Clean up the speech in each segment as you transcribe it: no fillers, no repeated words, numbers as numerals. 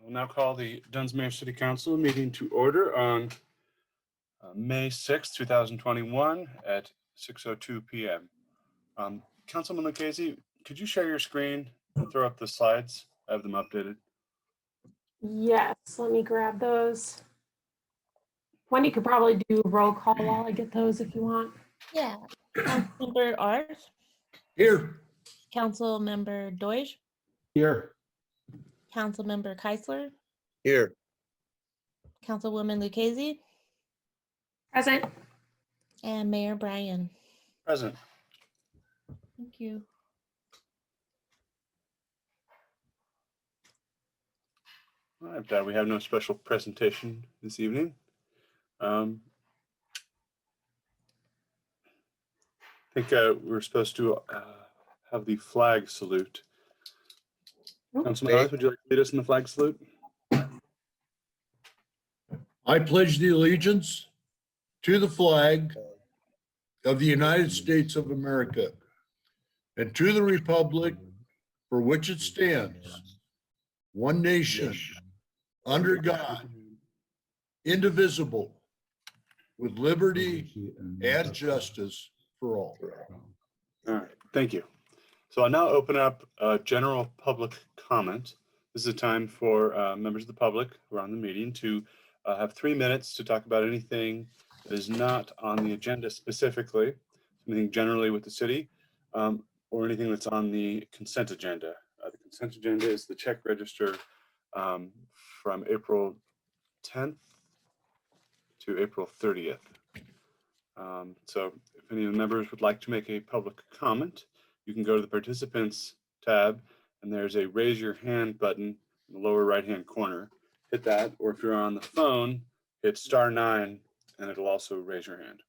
I will now call the Dunsmuir City Council meeting to order on May 6th, 2021 at 6:02 p.m. Councilman Lucchese, could you share your screen and throw up the slides? I have them updated. Yes, let me grab those. Wendy could probably do roll call while I get those if you want. Yeah. Councilmember Ars, Here. Councilmember Deutsch, Here. Councilmember Keisler, Here. Councilwoman Lucchese, Present. and Mayor Bryan. Present. Thank you. All right, we have no special presentation this evening. I think we're supposed to have the flag salute. Councilman Oz, would you like to lead us in the flag salute? I pledge the allegiance to the flag of the United States of America and to the republic for which it stands, one nation, under God, indivisible, with liberty and justice for all. All right, thank you. So I'll now open up general public comment. This is a time for members of the public who are on the meeting to have 3 minutes to talk about anything that is not on the agenda specifically, anything generally with the city, or anything that's on the consent agenda. The consent agenda is the check register from April 10th to April 30th. So if any of the members would like to make a public comment, you can go to the participants tab and there's a raise your hand button in the lower right hand corner. Hit that, or if you're on the phone, hit *9 and it'll also raise your hand.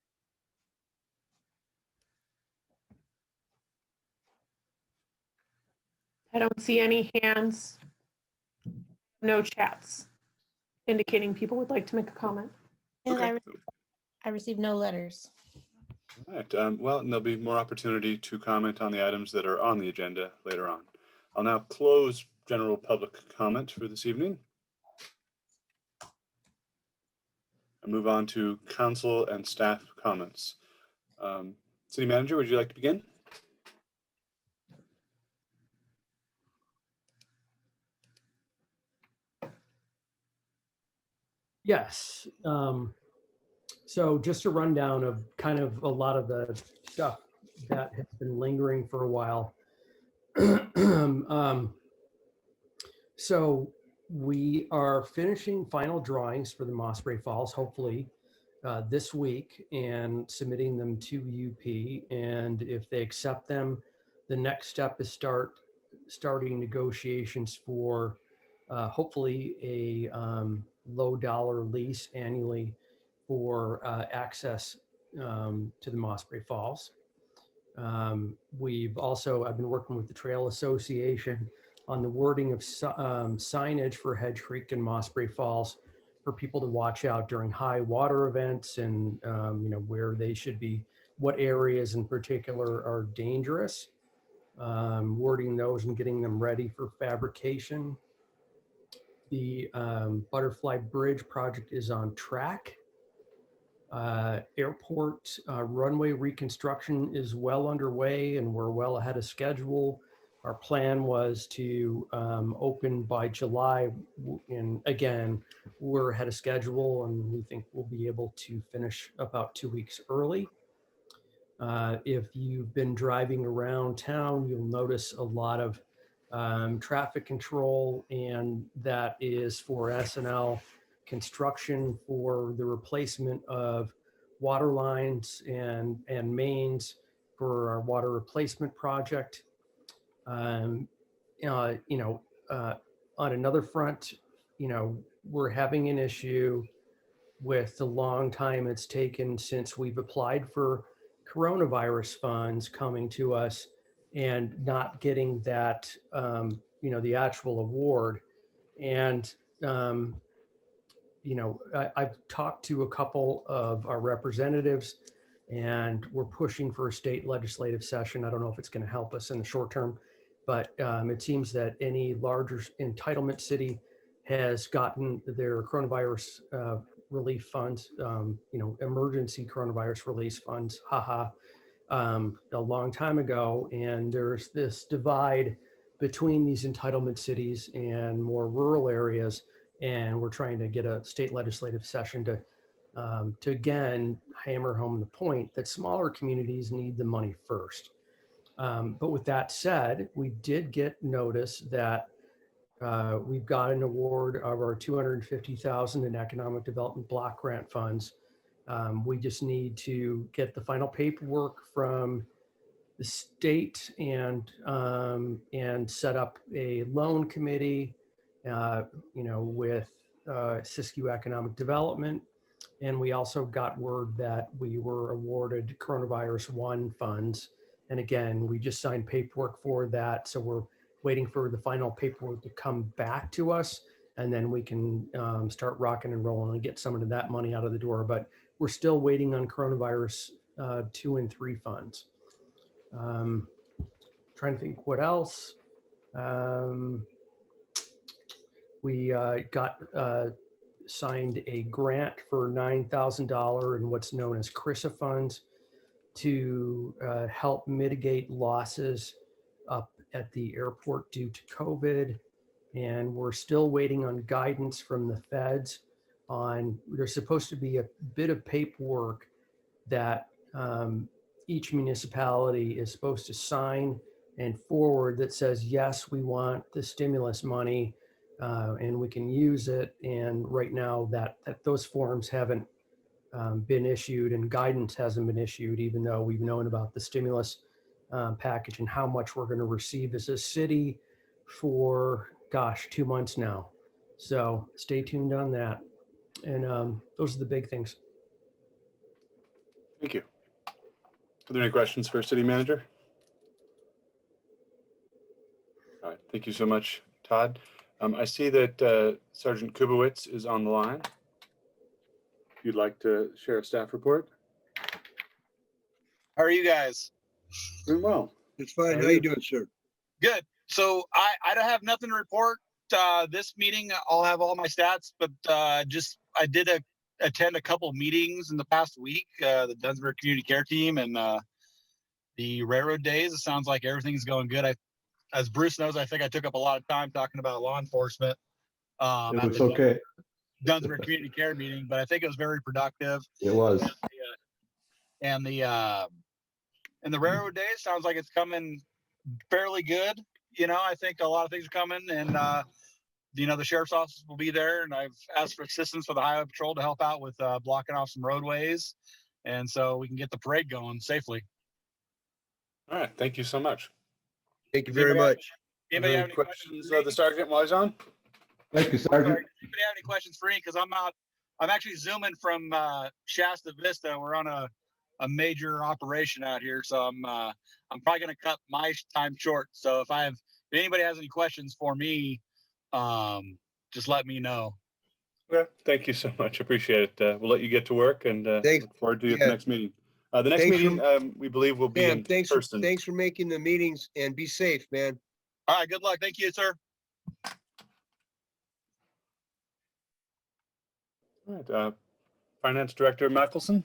I don't see any hands, no chats indicating people would like to make a comment. And Okay. I received no letters. All right, well, and there'll be more opportunity to comment on the items that are on the agenda later on. I'll now close general public comment for this evening. And move on to council and staff comments. City Manager, would you like to begin? Yes. So just a rundown of kind of a lot of the stuff that has been lingering for a while. So we are finishing final drawings for the Mossbury Falls, hopefully this week, and submitting them to UP. And if they accept them, the next step is starting negotiations for hopefully a low dollar lease annually for access to the Mossbury Falls. I've been working with the Trail Association on the wording of signage for Hedge Creek and Mossbury Falls for people to watch out during high water events, and where they should be, what areas in particular are dangerous. Wording those and getting them ready for fabrication. The Butterfly Bridge project is on track. Airport runway reconstruction is well underway and we're well ahead of schedule. Our plan was to open by July, and again, we're ahead of schedule and we think we'll be able to finish about 2 weeks early. If you've been driving around town, you'll notice a lot of traffic control, and that is for SNL construction for the replacement of water lines and mains for our water replacement project. On another front, we're having an issue with the long time it's taken since we've applied for coronavirus funds coming to us and not getting that, the actual award. And, I've talked to a couple of our representatives and we're pushing for a state legislative session. I don't know if it's going to help us in the short term, but it seems that any larger entitlement city has gotten their coronavirus relief funds, emergency coronavirus release funds, haha, a long time ago. And there's this divide between these entitlement cities and more rural areas. And we're trying to get a state legislative session to again hammer home the point that smaller communities need the money first. But with that said, we did get notice that we've got an award of our $250,000 in economic development block grant funds. We just need to get the final paperwork from the state and set up a loan committee, with Siskiyou Economic Development. And we also got word that we were awarded Coronavirus One funds. And again, we just signed paperwork for that. So we're waiting for the final paperwork to come back to us. And then we can start rocking and rolling and get some of that money out of the door. But we're still waiting on Coronavirus 2 and 3 funds. Trying to think what else. We got signed a grant for $9,000 in what's known as CRISA funds to help mitigate losses up at the airport due to COVID. And we're still waiting on guidance from the feds on, there's supposed to be a bit of paperwork that each municipality is supposed to sign and forward that says, yes, we want the stimulus money and we can use it. And right now that those forms haven't been issued and guidance hasn't been issued, even though we've known about the stimulus package and how much we're going to receive as a city for, 2 months now. So stay tuned on that. And those are the big things. Thank you. Are there any questions for City Manager? All right, thank you so much, Todd. I see that Sergeant Kubowitz is on the line. If you'd like to share a staff report. How are you guys? Doing well. It's fine. How you doing, sir? Good. So I don't have nothing to report. This meeting, I'll have all my stats, but I did attend a couple meetings in the past week, the Dunsmuir Community Care Team and the Railroad Days. It sounds like everything's going good. As Bruce knows, I think I took up a lot of time talking about law enforcement. It was okay. Dunsmuir Community Care meeting, but I think it was very productive. It was. And the Railroad Days sounds like it's coming fairly good. I think a lot of things are coming, and the sheriff's office will be there, and I've asked for assistance for the highway patrol to help out with blocking off some roadways, and so we can get the parade going safely. All right, thank you so much. Thank you very much. Anybody Any have any questions questions? of the sergeant while he's on? Thank you, Sorry, Sergeant. anybody have any questions for me? Because I'm actually zooming from Shasta Vista. We're on a major operation out here, so I'm probably going to cut my time short. So if anybody has any questions for me, just let me know. Okay, thank you so much. Appreciate it. We'll let you get to work and Thanks. look forward to the Yeah. next meeting. The next Thanks meeting, we believe, will be Man, in thanks person. for making the meetings, and be safe, man. All right, good luck. Thank you, sir. All right, Finance Director Mickelson.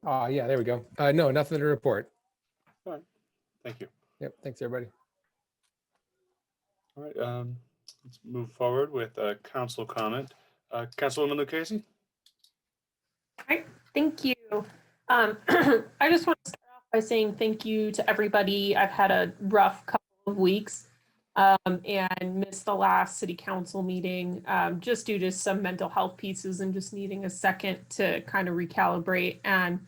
Yeah, there we go. No, nothing to report. Thank you. Yep, thanks everybody. All right, let's move forward with council comment. Councilwoman Lucchese? Hi, thank you. I just want to start off by saying thank you to everybody. I've had a rough couple of weeks and missed the last city council meeting just due to some mental health pieces and just needing a second to kind of recalibrate. And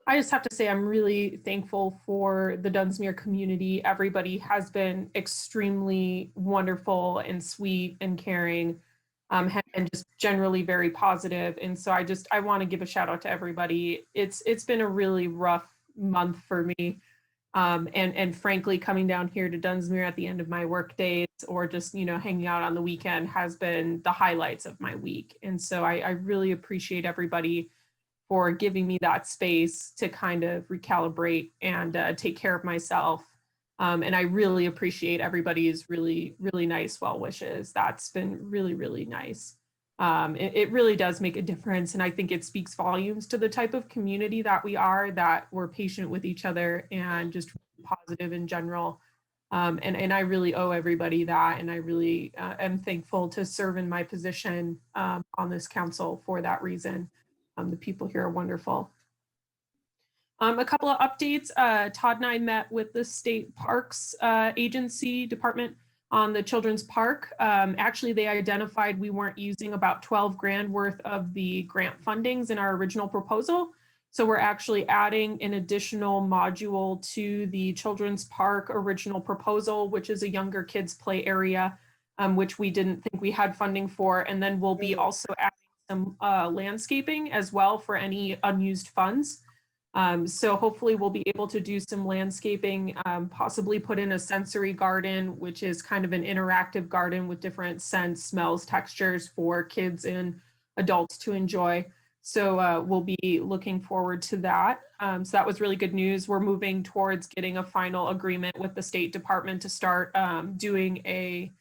I just have to say I'm really thankful for the Dunsmuir community. Everybody has been extremely wonderful and sweet and caring. And just generally very positive. And so I want to give a shout out to everybody. It's been a really rough month for me. And frankly, coming down here to Dunsmuir at the end of my work days or just, hanging out on the weekend has been the highlights of my week. And so I really appreciate everybody for giving me that space to kind of recalibrate and take care of myself. And I really appreciate everybody's really, really nice well wishes. That's been really, really nice. It really does make a difference. And I think it speaks volumes to the type of community that we are, that we're patient with each other and just positive in general. And I really owe everybody that. And I really am thankful to serve in my position on this council for that reason. The people here are wonderful. A couple of updates. Todd and I met with the State Parks Agency Department on the Children's Park. Actually, they identified we weren't using about 12 grand worth of the grant fundings in our original proposal. So we're actually adding an additional module to the Children's Park original proposal, which is a younger kids play area, which we didn't think we had funding for. And then we'll be also adding some landscaping as well for any unused funds. So hopefully we'll be able to do some landscaping, possibly put in a sensory garden, which is kind of an interactive garden with different scents, smells, textures for kids and adults to enjoy. So we'll be looking forward to that. So that was really good news. We're moving towards getting a final agreement with the State Department to start doing a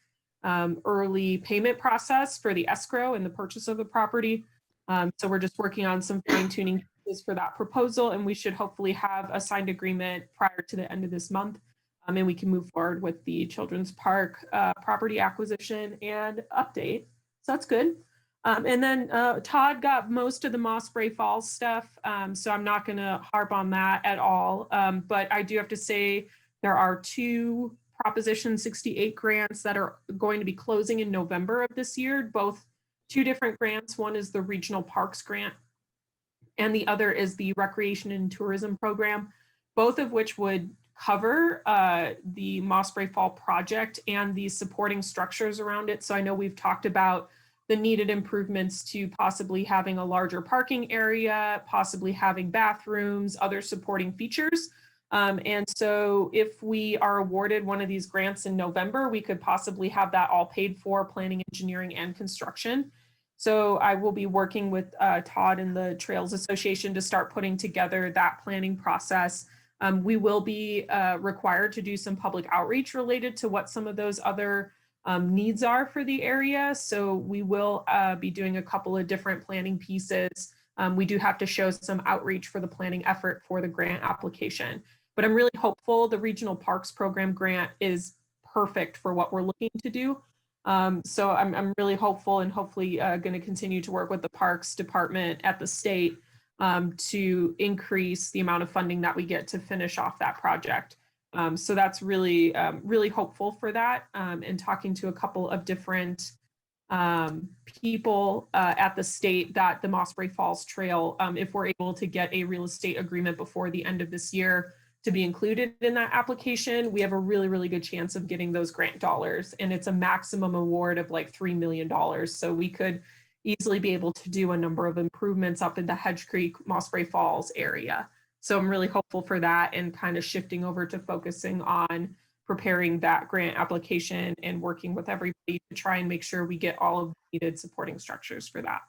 early payment process for the escrow and the purchase of the property. So we're just working on some fine tuning for that proposal, and we should hopefully have a signed agreement prior to the end of this month. And we can move forward with the Children's Park property acquisition and update. So that's good. And then Todd got most of the Mossbury Falls stuff, so I'm not going to harp on that at all. But I do have to say there are 2 Proposition 68 grants that are going to be closing in November of this year, both 2 different grants. One is the Regional Parks Grant, and the other is the Recreation and Tourism Program, both of which would cover the Mossbury Fall project and the supporting structures around it. So I know we've talked about the needed improvements to possibly having a larger parking area, possibly having bathrooms, other supporting features. And so if we are awarded one of these grants in November, we could possibly have that all paid for, planning, engineering, and construction. So I will be working with Todd and the Trails Association to start putting together that planning process. We will be required to do some public outreach related to what some of those other needs are for the area. So we will be doing a couple of different planning pieces. We do have to show some outreach for the planning effort for the grant application. But I'm really hopeful the Regional Parks Program grant is perfect for what we're looking to do. So I'm really hopeful and hopefully going to continue to work with the Parks Department at the state to increase the amount of funding that we get to finish off that project. So that's really, really hopeful for that. And talking to a couple of different people at the state that the Mossbury Falls Trail, if we're able to get a real estate agreement before the end of this year to be included in that application, we have a really, really good chance of getting those grant dollars. And it's a maximum award of like $3 million. So we could easily be able to do a number of improvements up in the Hedge Creek, Mossbury Falls area. So I'm really hopeful for that and kind of shifting over to focusing on preparing that grant application and working with everybody to try and make sure we get all of the needed supporting structures for that.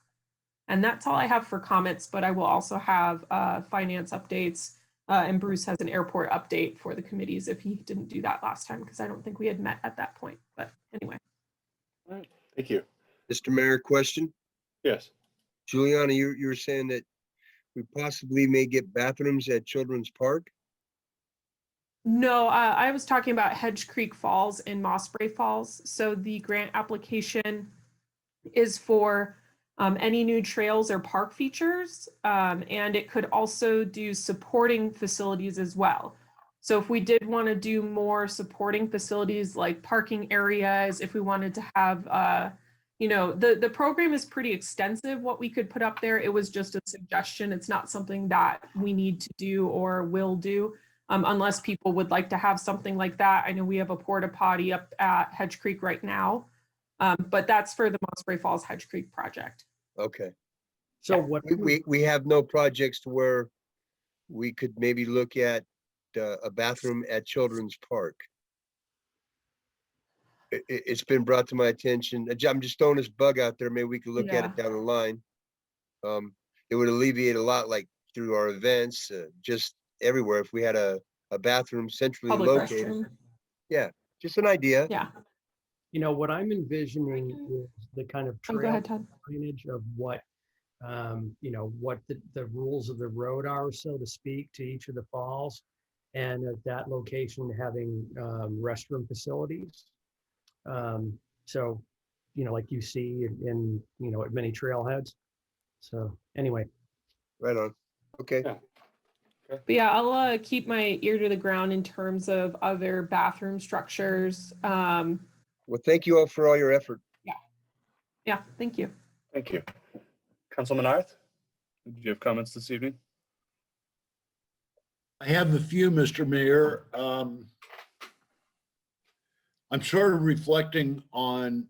And that's all I have for comments, but I will also have finance updates. And Bruce has an airport update for the committees if he didn't do that last time, because I don't think we had met at that point. But anyway. All right. Thank you. Mr. Mayor, question? Yes. Juliana, you were saying that we possibly may get bathrooms at Children's Park? No, I was talking about Hedge Creek Falls and Mossbury Falls. So the grant application is for any new trails or park features, and it could also do supporting facilities as well. So if we did want to do more supporting facilities like parking areas, if we wanted to have, you know, the program is pretty extensive what we could put up there. It was just a suggestion. It's not something that we need to do or will do unless people would like to have something like that. I know we have a porta potty up at Hedge Creek right now. But that's for the Mossbury Falls Hedge Creek project. Okay. So Yeah. what We have no projects to where we could maybe look at a bathroom at Children's Park. It's been brought to my attention. I'm just throwing this bug out there. Maybe we could look at it down the line. it would alleviate a lot, like through our events, just everywhere. If we had a bathroom centrally Public located. restroom. Yeah, just an idea. Yeah. You know, what I'm envisioning is the kind of Oh, go trail ahead, Todd. signage of what, you know, what the rules of the road are, so to speak, to each of the falls. And at that location, having restroom facilities. So, you know, like you see in, you know, at many trailheads. So anyway, Right on. Okay. Yeah. But yeah, I'll keep my ear to the ground in terms of other bathroom structures. Well, thank you all for all your effort. Yeah, thank you. Thank you. Councilman Arth, do you have comments this evening? I have a few, Mr. Mayor. I'm sort of reflecting on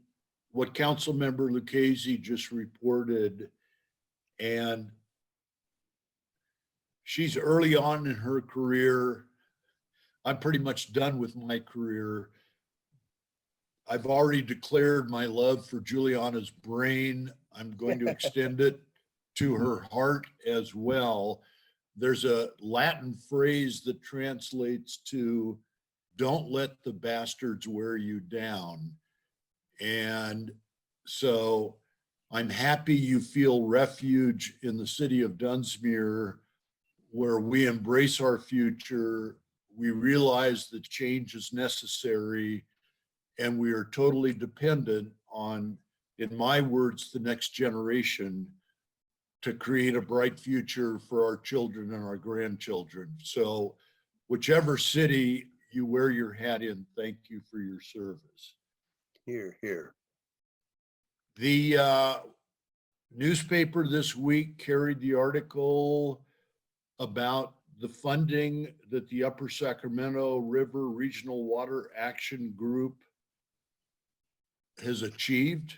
what Councilmember Lucchese just reported, and she's early on in her career. I'm pretty much done with my career. I've already declared my love for Juliana's brain. I'm going to extend it to her heart as well. There's a Latin phrase that translates to "don't let the bastards wear you down." And so I'm happy you feel refuge in the city of Dunsmuir, where we embrace our future. We realize that change is necessary, and we are totally dependent on, in my words, the next generation to create a bright future for our children and our grandchildren. So whichever city you wear your hat in, thank you for your service. Here. The newspaper this week carried the article about the funding that the Upper Sacramento River Regional Water Action Group has achieved.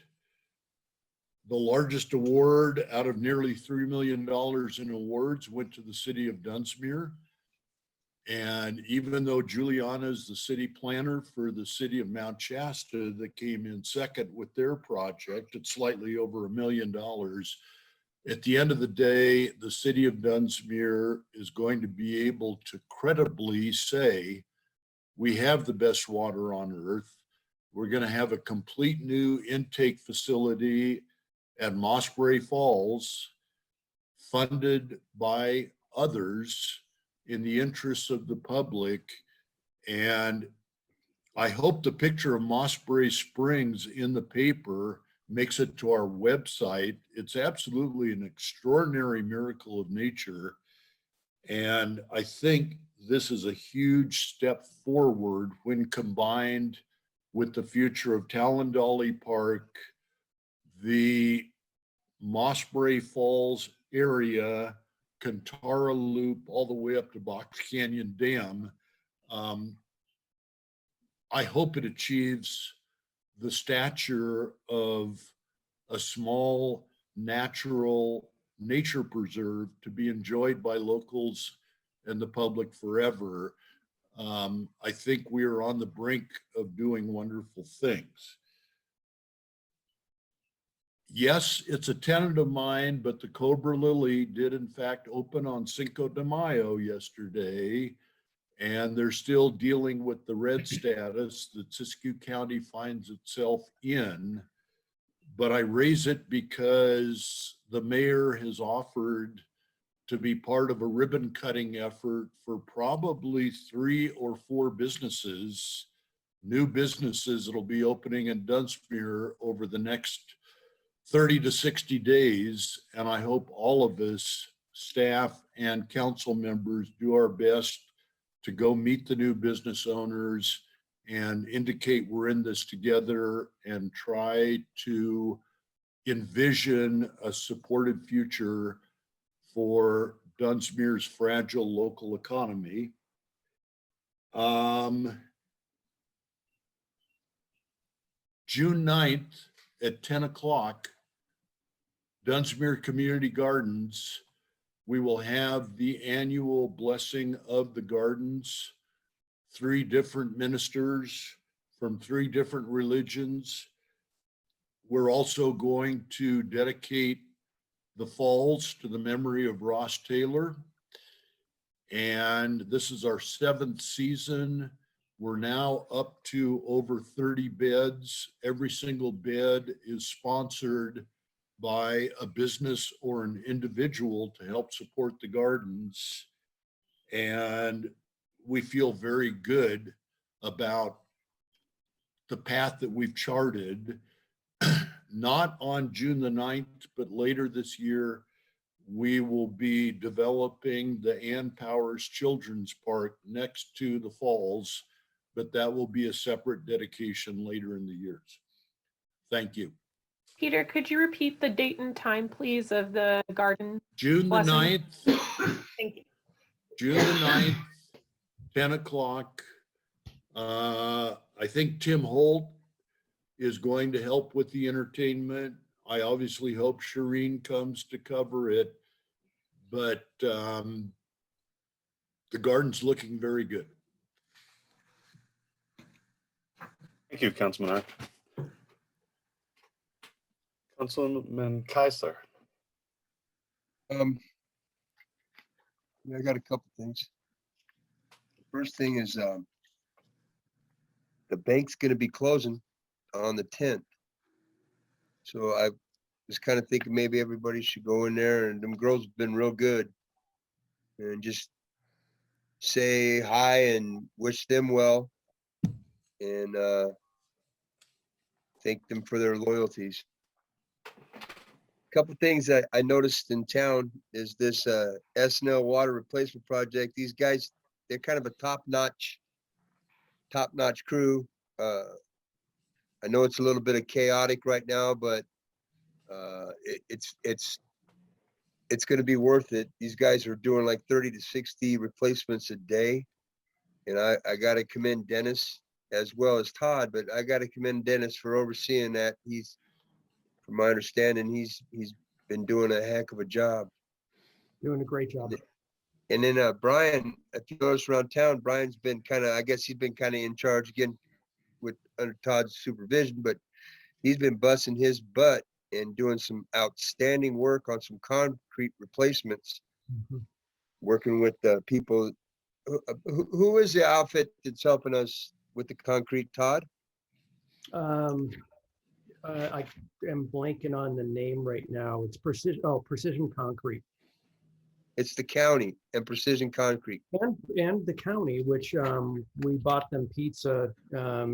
The largest award out of nearly $3 million in awards went to the city of Dunsmuir. And even though Juliana is the city planner for the city of Mount Shasta that came in second with their project at slightly over $1 million, at the end of the day, the city of Dunsmuir is going to be able to credibly say, we have the best water on earth. We're going to have a complete new intake facility at Mossbury Falls, funded by others in the interests of the public. And I hope the picture of Mossbury Springs in the paper makes it to our website. It's absolutely an extraordinary miracle of nature. And I think this is a huge step forward when combined with the future of Talendale Park, the Mossbury Falls area, Kantara Loop, all the way up to Box Canyon Dam. I hope it achieves the stature of a small natural nature preserve to be enjoyed by locals and the public forever. I think we are on the brink of doing wonderful things. Yes, it's a tenant of mine, but the Cobra Lily did in fact open on Cinco de Mayo yesterday, and they're still dealing with the red status that Siskiyou County finds itself in. But I raise it because the mayor has offered to be part of a ribbon cutting effort for probably 3 or 4 businesses, new businesses that'll be opening in Dunsmuir over the next 30 to 60 days. And I hope all of us, staff and council members, do our best to go meet the new business owners and indicate we're in this together and try to envision a supported future for Dunsmuir's fragile local economy. June 9th at 10 o'clock, Dunsmuir Community Gardens, we will have the annual blessing of the gardens. 3 different ministers from 3 different religions. We're also going to dedicate the falls to the memory of Ross Taylor. And this is our 7th season. We're now up to over 30 beds. Every single bed is sponsored by a business or an individual to help support the gardens. And we feel very good about the path that we've charted. Not on June the 9th, but later this year, we will be developing the Ann Powers Children's Park next to the falls, but that will be a separate dedication later in the years. Thank you. Peter, could you repeat the date and time, please, of the garden? June the Blessing. 9th, Thank you. June the 9th, 10 o'clock. I think Tim Holt is going to help with the entertainment. I obviously hope Shireen comes to cover it, but the garden's looking very good. Thank you, Councilman Art. Councilman Keisler. I got a couple things. The first thing is the bank's going to be closing on the 10th. So I was kind of thinking maybe everybody should go in there, and them girls have been real good, and just say hi and wish them well, and thank them for their loyalties. Couple things that I noticed in town is this SNL water replacement project. These guys, they're kind of a top-notch crew. I know it's a little bit of chaotic right now, but it's going to be worth it. These guys are doing like 30 to 60 replacements a day, and I got to commend Dennis as well as Todd, but I got to commend Dennis for overseeing that. He's, from my understanding, he's been doing a heck of a job. Doing a great job. And then Brian, if you notice around town, Brian's been kind of, I guess he's been kind of in charge again with under Todd's supervision, but he's been busting his butt and doing some outstanding work on some concrete replacements, working with the people. Who is the outfit that's helping us with the concrete, Todd? I am blanking on the name right now. It's Precision Concrete. It's the county and Precision Concrete. And the county, which we bought them pizza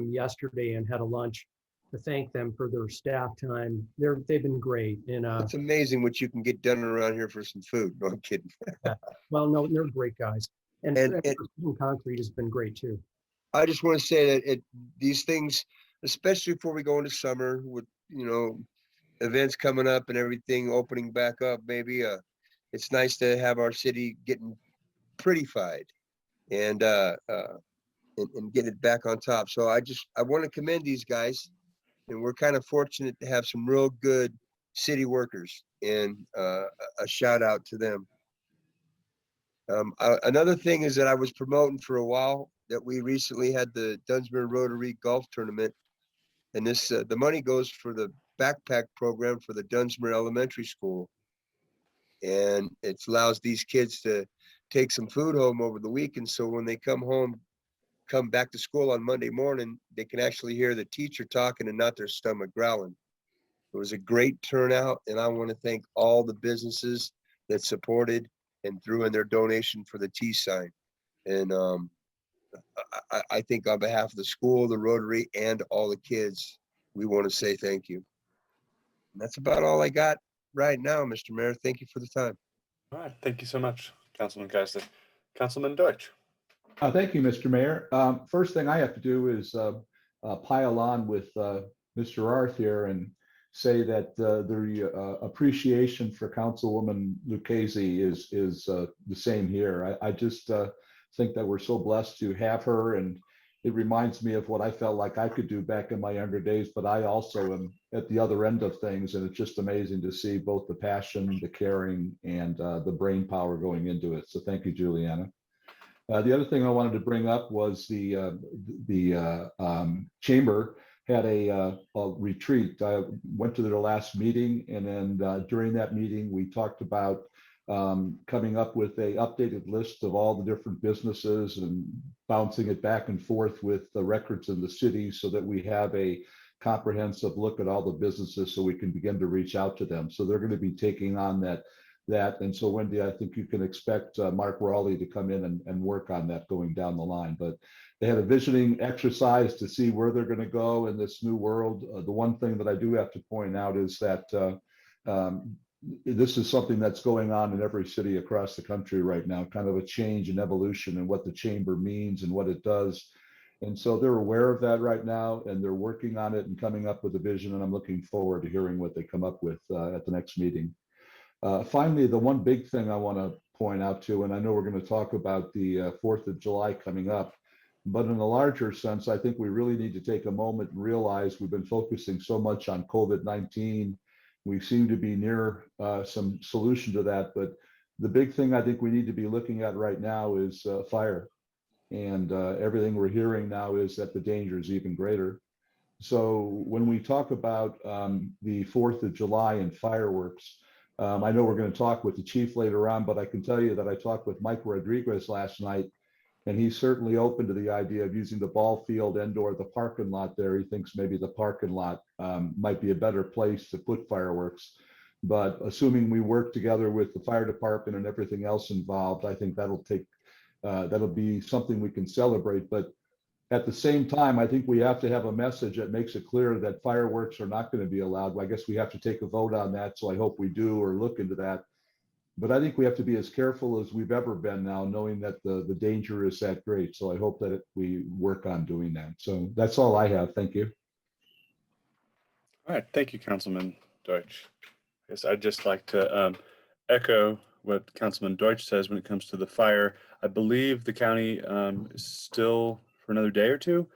yesterday and had a lunch to thank them for their staff time. They've been great. And It's amazing what you can get done around here for some food. No, I'm kidding. well, no, they're great guys. And Precision Concrete has been great too. I just want to say that these things, especially before we go into summer with, events coming up and everything opening back up, maybe it's nice to have our city getting prettified and get it back on top. So I want to commend these guys, and we're kind of fortunate to have some real good city workers, and a shout out to them. Another thing is that I was promoting for a while that we recently had the Dunsmuir Rotary Golf Tournament, and this the money goes for the backpack program for the Dunsmuir Elementary School, and it allows these kids to take some food home over the weekend, so when they come back to school on Monday morning, they can actually hear the teacher talking and not their stomach growling. It was a great turnout, and I want to thank all the businesses that supported and threw in their donation for the T sign. And I think on behalf of the school, the Rotary, and all the kids, we want to say thank you. And that's about all I got right now, Mr. Mayor. Thank you for the time. All right, thank you so much, Councilman Geisler. Councilman Deutsch. Thank you, Mr. Mayor. First thing I have to do is pile on with Mr. Arth here and say that the appreciation for Councilwoman Lucchese is the same here. I just think that we're so blessed to have her, and it reminds me of what I felt like I could do back in my younger days, but I also am at the other end of things, and it's just amazing to see both the passion, the caring, and the brain power going into it. So thank you, Juliana. The other thing I wanted to bring up was the chamber had a retreat. I went to their last meeting, and then during that meeting, we talked about coming up with a updated list of all the different businesses and bouncing it back and forth with the records in the city so that we have a comprehensive look at all the businesses so we can begin to reach out to them. So they're going to be taking on that. And so Wendy, I think you can expect Mark Raleigh to come in and work on that going down the line. But they had a visioning exercise to see where they're going to go in this new world. The one thing that I do have to point out is that this is something that's going on in every city across the country right now, kind of a change and evolution and what the chamber means and what it does. And so they're aware of that right now, and they're working on it and coming up with a vision. And I'm looking forward to hearing what they come up with at the next meeting. Finally, the one big thing I want to point out to, and I know we're going to talk about the 4th of July coming up, but in a larger sense, I think we really need to take a moment and realize we've been focusing so much on COVID-19. We seem to be near some solution to that, but the big thing I think we need to be looking at right now is fire. And everything we're hearing now is that the danger is even greater. So when we talk about the 4th of July and fireworks, I know we're going to talk with the chief later on, but I can tell you that I talked with Mike Rodriguez last night, and he's certainly open to the idea of using the ball field and/or the parking lot there. He thinks maybe the parking lot might be a better place to put fireworks. But assuming we work together with the fire department and everything else involved, I think that'll be something we can celebrate. But at the same time, I think we have to have a message that makes it clear that fireworks are not going to be allowed. Well, I guess we have to take a vote on that. So I hope we do or look into that. But I think we have to be as careful as we've ever been now, knowing that the danger is that great. So I hope that we work on doing that. So that's all I have. Thank you. All right. Thank you, Councilman Deutsch. I guess I'd just like to echo what Councilman Deutsch says when it comes to the fire. I believe the county is still, for another day or two,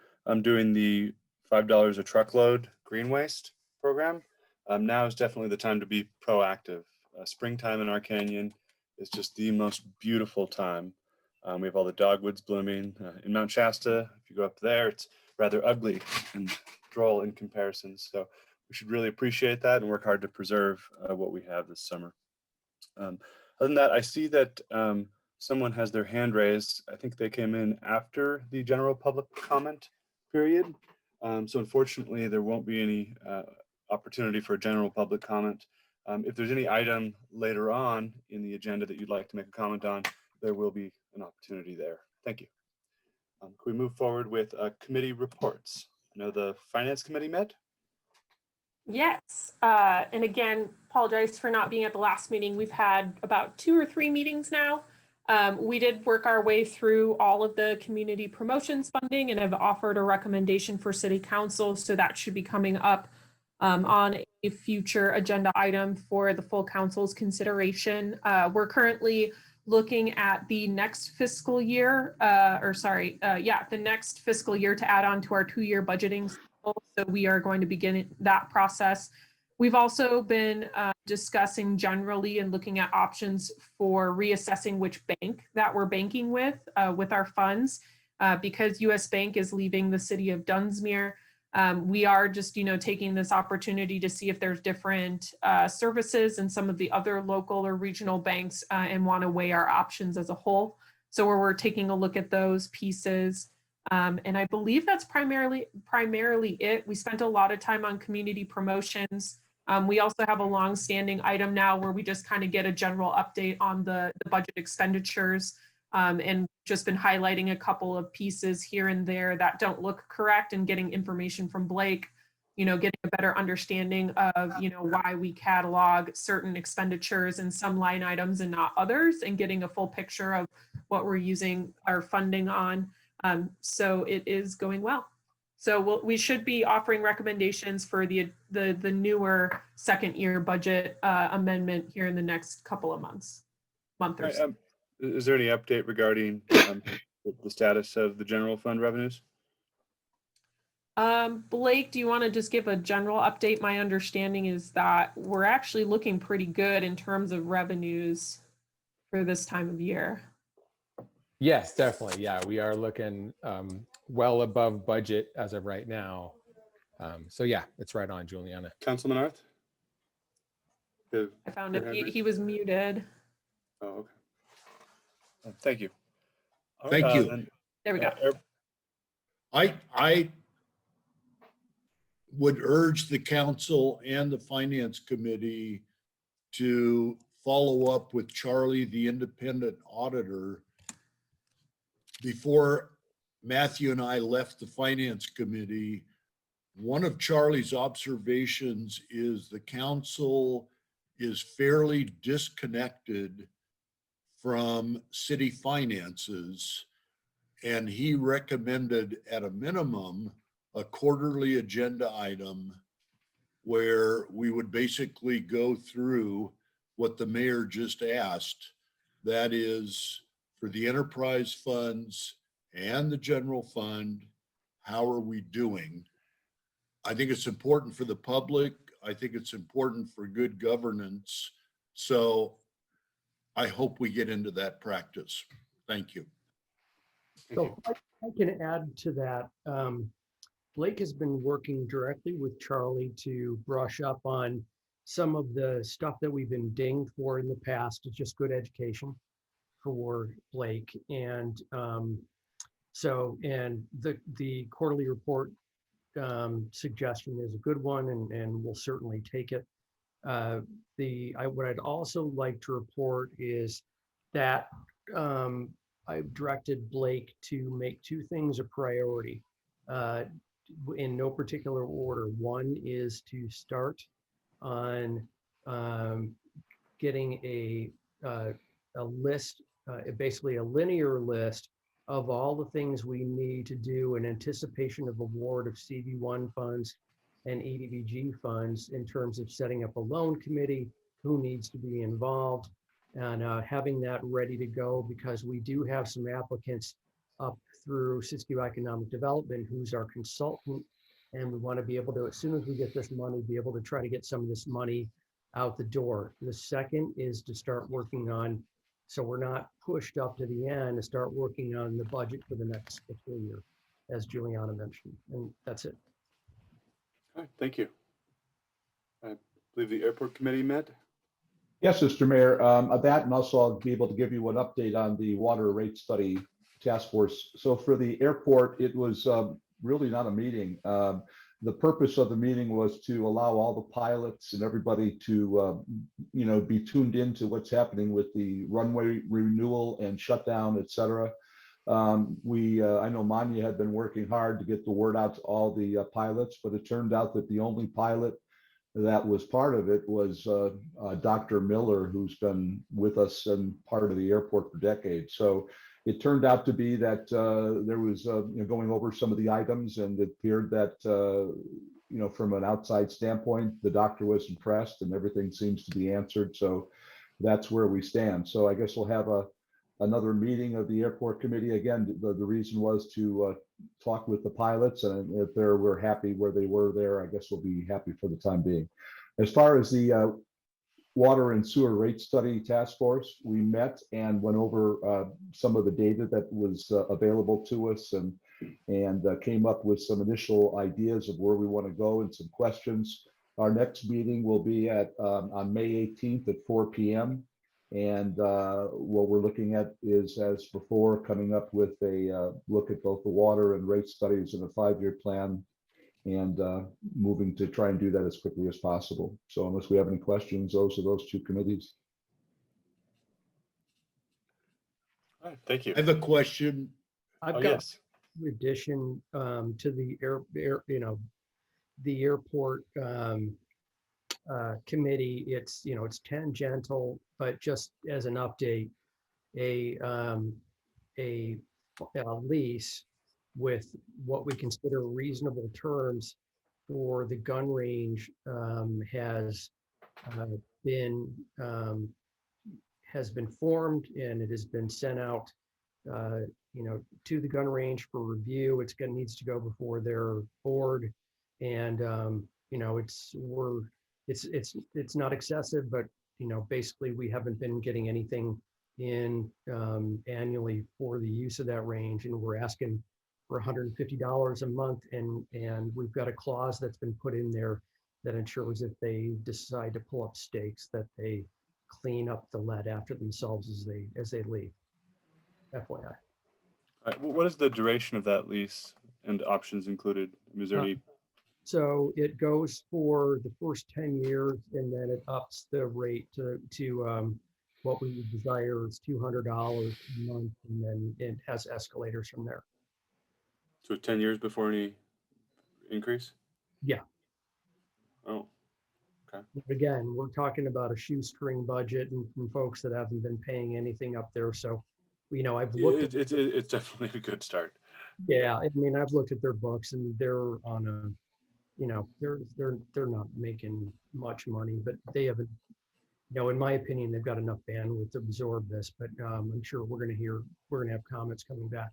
doing the $5 a truckload green waste program. Now is definitely the time to be proactive. Springtime in our canyon is just the most beautiful time. We have all the dogwoods blooming. In Mount Shasta, if you go up there, it's rather ugly and droll in comparison. So we should really appreciate that and work hard to preserve what we have this summer. Other than that, I see that someone has their hand raised. I think they came in after the general public comment period. So unfortunately, there won't be any opportunity for a general public comment. If there's any item later on in the agenda that you'd like to make a comment on, there will be an opportunity there. Thank you. Can we move forward with committee reports? I know the Finance Committee met. Yes, and again, apologize for not being at the last meeting. We've had about 2 or 3 meetings now. We did work our way through all of the community promotions funding and have offered a recommendation for City Council. So that should be coming up on a future agenda item for the full council's consideration. We're currently looking at the next fiscal year, the next fiscal year to add on to our 2-year budgeting cycle. So we are going to begin that process. We've also been discussing generally and looking at options for reassessing which bank that we're banking with our funds, because US Bank is leaving the city of Dunsmuir. We are just, taking this opportunity to see if there's different services in some of the other local or regional banks and want to weigh our options as a whole. So we're taking a look at those pieces. And I believe that's primarily it. We spent a lot of time on community promotions. We also have a long-standing item now where we just kind of get a general update on the budget expenditures. And just been highlighting a couple of pieces here and there that don't look correct and getting information from Blake, getting a better understanding of, why we catalog certain expenditures in some line items and not others, and getting a full picture of what we're using our funding on. So it is going well. So we should be offering recommendations for the newer second year budget amendment here in the next couple of month or so. Is there any update regarding the status of the general fund revenues? Blake, do you want to just give a general update? My understanding is that we're actually looking pretty good in terms of revenues for this time of year. Yes, definitely. Yeah, we are looking well above budget as of right now. So yeah, it's right on, Juliana. Councilman Arth? Good. I found Your him. hand raised? He was muted. Oh, okay. Thank you. All Thank you. then, There we go. I would urge the council and the finance committee to follow up with Charlie, the independent auditor. Before Matthew and I left the finance committee, one of Charlie's observations is the council is fairly disconnected from city finances. And he recommended at a minimum, a quarterly agenda item where we would basically go through what the mayor just asked. That is for the enterprise funds and the general fund, how are we doing? I think it's important for the public. I think it's important for good governance. So I hope we get into that practice. Thank you. Thank you. So I can add to that. Blake has been working directly with Charlie to brush up on some of the stuff that we've been dinged for in the past. It's just good education for Blake. And the quarterly report suggestion is a good one, and we'll certainly take it. What I'd also like to report is that I've directed Blake to make two things a priority in no particular order. One is to start on getting a list, basically a linear list of all the things we need to do in anticipation of award of CV1 funds and EDBG funds in terms of setting up a loan committee, who needs to be involved, and having that ready to go, because we do have some applicants up through Siskiyou Economic Development, who's our consultant, and we want to be able to, as soon as we get this money, be able to try to get some of this money out the door. The second is to start working on, so we're not pushed up to the end, to start working on the budget for the next fiscal year, as Juliana mentioned, and that's it. All right, thank you. I believe the airport committee met. Yes, Mr. Mayor, that, and also I'll be able to give you an update on the water rate study task force. So for the airport, it was really not a meeting. The purpose of the meeting was to allow all the pilots and everybody to, be tuned into what's happening with the runway renewal and shutdown, et cetera. I know Manya had been working hard to get the word out to all the pilots, but it turned out that the only pilot that was part of it was Dr. Miller, who's been with us and part of the airport for decades. So it turned out to be that there was going over some of the items, and it appeared that from an outside standpoint, the doctor was impressed and everything seems to be answered. So that's where we stand. So I guess we'll have another meeting of the airport committee. Again, the reason was to talk with the pilots, and if we're happy where they were there, I guess we'll be happy for the time being. As far as the water and sewer rate study task force, we met and went over some of the data that was available to us, and came up with some initial ideas of where we want to go and some questions. Our next meeting will be on May 18th at 4 p.m. And what we're looking at is, as before, coming up with a look at both the water and rate studies and a 5-year plan, and moving to try and do that as quickly as possible. So unless we have any questions, those are those two committees. All right, thank you. I have a question. I've Oh, got yes. an addition to the the airport committee. It's it's tangential, but just as an update, a lease with what we consider reasonable terms for the gun range has been formed, and it has been sent out to the gun range for review. Needs to go before their board, and it's not excessive, but basically we haven't been getting anything in annually for the use of that range, and we're asking for $150 a month, and we've got a clause that's been put in there that ensures if they decide to pull up stakes that they clean up the lead after themselves as they leave. FYI. All right, what is the duration of that lease and options included? Is there any? So it goes for the first 10 years, and then it ups the rate to what we would desire is $200 a month, and then it has escalators from there. So 10 years before any increase? Yeah. Oh, Again, we're talking about a shoestring budget and from folks that haven't been paying anything up there. So, I've looked at, it's definitely a good start. yeah, I mean, I've looked at their books and they're on a, they're not making much money, but they haven't, in my opinion, they've got enough bandwidth to absorb this, but I'm sure we're going to have comments coming back.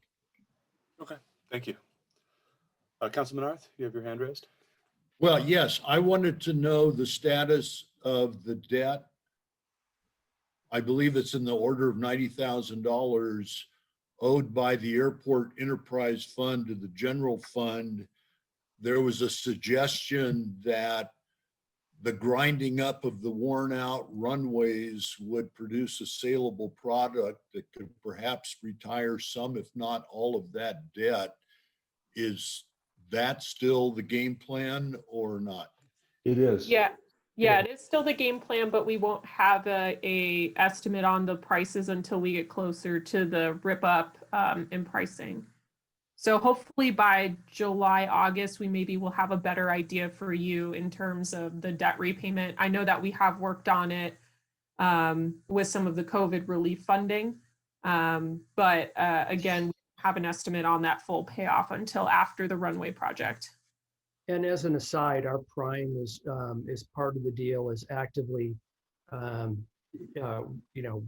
Okay, thank you. Councilman Arth, you have your hand raised. Well, yes, I wanted to know the status of the debt. I believe it's in the order of $90,000 owed by the Airport Enterprise Fund to the general fund. There was a suggestion that the grinding up of the worn out runways would produce a saleable product that could perhaps retire some, if not all of that debt. Is that still the game plan or not? It is. Yeah, it is still the game plan, but we won't have a estimate on the prices until we get closer to the rip up in pricing. So hopefully by July, August, we maybe will have a better idea for you in terms of the debt repayment. I know that we have worked on it with some of the COVID relief funding, but again, we have an estimate on that full payoff until after the runway project. And as an aside, our prime is part of the deal, is actively,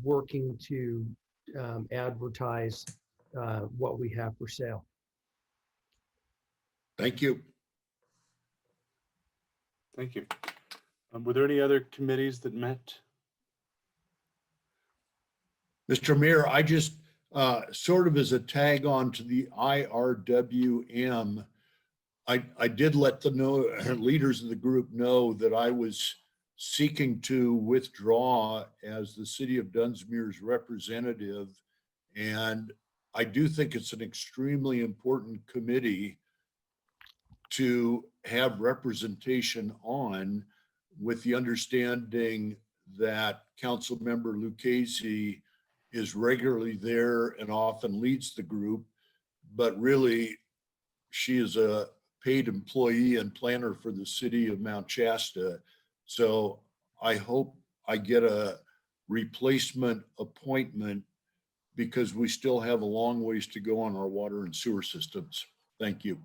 working to advertise what we have for sale. Thank you. Thank you. Were there any other committees that met? Mr. Mayor, I just sort of as a tag on to the IRWM, I did let the leaders of the group know that I was seeking to withdraw as the city of Dunsmuir's representative. And I do think it's an extremely important committee to have representation on, with the understanding that Council Member Lucchese is regularly there and often leads the group, but really she is a paid employee and planner for the city of Mount Shasta. So I hope I get a replacement appointment because we still have a long ways to go on our water and sewer systems. Thank you.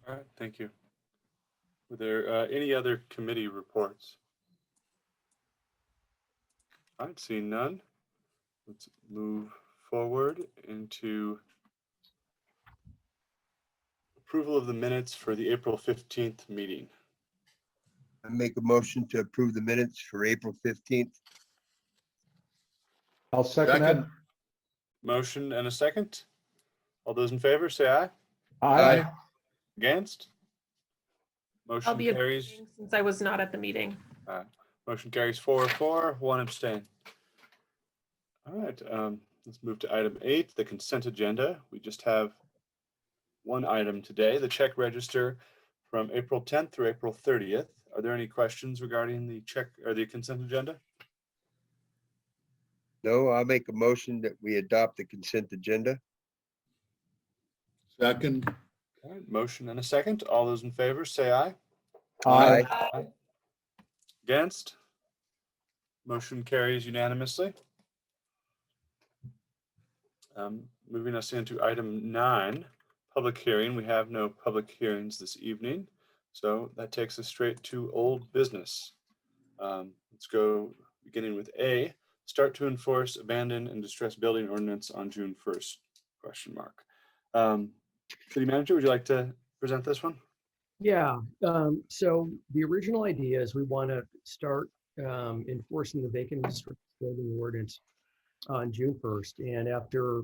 All right, thank you. Were there any other committee reports? All right, seeing none, let's move forward into approval of the minutes for the April 15th meeting. I make a motion to approve the minutes for April 15th. I'll second that. Motion and a second. All those in favor, say aye. Aye. Against? I'll Motion be carries. abstaining since I was not at the meeting. Motion carries 4-4, 1 abstain. All right, let's move to item 8, the consent agenda. We just have one item today, the check register from April 10th through April 30th. Are there any questions regarding the check or the consent agenda? No, I'll make a motion that we adopt the consent agenda. Second. All right, motion and a second. All those in favor, say aye. Aye. Aye. Against? Motion carries unanimously. Moving us into item 9, public hearing. We have no public hearings this evening, so that takes us straight to old business. Let's go beginning with A, start to enforce abandoned and distressed building ordinance on June 1st, question mark. City manager, would you like to present this one? Yeah, so the original idea is we want to start enforcing the vacant district building ordinance on June 1st. And after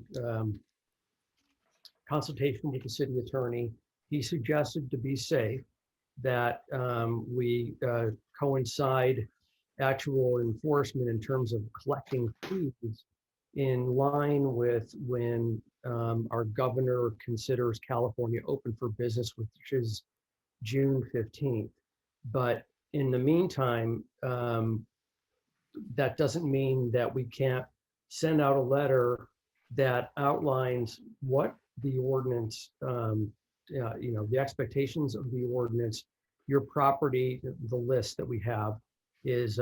consultation with the city attorney, he suggested, to be safe, that we coincide actual enforcement in terms of collecting fees in line with when our governor considers California open for business, which is June 15th. But in the meantime, that doesn't mean that we can't send out a letter that outlines what the ordinance, the expectations of the ordinance. Your property, the list that we have is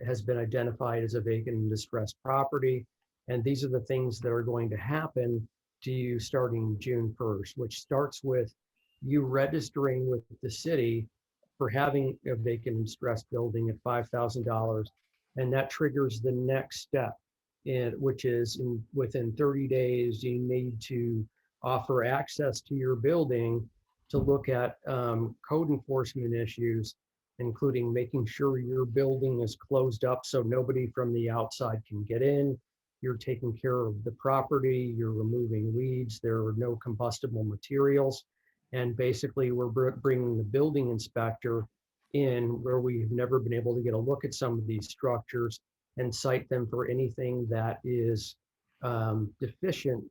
has been identified as a vacant and distressed property. And these are the things that are going to happen to you starting June 1st, which starts with you registering with the city for having a vacant and distressed building at $5,000. And that triggers the next step, which is within 30 days, you need to offer access to your building to look at code enforcement issues, including making sure your building is closed up so nobody from the outside can get in. You're taking care of the property, you're removing weeds, there are no combustible materials. And basically we're bringing the building inspector in where we've never been able to get a look at some of these structures and cite them for anything that is deficient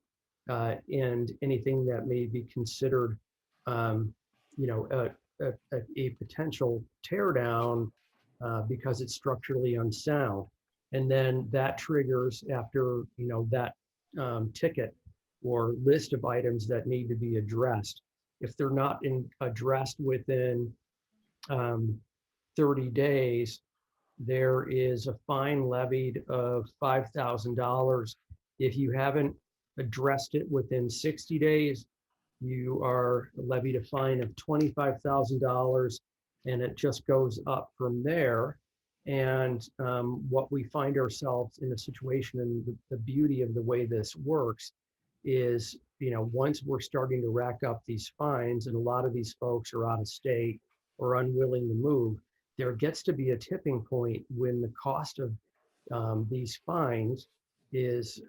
and anything that may be considered, a potential tear down because it's structurally unsound. And then that triggers after, that ticket or list of items that need to be addressed. If they're not addressed within 30 days, there is a fine levied of $5,000. If you haven't addressed it within 60 days, you are levied a fine of $25,000, and it just goes up from there. And what we find ourselves in a situation, and the beauty of the way this works is, once we're starting to rack up these fines, and a lot of these folks are out of state or unwilling to move, there gets to be a tipping point when the cost of these fines is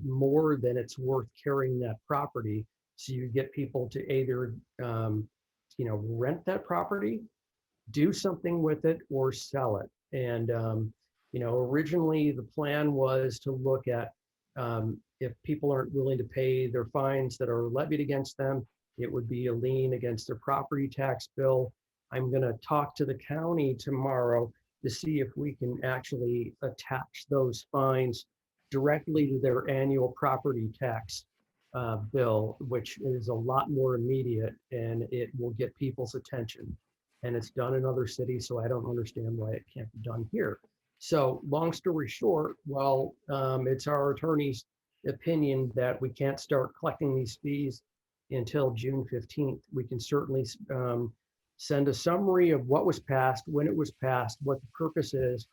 more than it's worth carrying that property. So you get people to either, rent that property, do something with it, or sell it. And, originally the plan was to look at if people aren't willing to pay their fines that are levied against them, it would be a lien against their property tax bill. I'm going to talk to the county tomorrow to see if we can actually attach those fines directly to their annual property tax bill, which is a lot more immediate, and it will get people's attention. And it's done in other cities, so I don't understand why it can't be done here. So long story short, well, it's our attorney's opinion that we can't start collecting these fees until June 15th. We can certainly send a summary of what was passed, when it was passed, what the purpose is,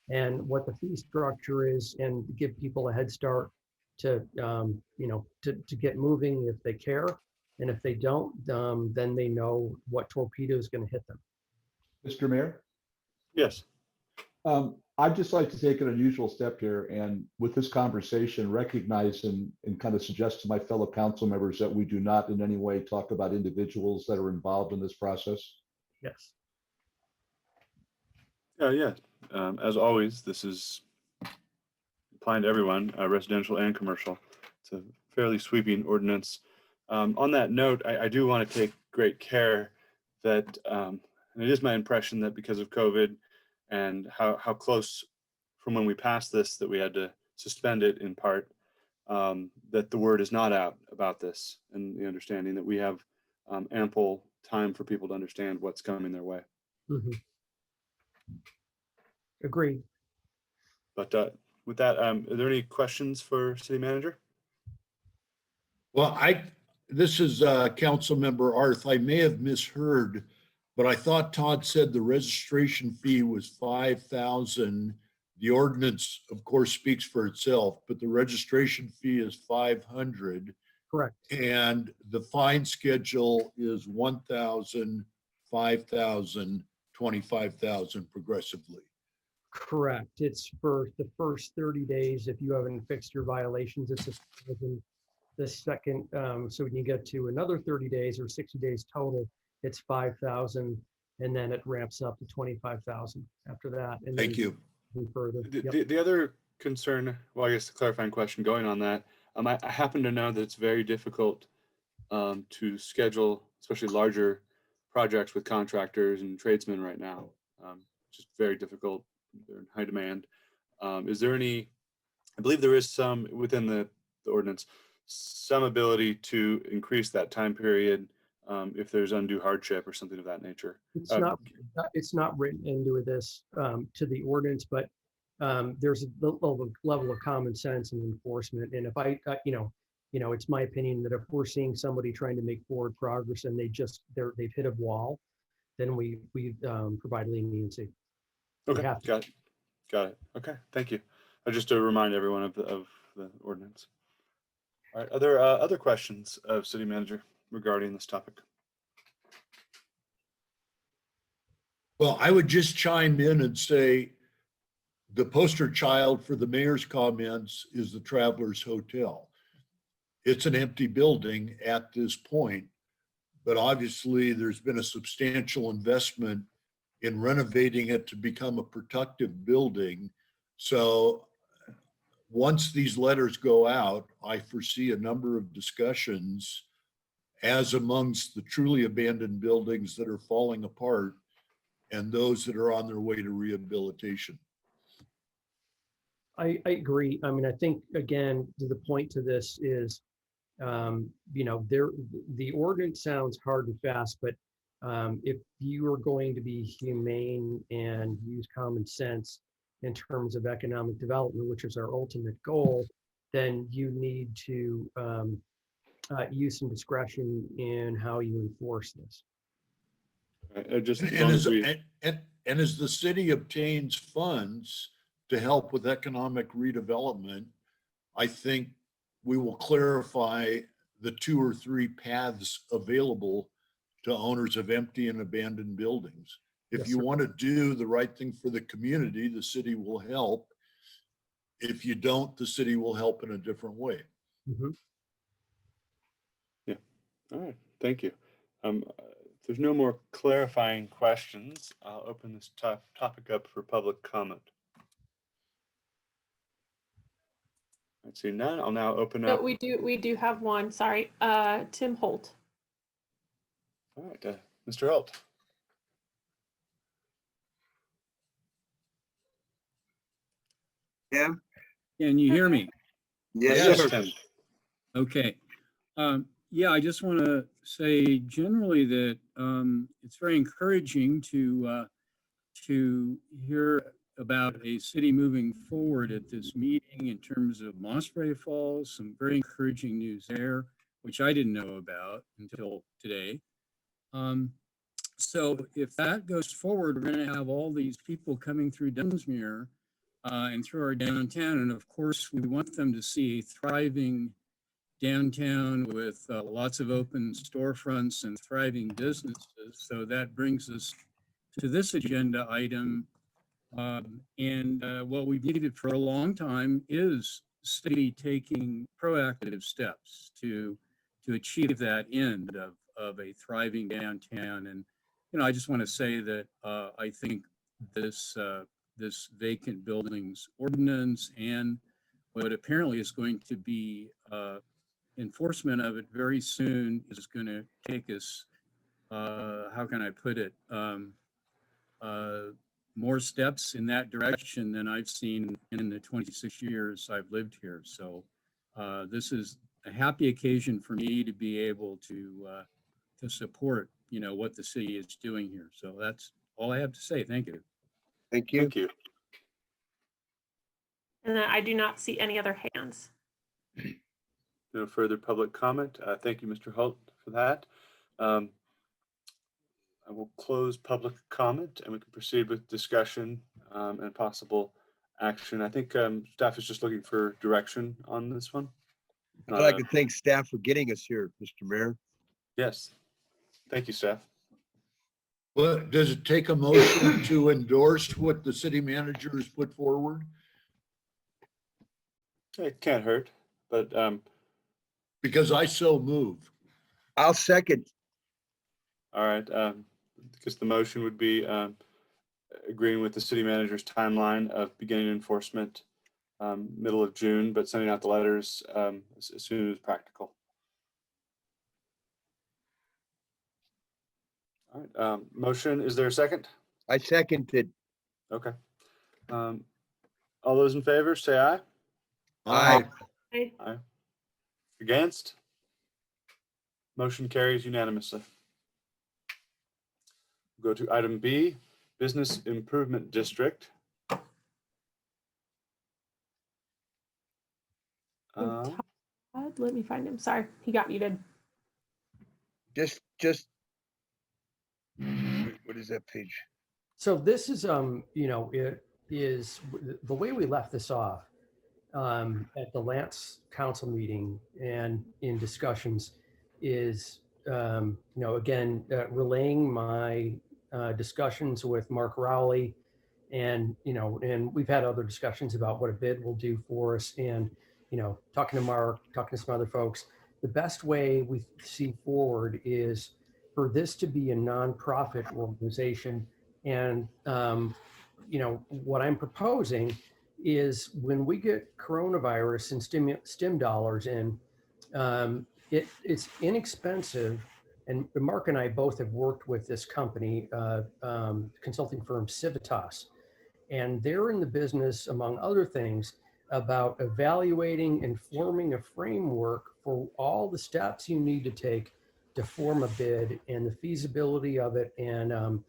and what the fee structure is, and give people a head start to, to get moving if they care. And if they don't, then they know what torpedo is going to hit them. Mr. Mayor? Yes. I'd just like to take an unusual step here and with this conversation recognize and kind of suggest to my fellow council members that we do not in any way talk about individuals that are involved in this process. Yes. Yeah. As always, this is applying to everyone, residential and commercial. It's a fairly sweeping ordinance. On that note, I do want to take great care that, and it is my impression that because of COVID and how close from when we passed this that we had to suspend it in part, that the word is not out about this, and the understanding that we have ample time for people to understand what's coming their way. Mm-hmm. Agreed. But with that, are there any questions for City Manager? Well, this is Council Member Arth. I may have misheard, but I thought Todd said the registration fee was 5,000. The ordinance, of course, speaks for itself, but the registration fee is 500. Correct. And the fine schedule is 1,000, 5,000, 25,000 progressively. Correct. It's for the first 30 days. If you haven't fixed your violations, it's $1,000. The second, so when you get to another 30 days or 60 days total, it's 5,000, and then it ramps up to 25,000 after that. And Thank then you. further. The, Yep. the other concern, well, I guess the clarifying question going on that, I happen to know that it's very difficult to schedule, especially larger projects with contractors and tradesmen right now. Just very difficult. They're in high demand. Is there any, I believe there is some within the ordinance, some ability to increase that time period if there's undue hardship or something of that nature. It's not written into this to the ordinance, but there's a level of common sense and enforcement. And if it's my opinion that if we're seeing somebody trying to make forward progress and they've hit a wall, then we provide leniency. Okay, got it. Okay, thank you. Just to remind everyone of the ordinance. All right, are there other questions of City Manager regarding this topic? Well, I would just chime in and say the poster child for the mayor's comments is the Travelers Hotel. It's an empty building at this point, but obviously there's been a substantial investment in renovating it to become a productive building. So once these letters go out, I foresee a number of discussions as amongst the truly abandoned buildings that are falling apart and those that are on their way to rehabilitation. I agree. I mean, I think, again, the point to this is, the ordinance sounds hard and fast, but if you are going to be humane and use common sense in terms of economic development, which is our ultimate goal, then you need to use some discretion in how you enforce this. Just as And long as, as we, and as the city obtains funds to help with economic redevelopment, I think we will clarify the 2 or 3 paths available to owners of empty and abandoned buildings. If Yes, you sir. want to do the right thing for the community, the city will help. If you don't, the city will help in a different way. Mhm. all right, thank you. If there's no more clarifying questions, I'll open this topic up for public comment. I see none. I'll now open So up. we do have one, sorry, Tim Holt. All right, Mr. Holt. Yeah, Can you hear me? yes, sir. Tim. Okay. Yeah, I just want to say generally that it's very encouraging to hear about a city moving forward at this meeting in terms of Mossbury Falls. Some very encouraging news there, which I didn't know about until today. So if that goes forward, we're going to have all these people coming through Dunsmuir and through our downtown. And of course, we want them to see a thriving downtown with lots of open storefronts and thriving businesses. So that brings us to this agenda item. What we've needed for a long time is city taking proactive steps to achieve that end of a thriving downtown. And, I just want to say that I think this vacant buildings ordinance and what apparently is going to be enforcement of it very soon is going to take us, how can I put it, more steps in that direction than I've seen in the 26 years I've lived here. So this is a happy occasion for me to be able to support, what the city is doing here. So that's all I have to say. Thank you. Thank you. Thank you. And I do not see any other hands. No further public comment. Thank you, Mr. Holt, for that. I will close public comment and we can proceed with discussion and possible action. I think staff is just looking for direction on this one. I'd like to thank staff for getting us here, Mr. Mayor. Yes. Thank you, staff. Well, does it take a motion to endorse what the city manager has put forward? It can't hurt, but Because I so move. I'll second. All right, because the motion would be agreeing with the city manager's timeline of beginning enforcement middle of June, but sending out the letters as soon as practical. All right, motion, is there a second? I seconded. Okay. All those in favor, say aye. Aye. Aye. Against? Motion carries unanimously. Go to item B, Business Improvement District. Todd, let me find him. Sorry, he got muted. Just, what is that page? So this is, it is the way we left this off at the Lance Council meeting and in discussions is, again, relaying my discussions with Mark Rowley and we've had other discussions about what a bid will do for us and, talking to Mark, talking to some other folks. The best way we see forward is for this to be a nonprofit organization. And, what I'm proposing is when we get coronavirus and stim dollars in, it's inexpensive. And Mark and I both have worked with this company, consulting firm Civitas, and they're in the business, among other things, about evaluating and forming a framework for all the steps you need to take to form a bid and the feasibility of it. And,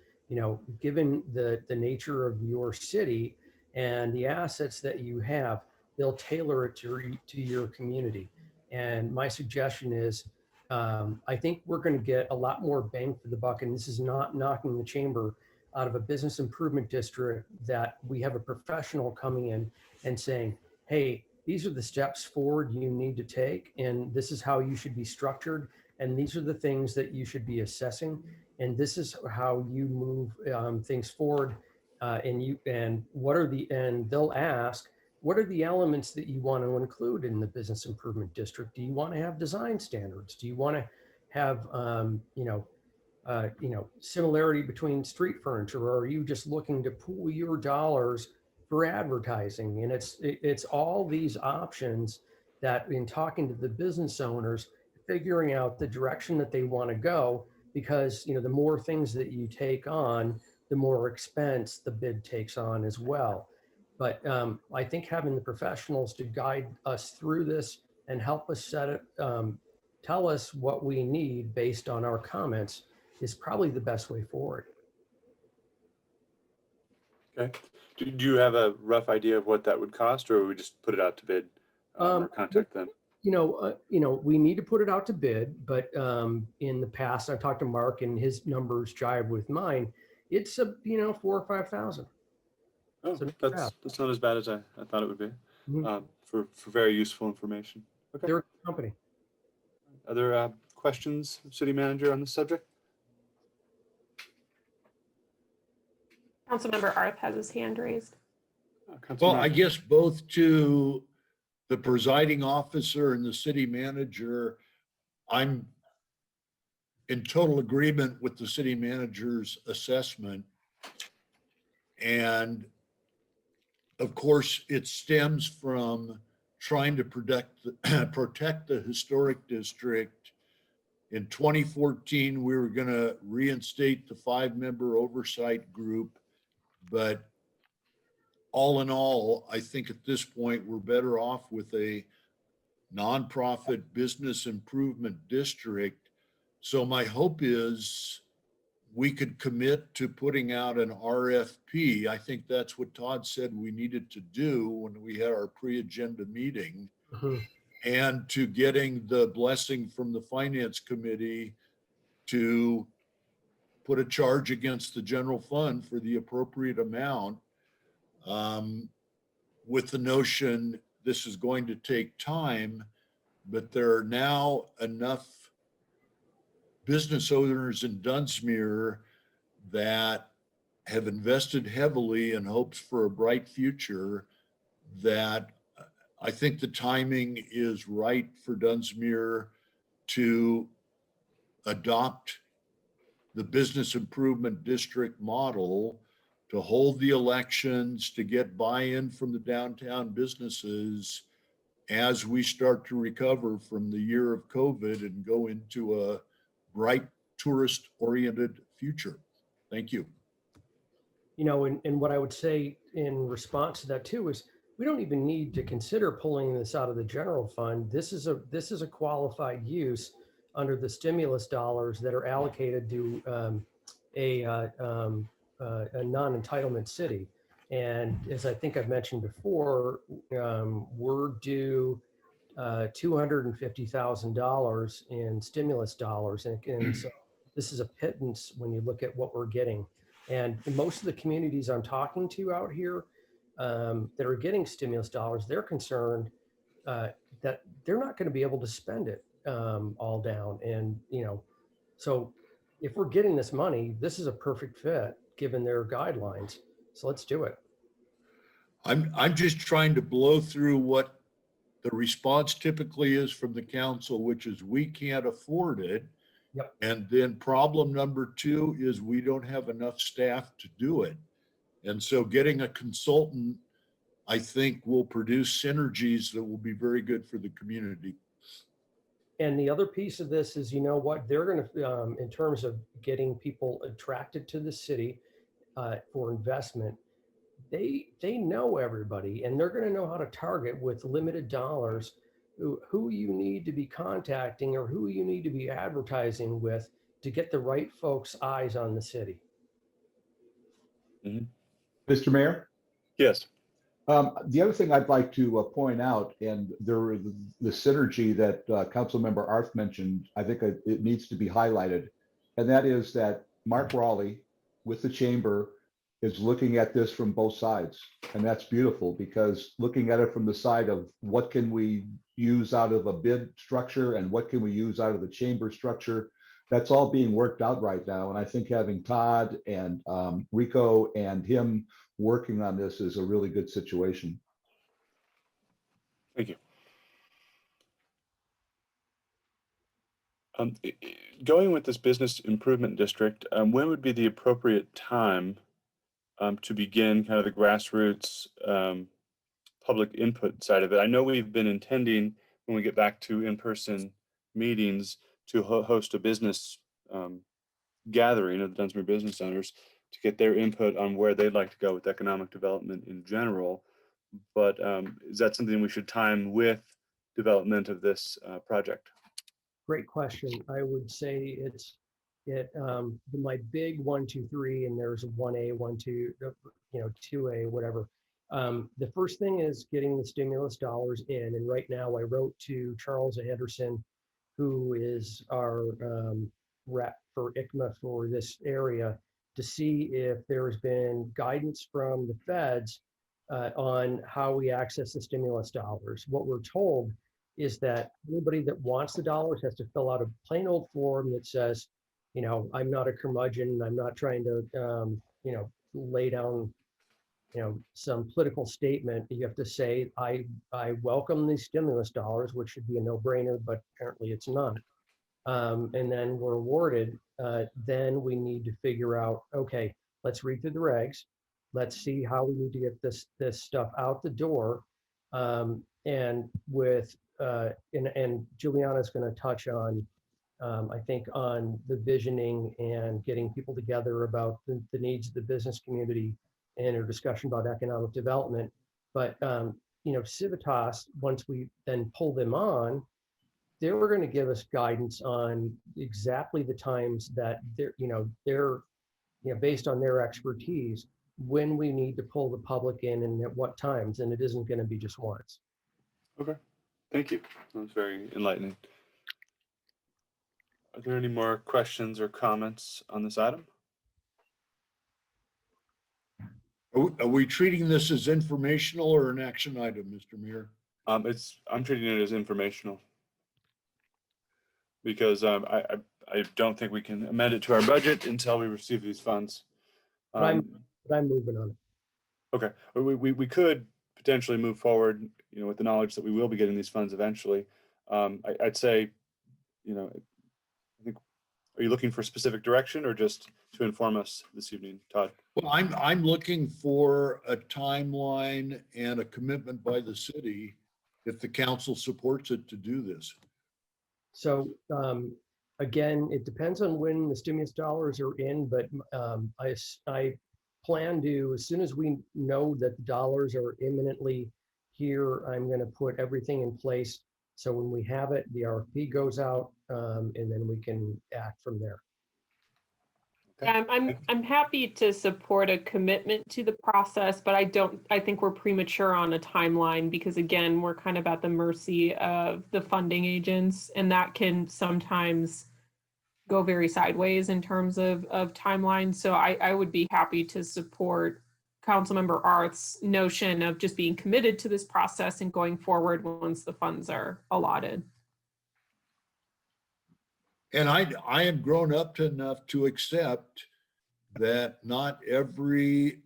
given the nature of your city and the assets that you have, they'll tailor it to your community. And my suggestion is, I think we're going to get a lot more bang for the buck. And this is not knocking the chamber out of a business improvement district, that we have a professional coming in and saying, hey, these are the steps forward you need to take, and this is how you should be structured, and these are the things that you should be assessing, and this is how you move things forward. And they'll ask, what are the elements that you want to include in the business improvement district? Do you want to have design standards? Do you want to have similarity between street furniture, or are you just looking to pool your dollars for advertising? And it's all these options that, in talking to the business owners, figuring out the direction that they want to go, because the more things that you take on, the more expense the bid takes on as well. But I think having the professionals to guide us through this and help us set it, tell us what we need based on our comments, is probably the best way forward. Okay. Do you have a rough idea of what that would cost, or would we just put it out to bid or contact them? We need to put it out to bid, but in the past, I've talked to Mark and his numbers jive with mine. It's $4,000 or $5,000. Oh, So that's not as bad as I thought it would be. Mhm. For very useful information. Okay. They're a company. Other questions, City Manager, on this subject? Councilmember Arth has his hand raised. Well, I guess both to the presiding officer and the city manager, I'm in total agreement with the city manager's assessment. And of course, it stems from trying to protect the historic district. In 2014, we were going to reinstate the 5-member oversight group, but all in all, I think at this point, we're better off with a nonprofit business improvement district. So my hope is we could commit to putting out an RFP. I think that's what Todd said we needed to do when we had our pre-agenda meeting, and to getting the blessing from the finance committee to put a charge against the general fund for the appropriate amount, with the notion this is going to take time, but there are now enough business owners in Dunsmuir that have invested heavily in hopes for a bright future, that I think the timing is right for Dunsmuir to adopt the business improvement district model, to hold the elections, to get buy-in from the downtown businesses as we start to recover from the year of COVID and go into a bright tourist-oriented future. Thank you. You know, and what I would say in response to that too is we don't even need to consider pulling this out of the general fund. This is a qualified use under the stimulus dollars that are allocated to a non-entitlement city. And as I think I've mentioned before, we're due $250,000 in stimulus dollars, and so this is a pittance when you look at what we're getting. And most of the communities I'm talking to out here that are getting stimulus dollars, they're concerned that they're not going to be able to spend it all down. And, you know, so if we're getting this money, this is a perfect fit given their guidelines. So let's do it. I'm just trying to blow through what the response typically is from the council, which is we can't afford it. Yep. And then problem number two is we don't have enough staff to do it. And so getting a consultant, I think, will produce synergies that will be very good for the community. And the other piece of this is, you know what, they're going to, in terms of getting people attracted to the city for investment, they know everybody, and they're going to know how to target with limited dollars who you need to be contacting or who you need to be advertising with to get the right folks' eyes on the city. Mr. Mayor? Yes. The other thing I'd like to point out, and the synergy that Councilmember Arth mentioned, I think it needs to be highlighted, and that is that Mark Raleigh with the chamber is looking at this from both sides. And that's beautiful, because looking at it from the side of what can we use out of a bid structure and what can we use out of the chamber structure, that's all being worked out right now. And I think having Todd and Rico and him working on this is a really good situation. Thank you. Going with this business improvement district, when would be the appropriate time to begin kind of the grassroots public input side of it? I know we've been intending, when we get back to in-person meetings, to host a business gathering of the Dunsmuir business owners to get their input on where they'd like to go with economic development in general. But is that something we should time with development of this project? Great question. I would say my big 1, 2, 3, and there's 1A, 1, 2, 2A, whatever. The first thing is getting the stimulus dollars in. And right now I wrote to Charles Anderson, who is our rep for ICMA for this area, to see if there's been guidance from the feds on how we access the stimulus dollars. What we're told is that anybody that wants the dollars has to fill out a plain old form that says, you know, I'm not a curmudgeon, I'm not trying to, lay down, some political statement. You have to say, I welcome these stimulus dollars, which should be a no-brainer, but apparently it's not. And then we're awarded, then we need to figure out, okay, let's read through the regs. Let's see how we need to get this stuff out the door. And with, and Juliana's going to touch on, I think, on the visioning and getting people together about the needs of the business community and a discussion about economic development. But, Civitas, once we then pull them on, they were going to give us guidance on exactly the times that they're based on their expertise, when we need to pull the public in and at what times, and it isn't going to be just once. Okay, thank you. That was very enlightening. Are there any more questions or comments on this item? Are we treating this as informational or an action item, Mr. Mayor? I'm treating it as informational, because I don't think we can amend it to our budget until we receive these funds. But I'm moving on it. Okay, we could potentially move forward with the knowledge that we will be getting these funds eventually, I'd say, I think, are you looking for specific direction or just to inform us this evening, Todd? Well, I'm looking for a timeline and a commitment by the city, if the council supports it, to do this. So again, it depends on when the stimulus dollars are in, but I plan to, as soon as we know that the dollars are imminently here, I'm going to put everything in place. So when we have it, the RFP goes out, and then we can act from there. Yeah, I'm happy to support a commitment to the process, but I think we're premature on a timeline because again, we're kind of at the mercy of the funding agents, and that can sometimes go very sideways in terms of timelines. So I would be happy to support Councilmember Arth's notion of just being committed to this process and going forward once the funds are allotted. And I am grown up enough to accept that not every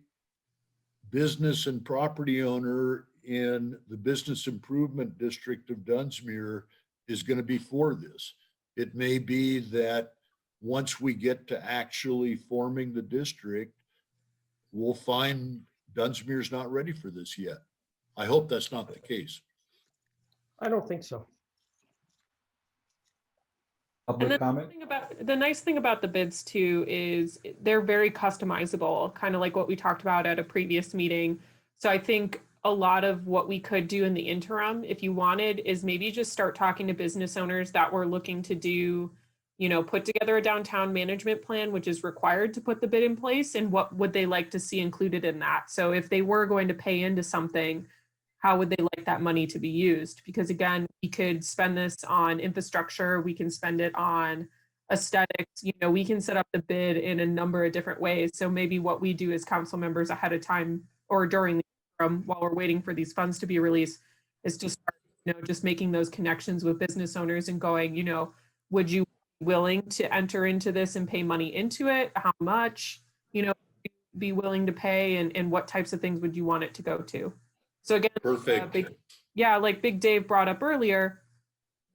business and property owner in the business improvement district of Dunsmuir is going to be for this. It may be that once we get to actually forming the district, we'll find Dunsmuir's not ready for this yet. I hope that's not the case. I don't think so. Public comment? The nice thing about the bids too is they're very customizable, kind of like what we talked about at a previous meeting. So I think a lot of what we could do in the interim, if you wanted, is maybe just start talking to business owners that were looking to do, put together a downtown management plan, which is required to put the bid in place, and what would they like to see included in that. So if they were going to pay into something, how would they like that money to be used? Because again, we could spend this on infrastructure, we can spend it on aesthetics, we can set up the bid in a number of different ways. So maybe what we do as council members ahead of time or during the interim while we're waiting for these funds to be released is to start, just making those connections with business owners and going, would you be willing to enter into this and pay money into it? How much, be willing to pay, and what types of things would you want it to go to? So again, Perfect. like Big Dave brought up earlier,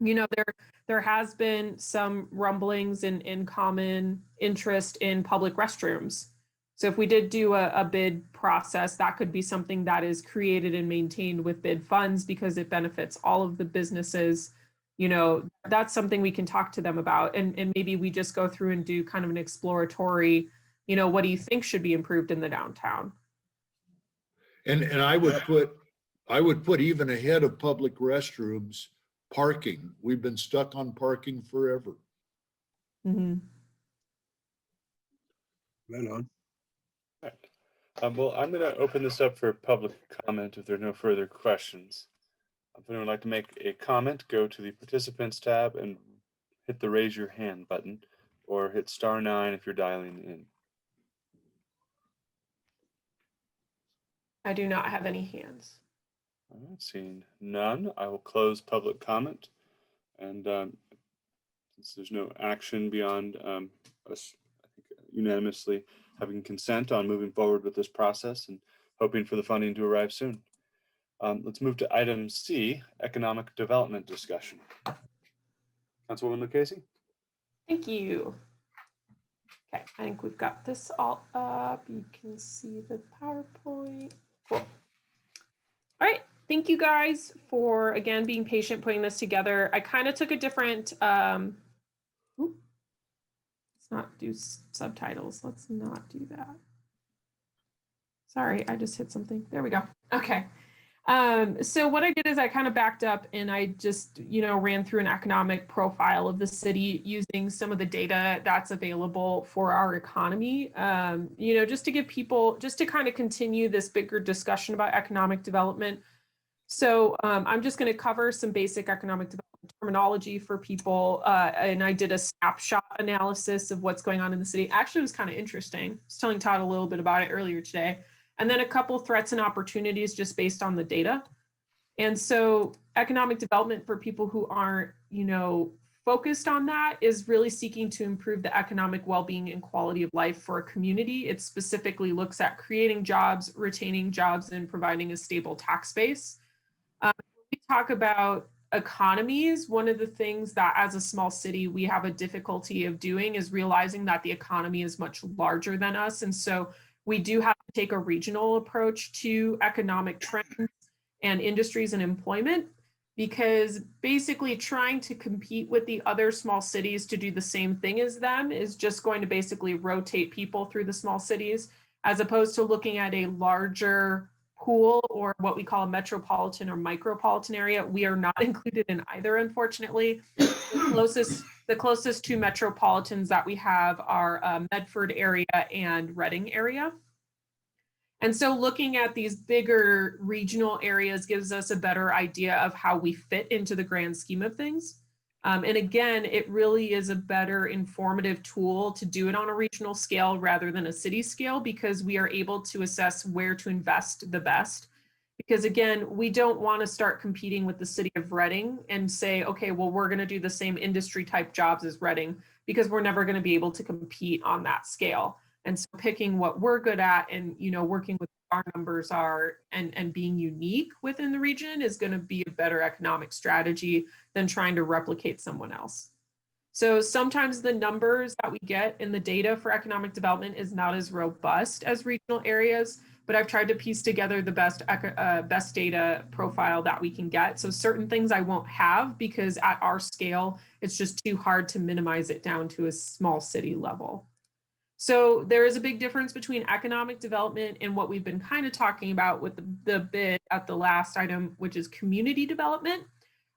there has been some rumblings in common interest in public restrooms. So if we did do a bid process, that could be something that is created and maintained with bid funds because it benefits all of the businesses. That's something we can talk to them about. And maybe we just go through and do kind of an exploratory, what do you think should be improved in the downtown? And I would put even ahead of public restrooms, parking. We've been stuck on parking forever. Mm-hmm. Right on. Well, I'm going to open this up for public comment if there are no further questions. If anyone would like to make a comment, go to the participants tab and hit the raise your hand button, or hit *9 if you're dialing in. I do not have any hands. All right, seeing none, I will close public comment. And since there's no action beyond us, I think, unanimously having consent on moving forward with this process and hoping for the funding to arrive soon. Let's move to item C, economic development discussion. Councilwoman Lucchese? Thank you. Okay, I think we've got this all up. You can see the PowerPoint. Cool. All right, thank you guys for, again, being patient putting this together. I kind of took a different, let's not do subtitles. Let's not do that. Sorry, I just hit something. There we go. Okay. So what I did is I kind of backed up and I just, ran through an economic profile of the city using some of the data that's available for our economy, just to give people, just to kind of continue this bigger discussion about economic development. So I'm just going to cover some basic economic development terminology for people. And I did a snapshot analysis of what's going on in the city. Actually, it was kind of interesting. I was telling Todd a little bit about it earlier today. And then a couple threats and opportunities just based on the data. And so economic development for people who aren't, focused on that is really seeking to improve the economic well-being and quality of life for a community. It specifically looks at creating jobs, retaining jobs, and providing a stable tax base. talk about economies, one of the things that as a small city we have a difficulty of doing is realizing that the economy is much larger than us. And so we do have to take a regional approach to economic trends and industries and employment, because basically trying to compete with the other small cities to do the same thing as them is just going to basically rotate people through the small cities, as opposed to looking at a larger pool or what we call a metropolitan or micropolitan area. We are not included in either, unfortunately. The closest two metropolitans that we have are Medford area and Reading area. And so looking at these bigger regional areas gives us a better idea of how we fit into the grand scheme of things. And again, it really is a better informative tool to do it on a regional scale rather than a city scale, because we are able to assess where to invest the best. Because again, we don't want to start competing with the city of Reading and say, okay, well, we're going to do the same industry type jobs as Reading, because we're never going to be able to compete on that scale. And so picking what we're good at and, you know, working with our numbers are and being unique within the region is going to be a better economic strategy than trying to replicate someone else. So sometimes the numbers that we get in the data for economic development is not as robust as regional areas, but I've tried to piece together the best data profile that we can get. So certain things I won't have because at our scale, it's just too hard to minimize it down to a small city level. So there is a big difference between economic development and what we've been kind of talking about with the bit at the last item, which is community development.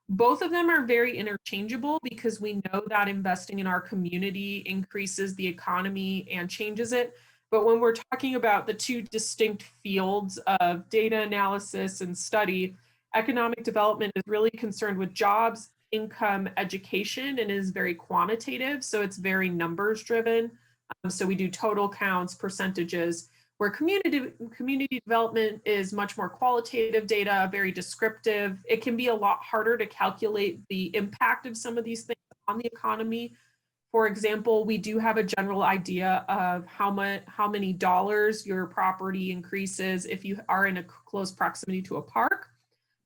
Both of them are very interchangeable because we know that investing in our community increases the economy and changes it. But when we're talking about the two distinct fields of data analysis and study, economic development is really concerned with jobs, income, education, and is very quantitative. So it's very numbers driven. So we do total counts, percentages, where community development is much more qualitative data, very descriptive. It can be a lot harder to calculate the impact of some of these things on the economy. For example, we do have a general idea of how many dollars your property increases if you are in a close proximity to a park,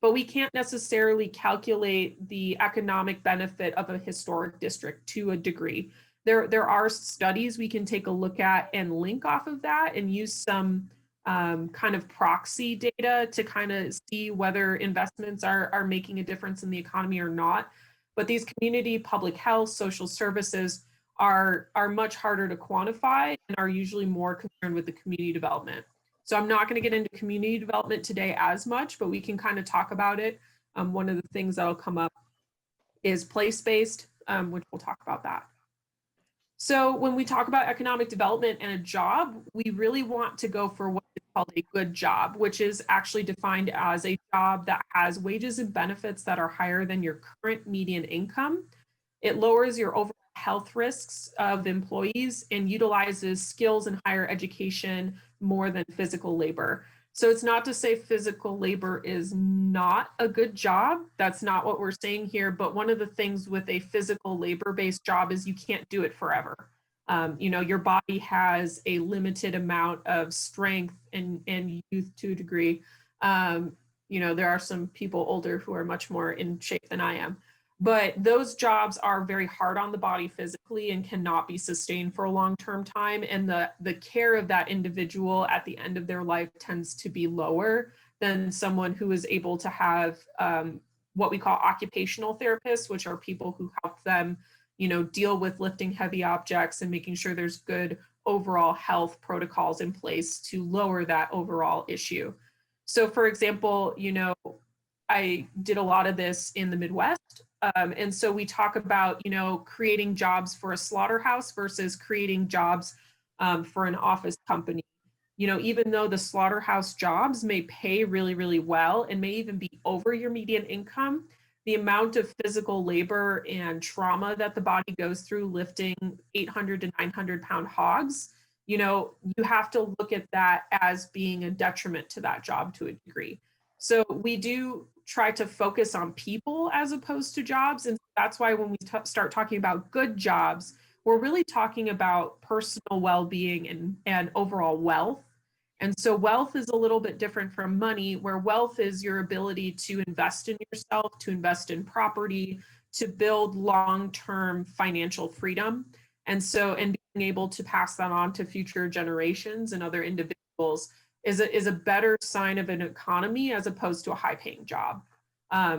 but we can't necessarily calculate the economic benefit of a historic district to a degree. There are studies we can take a look at and link off of that and use some kind of proxy data to kind of see whether investments are making a difference in the economy or not. But these community public health, social services are much harder to quantify and are usually more concerned with the community development. So I'm not going to get into community development today as much, but we can kind of talk about it. One of the things that'll come up is place-based, which we'll talk about that. So when we talk about economic development and a job, we really want to go for what is called a good job, which is actually defined as a job that has wages and benefits that are higher than your current median income. It lowers your overall health risks of employees and utilizes skills and higher education more than physical labor. So it's not to say physical labor is not a good job. That's not what we're saying here. But one of the things with a physical labor-based job is you can't do it forever. You know, your body has a limited amount of strength and youth to a degree. You know, there are some people older who are much more in shape than I am. But those jobs are very hard on the body physically and cannot be sustained for a long-term time. And the care of that individual at the end of their life tends to be lower than someone who is able to have what we call occupational therapists, which are people who help them, you know, deal with lifting heavy objects and making sure there's good overall health protocols in place to lower that overall issue. So for example, you know, I did a lot of this in the Midwest. And so we talk about, you know, creating jobs for a slaughterhouse versus creating jobs for an office company. You know, even though the slaughterhouse jobs may pay really, really well and may even be over your median income, the amount of physical labor and trauma that the body goes through lifting 800 to 900 pound hogs, you know, you have to look at that as being a detriment to that job to a degree. So we do try to focus on people as opposed to jobs. And that's why when we start talking about good jobs, we're really talking about personal well-being and overall wealth. And so wealth is a little bit different from money, where wealth is your ability to invest in yourself, to invest in property, to build long-term financial freedom. And so, and being able to pass that on to future generations and other individuals is a better sign of an economy as opposed to a high-paying job.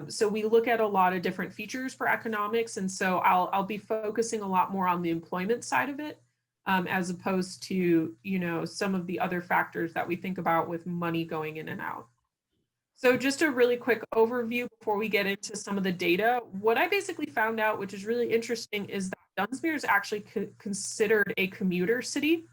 So we look at a lot of different features for economics. And so I'll be focusing a lot more on the employment side of it, as opposed to, you know, some of the other factors that we think about with money going in and out. So just a really quick overview before we get into some of the data. What I basically found out, which is really interesting, is that Dunsmuir is actually considered a commuter city.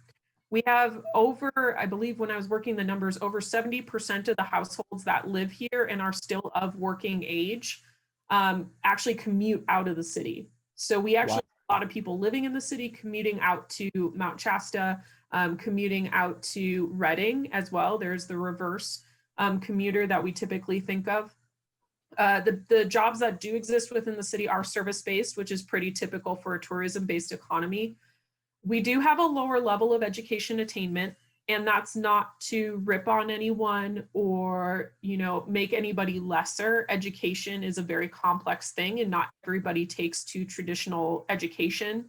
We have over, I believe when I was working the numbers, over 70% of the households that live here and are still of working age actually commute out of the city. So we actually have a lot of people living in the city, commuting out to Mount Shasta, commuting out to Reading as well. There's the reverse commuter that we typically think of. The jobs that do exist within the city are service-based, which is pretty typical for a tourism-based economy. We do have a lower level of education attainment, and that's not to rip on anyone or, you know, make anybody lesser. Education is a very complex thing, and not everybody takes to traditional education.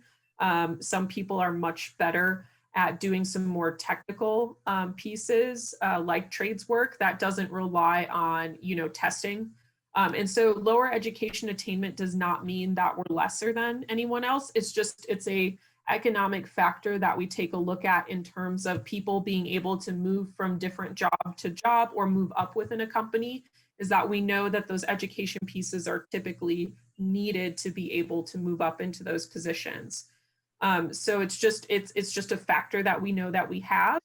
Some people are much better at doing some more technical pieces like trades work that doesn't rely on, you know, testing. And so lower education attainment does not mean that we're lesser than anyone else. It's just, it's a economic factor that we take a look at in terms of people being able to move from different job to job or move up within a company, is that we know that those education pieces are typically needed to be able to move up into those positions. So it's just a factor that we know that we have,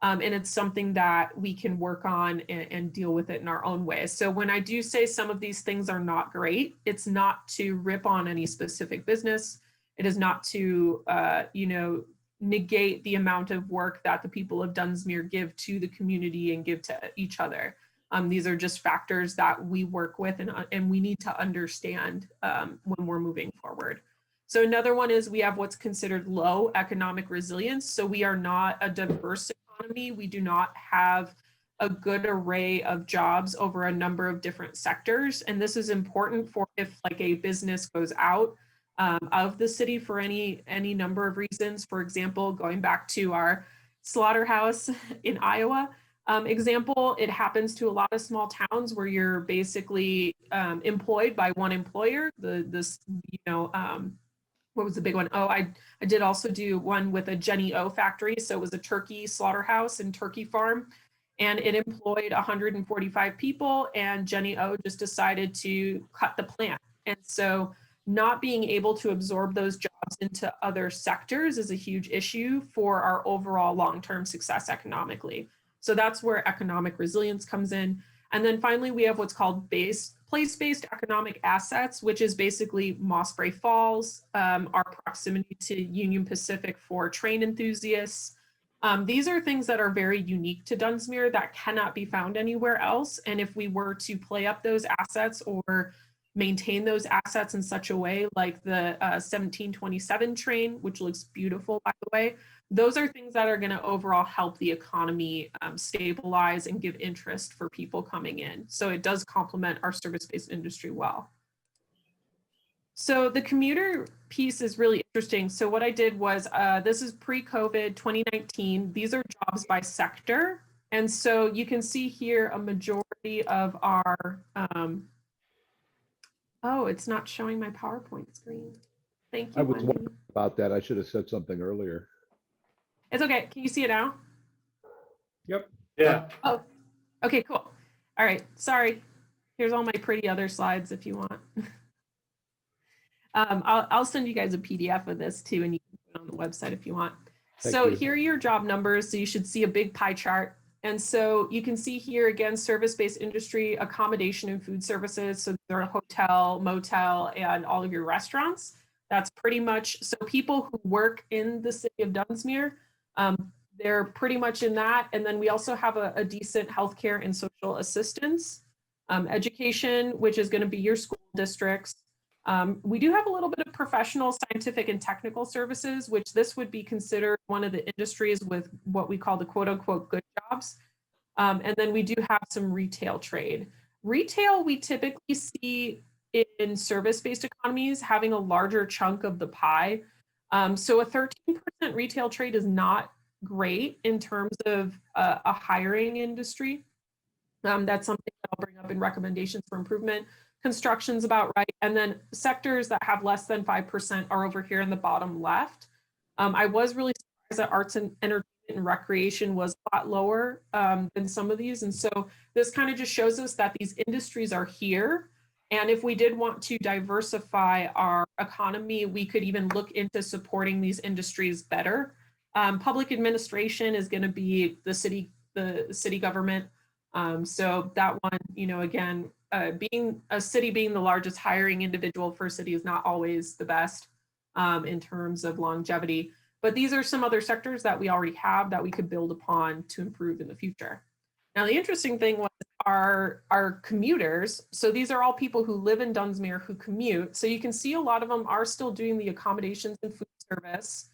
and it's something that we can work on and deal with it in our own way. So when I do say some of these things are not great, it's not to rip on any specific business. It is not to, you know, negate the amount of work that the people of Dunsmuir give to the community and give to each other. These are just factors that we work with and we need to understand when we're moving forward. So another one is we have what's considered low economic resilience. So we are not a diverse economy. We do not have a good array of jobs over a number of different sectors. And this is important for if like a business goes out of the city for any number of reasons. For example, going back to our slaughterhouse in Iowa example, it happens to a lot of small towns where you're basically employed by one employer. What was the big one? Oh, I did also do one with a Jenny O factory. So it was a turkey slaughterhouse and turkey farm, and it employed 145 people, and Jenny O just decided to cut the plant. And so not being able to absorb those jobs into other sectors is a huge issue for our overall long-term success economically. So that's where economic resilience comes in. And then finally, we have what's called place-based economic assets, which is basically Mossbury Falls, our proximity to Union Pacific for train enthusiasts. These are things that are very unique to Dunsmuir that cannot be found anywhere else. And if we were to play up those assets or maintain those assets in such a way, like the 1727 train, which looks beautiful, by the way, those are things that are going to overall help the economy stabilize and give interest for people coming in. So it does complement our service-based industry well. So the commuter piece is really interesting. So what I did was, this is pre-COVID 2019. These are jobs by sector. And so you can see here a majority of our, oh, it's not showing my PowerPoint screen. Thank you, I was Wendy. wondering about that. I should have said something earlier. It's okay. Can you see it now? Yep. Yeah. Oh, okay, cool. All right, sorry. Here's all my pretty other slides if you want. I'll send you guys a PDF of this too, and you can put it on the website if you want. So here are your job numbers. So you should see a big pie chart. And so you can see here again, service-based industry, accommodation and food services. So there are hotel, motel, and all of your restaurants. That's pretty much, so people who work in the city of Dunsmuir, they're pretty much in that. And then we also have a decent healthcare and social assistance, education, which is going to be your school districts, We do have a little bit of professional, scientific, and technical services, which this would be considered one of the industries with what we call the quote unquote good jobs. And then we do have some retail trade. Retail, we typically see in service-based economies having a larger chunk of the pie. So a 13% retail trade is not great in terms of a hiring industry. That's something that I'll bring up in recommendations for improvement. Construction's about right. And then sectors that have less than 5% are over here in the bottom left. I was really surprised that arts and entertainment and recreation was a lot lower than some of these. And so this kind of just shows us that these industries are here. And if we did want to diversify our economy, we could even look into supporting these industries better. Public administration is going to be the city government. So that one, you know, again, being a city being the largest hiring individual for a city is not always the best in terms of longevity. But these are some other sectors that we already have that we could build upon to improve in the future. Now, the interesting thing was our commuters. So these are all people who live in Dunsmuir who commute. So you can see a lot of them are still doing the accommodations and food service,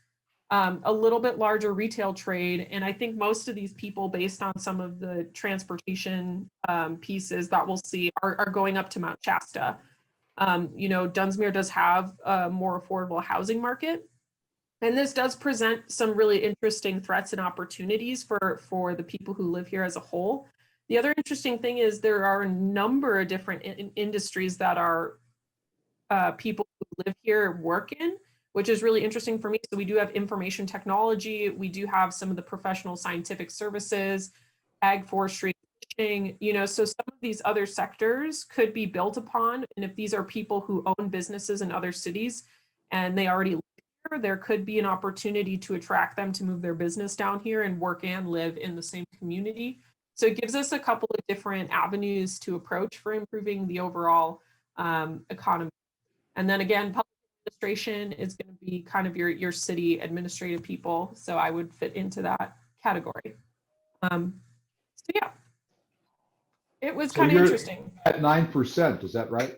a little bit larger retail trade. And I think most of these people, based on some of the transportation pieces that we'll see, are going up to Mount Shasta. You know, Dunsmuir does have a more affordable housing market. And this does present some really interesting threats and opportunities for the people who live here as a whole. The other interesting thing is there are a number of different industries that are people who live here work in, which is really interesting for me. So we do have information technology. We do have some of the professional scientific services, ag, forestry, fishing, you know, so some of these other sectors could be built upon. And if these are people who own businesses in other cities and they already live here, there could be an opportunity to attract them to move their business down here and work and live in the same community. So it gives us a couple of different avenues to approach for improving the overall economy. And then again, public administration is going to be kind of your city administrative people. So I would fit into that category. So yeah, it was So kind of you're interesting. At 9%, is that right?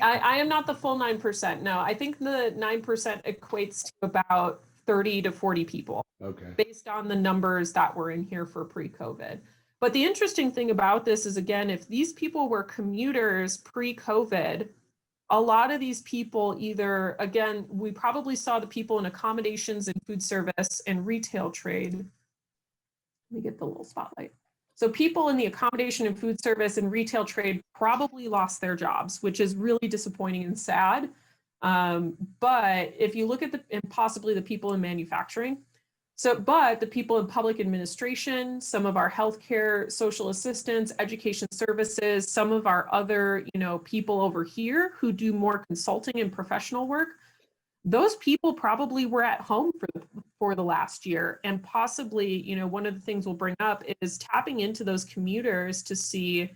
I am not the full 9%. No, I think the 9% equates to about 30 to 40 people. Okay. Based on the numbers that were in here for pre-COVID. But the interesting thing about this is, again, if these people were commuters pre-COVID, a lot of these people either, again, we probably saw the people in accommodations and food service and retail trade. Let me get the little spotlight. So people in the accommodation and food service and retail trade probably lost their jobs, which is really disappointing and sad. But if you look at and possibly the people in manufacturing, but the people in public administration, some of our healthcare, social assistance, education services, some of our other, you know, people over here who do more consulting and professional work, those people probably were at home for the last year. And possibly, you know, one of the things we'll bring up is tapping into those commuters to see,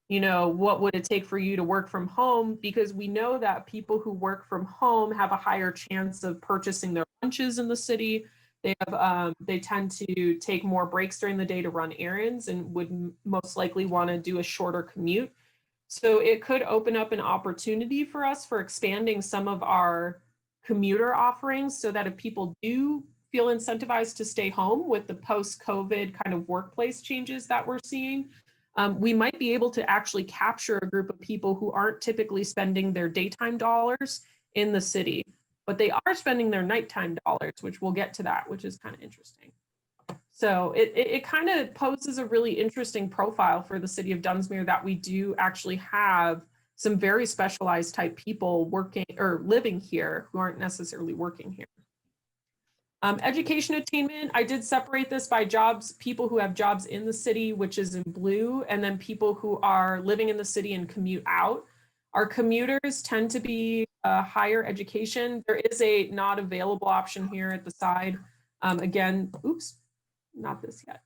you know, what would it take for you to work from home? Because we know that people who work from home have a higher chance of purchasing their lunches in the city. They tend to take more breaks during the day to run errands and would most likely want to do a shorter commute. So it could open up an opportunity for us for expanding some of our commuter offerings so that if people do feel incentivized to stay home with the post-COVID kind of workplace changes that we're seeing, we might be able to actually capture a group of people who aren't typically spending their daytime dollars in the city, but they are spending their nighttime dollars, which we'll get to that, which is kind of interesting. So it kind of poses a really interesting profile for the city of Dunsmuir that we do actually have some very specialized type people working or living here who aren't necessarily working here. Education attainment, I did separate this by jobs, people who have jobs in the city, which is in blue, and then people who are living in the city and commute out. Our commuters tend to be higher education. There is a not available option here at the side. Again, oops, not this yet.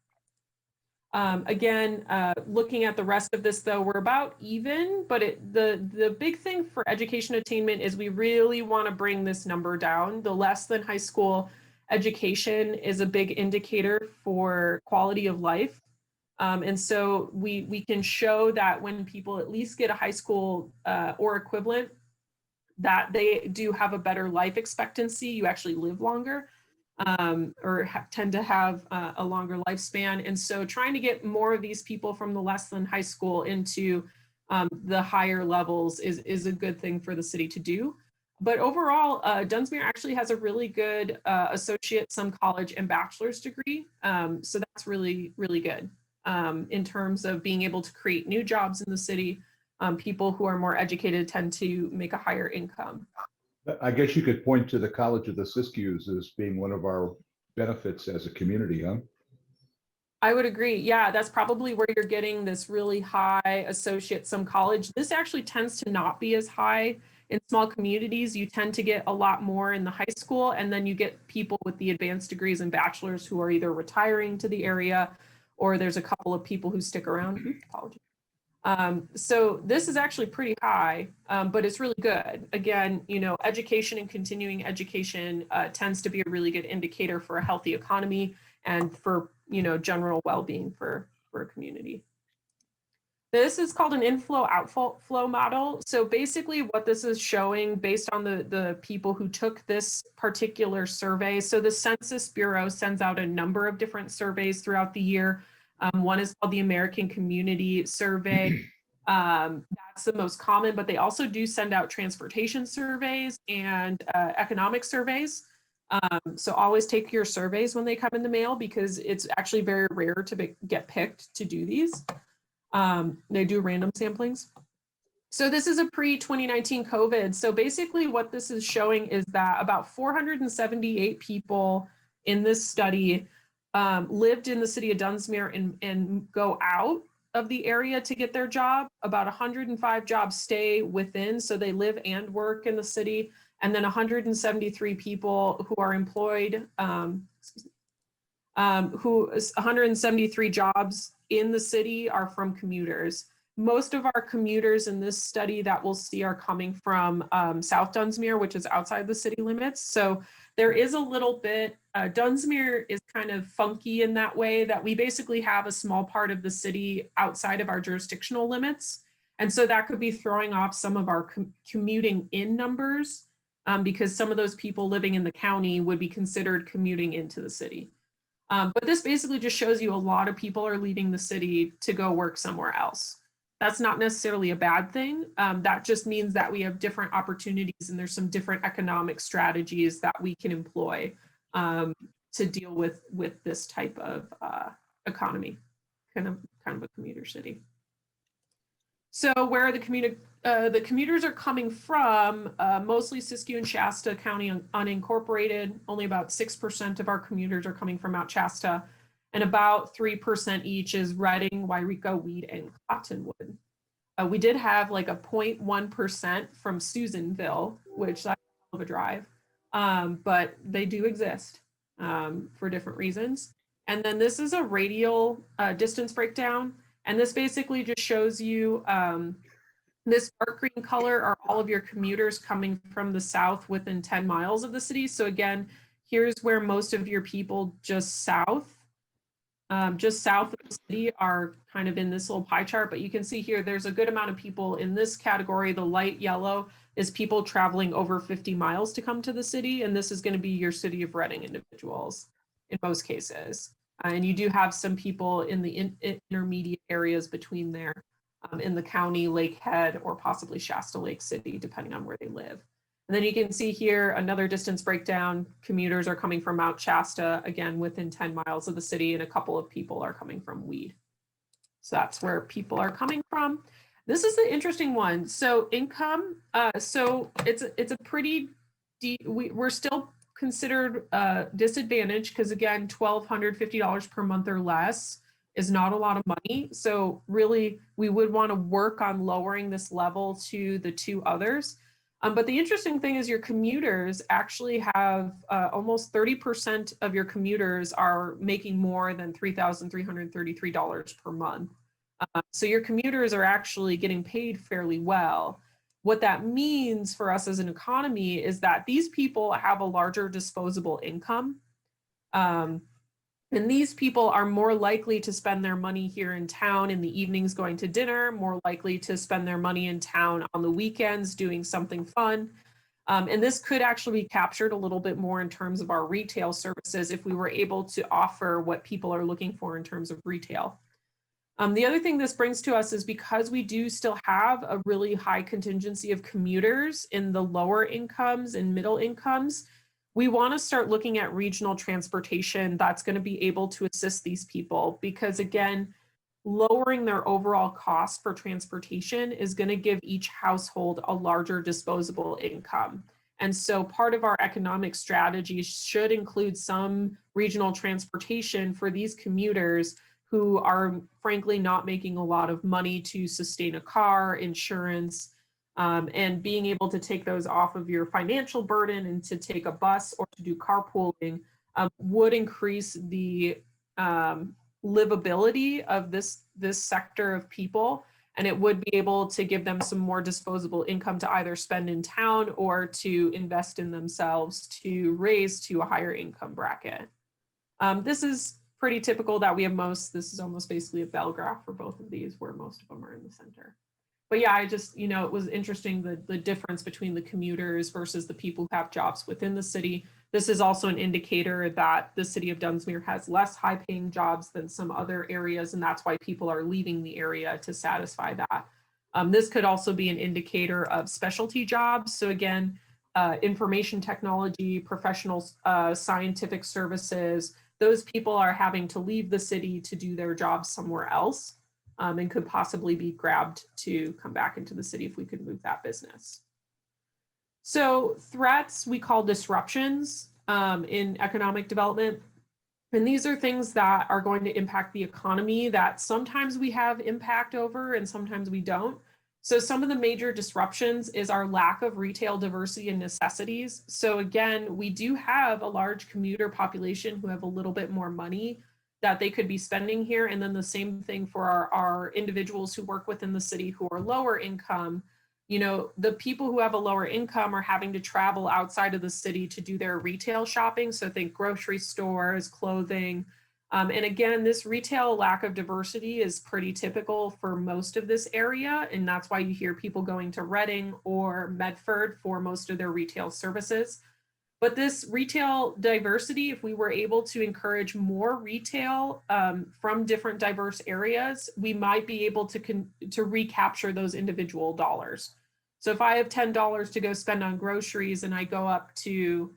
Again, looking at the rest of this though, we're about even, but the big thing for education attainment is we really want to bring this number down. The less than high school education is a big indicator for quality of life. And so we can show that when people at least get a high school or equivalent that they do have a better life expectancy. You actually live longer, or tend to have a longer lifespan. And so trying to get more of these people from the less than high school into the higher levels is a good thing for the city to do. But overall, Dunsmuir actually has a really good associate, some college, and bachelor's degree. So that's really, really good in terms of being able to create new jobs in the city. People who are more educated tend to make a higher income. I guess you could point to the College of the Siskiyous as being one of our benefits as a community, huh? I would agree. Yeah, that's probably where you're getting this really high associate, some college. This actually tends to not be as high in small communities. You tend to get a lot more in the high school, and then you get people with the advanced degrees and bachelors who are either retiring to the area, or there's a couple of people who stick around. Oops, apologies. So this is actually pretty high, but it's really good. Again, you know, education and continuing education tends to be a really good indicator for a healthy economy and for, you know, general well-being for a community. This is called an inflow outflow model. So basically what this is showing based on the people who took this particular survey. So the Census Bureau sends out a number of different surveys throughout the year. One is called the American Community Survey. That's the most common, but they also do send out transportation surveys and economic surveys. So always take your surveys when they come in the mail, because it's actually very rare to get picked to do these. They do random samplings. So this is a pre-2019 COVID. So basically what this is showing is that about 478 people in this study lived in the city of Dunsmuir and go out of the area to get their job. About 105 jobs stay within, so they live and work in the city. And then 173 people who are employed, 173 jobs in the city are from commuters. Most of our commuters in this study that we'll see are coming from South Dunsmuir, which is outside the city limits. So there is a little bit, Dunsmuir is kind of funky in that way that we basically have a small part of the city outside of our jurisdictional limits. And so that could be throwing off some of our commuting in numbers, because some of those people living in the county would be considered commuting into the city. But this basically just shows you a lot of people are leaving the city to go work somewhere else. That's not necessarily a bad thing. That just means that we have different opportunities and there's some different economic strategies that we can employ to deal with this type of economy, kind of a commuter city. So where are the commuters are coming from, mostly Siskiyou and Shasta County unincorporated. Only about 6% of our commuters are coming from Mount Shasta, and about 3% each is Reading, Wairika, Weed, and Cottonwood. We did have like a 0.1% from Susanville, which that's a hell of a drive, but they do exist for different reasons. And then this is a radial distance breakdown. And this basically just shows you this dark green color are all of your commuters coming from the south within 10 miles of the city. So again, here's where most of your people just south of the city are kind of in this little pie chart. But you can see here, there's a good amount of people in this category. The light yellow is people traveling over 50 miles to come to the city. And this is going to be your city of Reading individuals in most cases. And you do have some people in the intermediate areas between there in the county, Lakehead, or possibly Shasta Lake City, depending on where they live. And then you can see here another distance breakdown. Commuters are coming from Mount Shasta, again, within 10 miles of the city, and a couple of people are coming from Weed. So that's where people are coming from. This is the interesting one. So income, so it's a pretty deep, we're still considered disadvantaged because again, $1,250 per month or less is not a lot of money. So really, we would want to work on lowering this level to the two others. But the interesting thing is your commuters actually have almost 30% of your commuters are making more than $3,333 per month. So your commuters are actually getting paid fairly well. What that means for us as an economy is that these people have a larger disposable income. And these people are more likely to spend their money here in town in the evenings going to dinner, more likely to spend their money in town on the weekends doing something fun. And this could actually be captured a little bit more in terms of our retail services if we were able to offer what people are looking for in terms of retail. The other thing this brings to us is because we do still have a really high contingency of commuters in the lower incomes and middle incomes, we want to start looking at regional transportation that's going to be able to assist these people, because again, lowering their overall cost for transportation is going to give each household a larger disposable income. And so part of our economic strategy should include some regional transportation for these commuters who are frankly not making a lot of money to sustain a car, insurance, and being able to take those off of your financial burden and to take a bus or to do carpooling would increase the livability of this sector of people, and it would be able to give them some more disposable income to either spend in town or to invest in themselves to raise to a higher income bracket. This is pretty typical that we have this is almost basically a bell graph for both of these where most of them are in the center. But yeah, I just, it was interesting the difference between the commuters versus the people who have jobs within the city. This is also an indicator that the city of Dunsmuir has less high paying jobs than some other areas, and that's why people are leaving the area to satisfy that. This could also be an indicator of specialty jobs. So again, information technology, professional scientific services, those people are having to leave the city to do their jobs somewhere else. And could possibly be grabbed to come back into the city if we could move that business. So threats we call disruptions in economic development. And these are things that are going to impact the economy that sometimes we have impact over and sometimes we don't. So some of the major disruptions is our lack of retail diversity and necessities. So again, we do have a large commuter population who have a little bit more money that they could be spending here. And then the same thing for our individuals who work within the city who are lower income. The people who have a lower income are having to travel outside of the city to do their retail shopping. So think grocery stores, clothing. And again, this retail lack of diversity is pretty typical for most of this area. And that's why you hear people going to Reading or Medford for most of their retail services. But this retail diversity, if we were able to encourage more retail from different diverse areas, we might be able to recapture those individual dollars. So if I have $10 to go spend on groceries and I go up to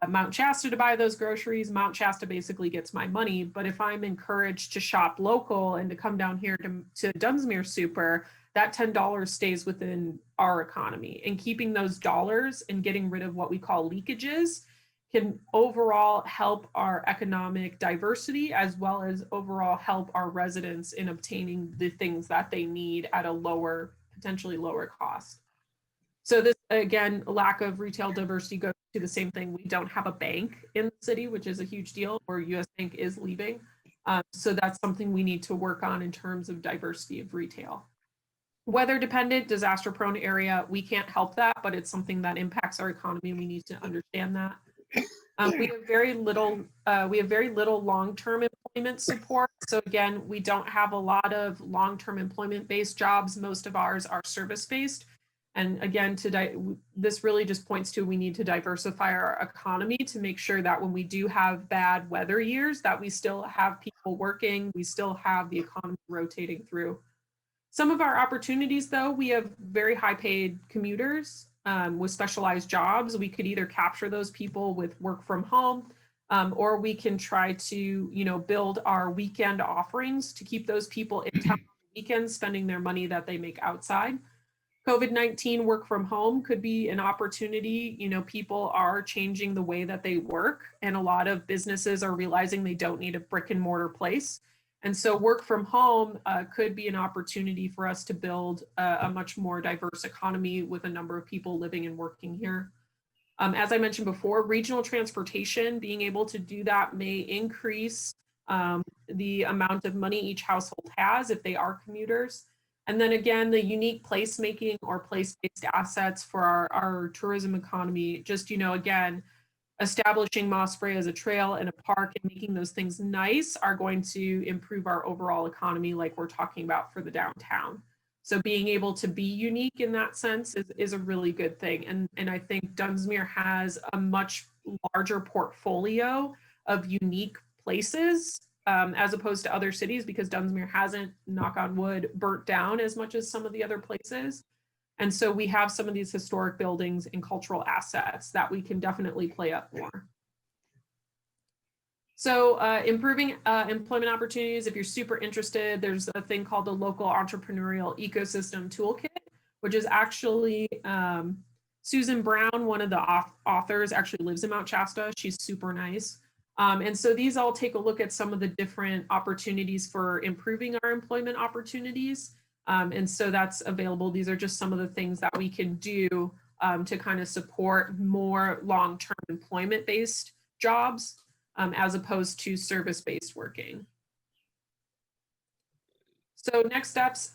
Mount Shasta to buy those groceries, Mount Shasta basically gets my money. But if I'm encouraged to shop local and to come down here to Dunsmuir Super, that $10 stays within our economy, and keeping those dollars and getting rid of what we call leakages can overall help our economic diversity, as well as overall help our residents in obtaining the things that they need at a potentially lower cost. So this, again, lack of retail diversity goes to the same thing. We don't have a bank in the city, which is a huge deal, or US Bank is leaving. So that's something we need to work on in terms of diversity of retail. Weather dependent, disaster prone area, we can't help that, but it's something that impacts our economy and we need to understand that. We have very little long-term employment support. So again, we don't have a lot of long-term employment-based jobs. Most of ours are service-based. And again, this really just points to we need to diversify our economy to make sure that when we do have bad weather years, that we still have people working, we still have the economy rotating through. Some of our opportunities, though, we have very high paid commuters with specialized jobs. We could either capture those people with work from home, or we can try to, build our weekend offerings to keep those people in town on the weekends, spending their money that they make outside. COVID-19 work from home could be an opportunity. People are changing the way that they work, and a lot of businesses are realizing they don't need a brick and mortar place. And so work from home could be an opportunity for us to build a much more diverse economy with a number of people living and working here. As I mentioned before, regional transportation, being able to do that may increase the amount of money each household has if they are commuters. And then again, the unique placemaking or place-based assets for our tourism economy, just, again, establishing Moss Bray as a trail and a park and making those things nice are going to improve our overall economy like we're talking about for the downtown. So being able to be unique in that sense is a really good thing. And I think Dunsmuir has a much larger portfolio of unique places as opposed to other cities, because Dunsmuir hasn't, knock on wood, burnt down as much as some of the other places. And so we have some of these historic buildings and cultural assets that we can definitely play up more. So improving employment opportunities, if you're super interested, there's a thing called the Local Entrepreneurial Ecosystem Toolkit, which is actually Susan Brown, one of the authors, actually lives in Mount Shasta. She's super nice. And so these all take a look at some of the different opportunities for improving our employment opportunities. And so that's available. These are just some of the things that we can do to kind of support more long-term employment-based jobs as opposed to service-based working. So next steps,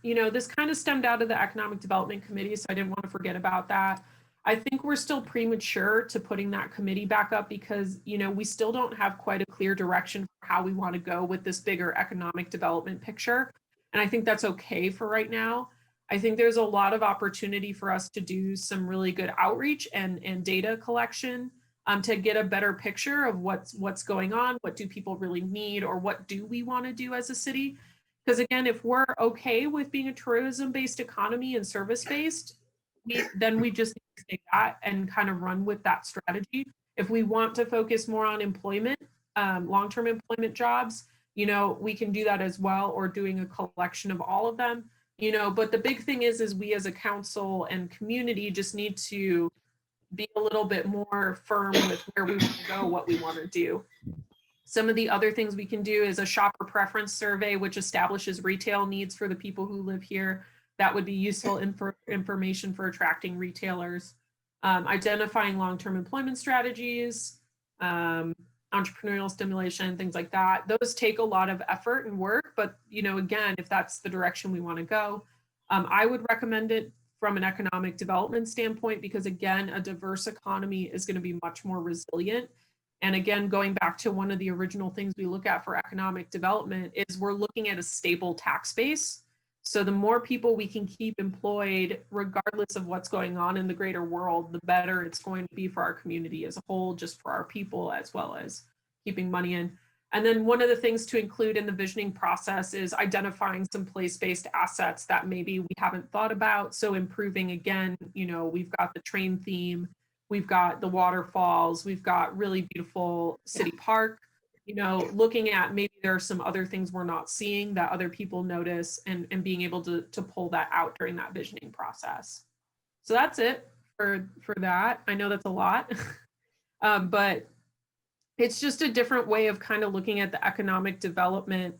this kind of stemmed out of the Economic Development Committee, so I didn't want to forget about that. I think we're still premature to putting that committee back up because, we still don't have quite a clear direction for how we want to go with this bigger economic development picture. And I think that's okay for right now. I think there's a lot of opportunity for us to do some really good outreach and data collection to get a better picture of what's going on, what do people really need, or what do we want to do as a city? Because again, if we're okay with being a tourism-based economy and service-based, then we just need to say that and kind of run with that strategy. If we want to focus more on employment, long-term employment jobs, we can do that as well, or doing a collection of all of them, but the big thing is we as a council and community just need to be a little bit more firm with where we want to go, what we want to do. Some of the other things we can do is a shopper preference survey, which establishes retail needs for the people who live here. That would be useful information for attracting retailers. Identifying long-term employment strategies, entrepreneurial stimulation, things like that. Those take a lot of effort and work, but again, if that's the direction we want to go, I would recommend it from an economic development standpoint, because again, a diverse economy is going to be much more resilient. And again, going back to one of the original things we look at for economic development is we're looking at a stable tax base. So the more people we can keep employed, regardless of what's going on in the greater world, the better it's going to be for our community as a whole, just for our people, as well as keeping money in. And then one of the things to include in the visioning process is identifying some place-based assets that maybe we haven't thought about. So improving, again, we've got the train theme, we've got the waterfalls, we've got really beautiful city park, looking at maybe there are some other things we're not seeing that other people notice, and being able to pull that out during that visioning process. So that's it for that. I know that's a lot, but it's just a different way of kind of looking at the economic development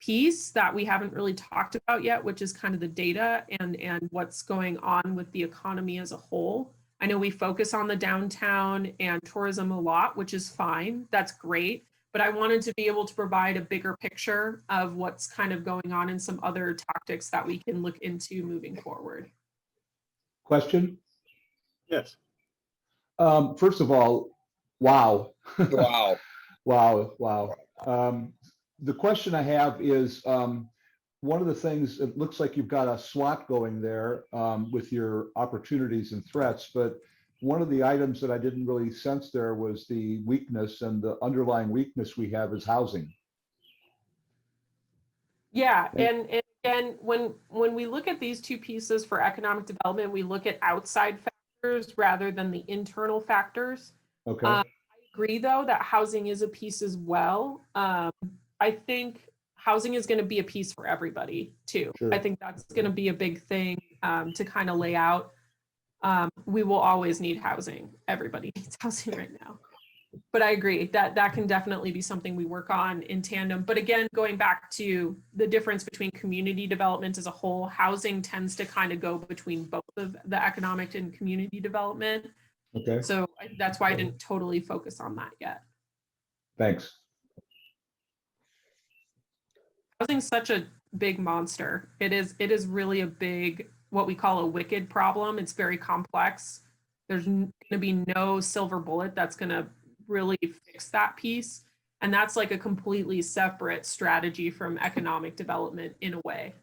piece that we haven't really talked about yet, which is kind of the data and what's going on with the economy as a whole. I know we focus on the downtown and tourism a lot, which is fine. That's great. But I wanted to be able to provide a bigger picture of what's kind of going on in some other tactics that we can look into moving forward. Question? Yes. First of all, wow. Wow. Wow. The question I have is, one of the things, it looks like you've got a SWOT going there with your opportunities and threats, but one of the items that I didn't really sense there was the weakness, and the underlying weakness we have is housing. Yeah, and again, when we look at these two pieces for economic development, we look at outside factors rather than the internal factors. Okay. I agree, though, that housing is a piece as well. I think housing is going to be a piece for everybody, too. Sure. I think that's going to be a big thing to kind of lay out. We will always need housing. Everybody needs housing right now. But I agree that that can definitely be something we work on in tandem. But again, going back to the difference between community development as a whole, housing tends to kind of go between both of the economic and community development. Okay. So that's why I didn't totally focus on that yet. Thanks. Housing's such a big monster. It is really a big, what we call a wicked problem. It's very complex. There's going to be no silver bullet that's going to really fix that piece. And that's like a completely separate strategy from economic development in a way.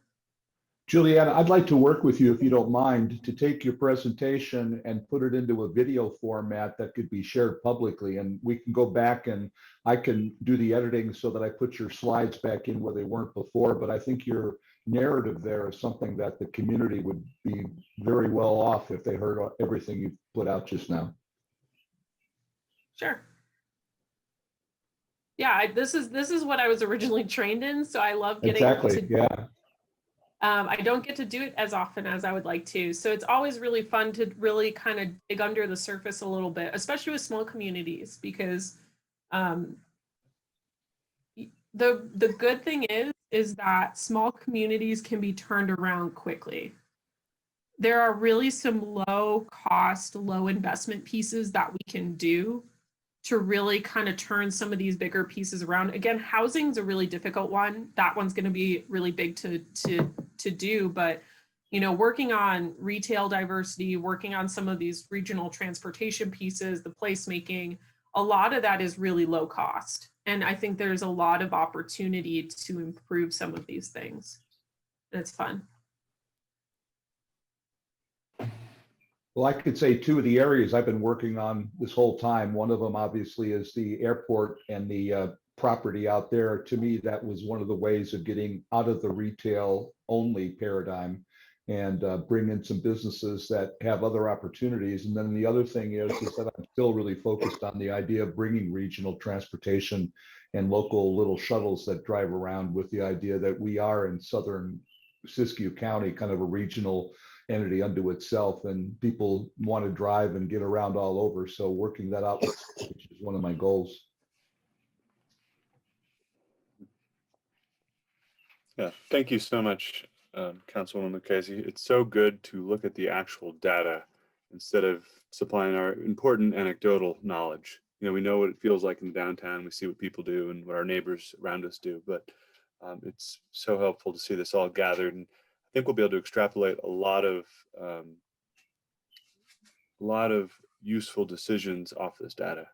Juliana, I'd like to work with you, if you don't mind, to take your presentation and put it into a video format that could be shared publicly. And we can go back and I can do the editing so that I put your slides back in where they weren't before. But I think your narrative there is something that the community would be very well off if they heard everything you put out just now. Sure. Yeah, this is what I was originally trained in, so I love getting Exactly, to. yeah. I don't get to do it as often as I would like to, so it's always really fun to really kind of dig under the surface a little bit, especially with small communities, because the good thing is that small communities can be turned around quickly. There are really some low cost, low investment pieces that we can do to really kind of turn some of these bigger pieces around. Again, housing is a really difficult one. That one's going to be really big to do, but working on retail diversity, working on some of these regional transportation pieces, the placemaking, a lot of that is really low cost. And I think there's a lot of opportunity to improve some of these things. And it's fun. Well, I could say two of the areas I've been working on this whole time. One of them obviously is the airport and the property out there. To me, that was one of the ways of getting out of the retail only paradigm and bring in some businesses that have other opportunities. And then the other thing is that I'm still really focused on the idea of bringing regional transportation and local little shuttles that drive around, with the idea that we are in southern Siskiyou County, kind of a regional entity unto itself, and people want to drive and get around all over. So working that out, which is one of my goals. Yeah, thank you so much, Councilwoman Lucchese. It's so good to look at the actual data instead of supplying our important anecdotal knowledge. We know what it feels like in the downtown. We see what people do and what our neighbors around us do, but it's so helpful to see this all gathered. And I think we'll be able to extrapolate a lot of useful decisions off this data.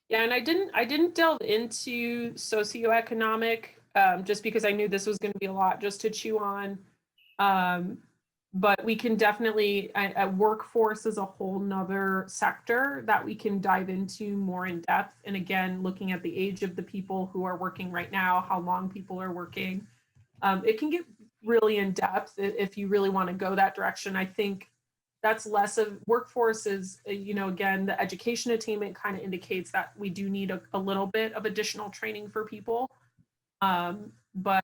Yeah, and I didn't delve into socioeconomic just because I knew this was going to be a lot just to chew on. But we can definitely, workforce is a whole nother sector that we can dive into more in depth. And again, looking at the age of the people who are working right now, how long people are working. It can get really in depth if you really want to go that direction. I think that's less of workforce is, again, the education attainment kind of indicates that we do need a little bit of additional training for people. But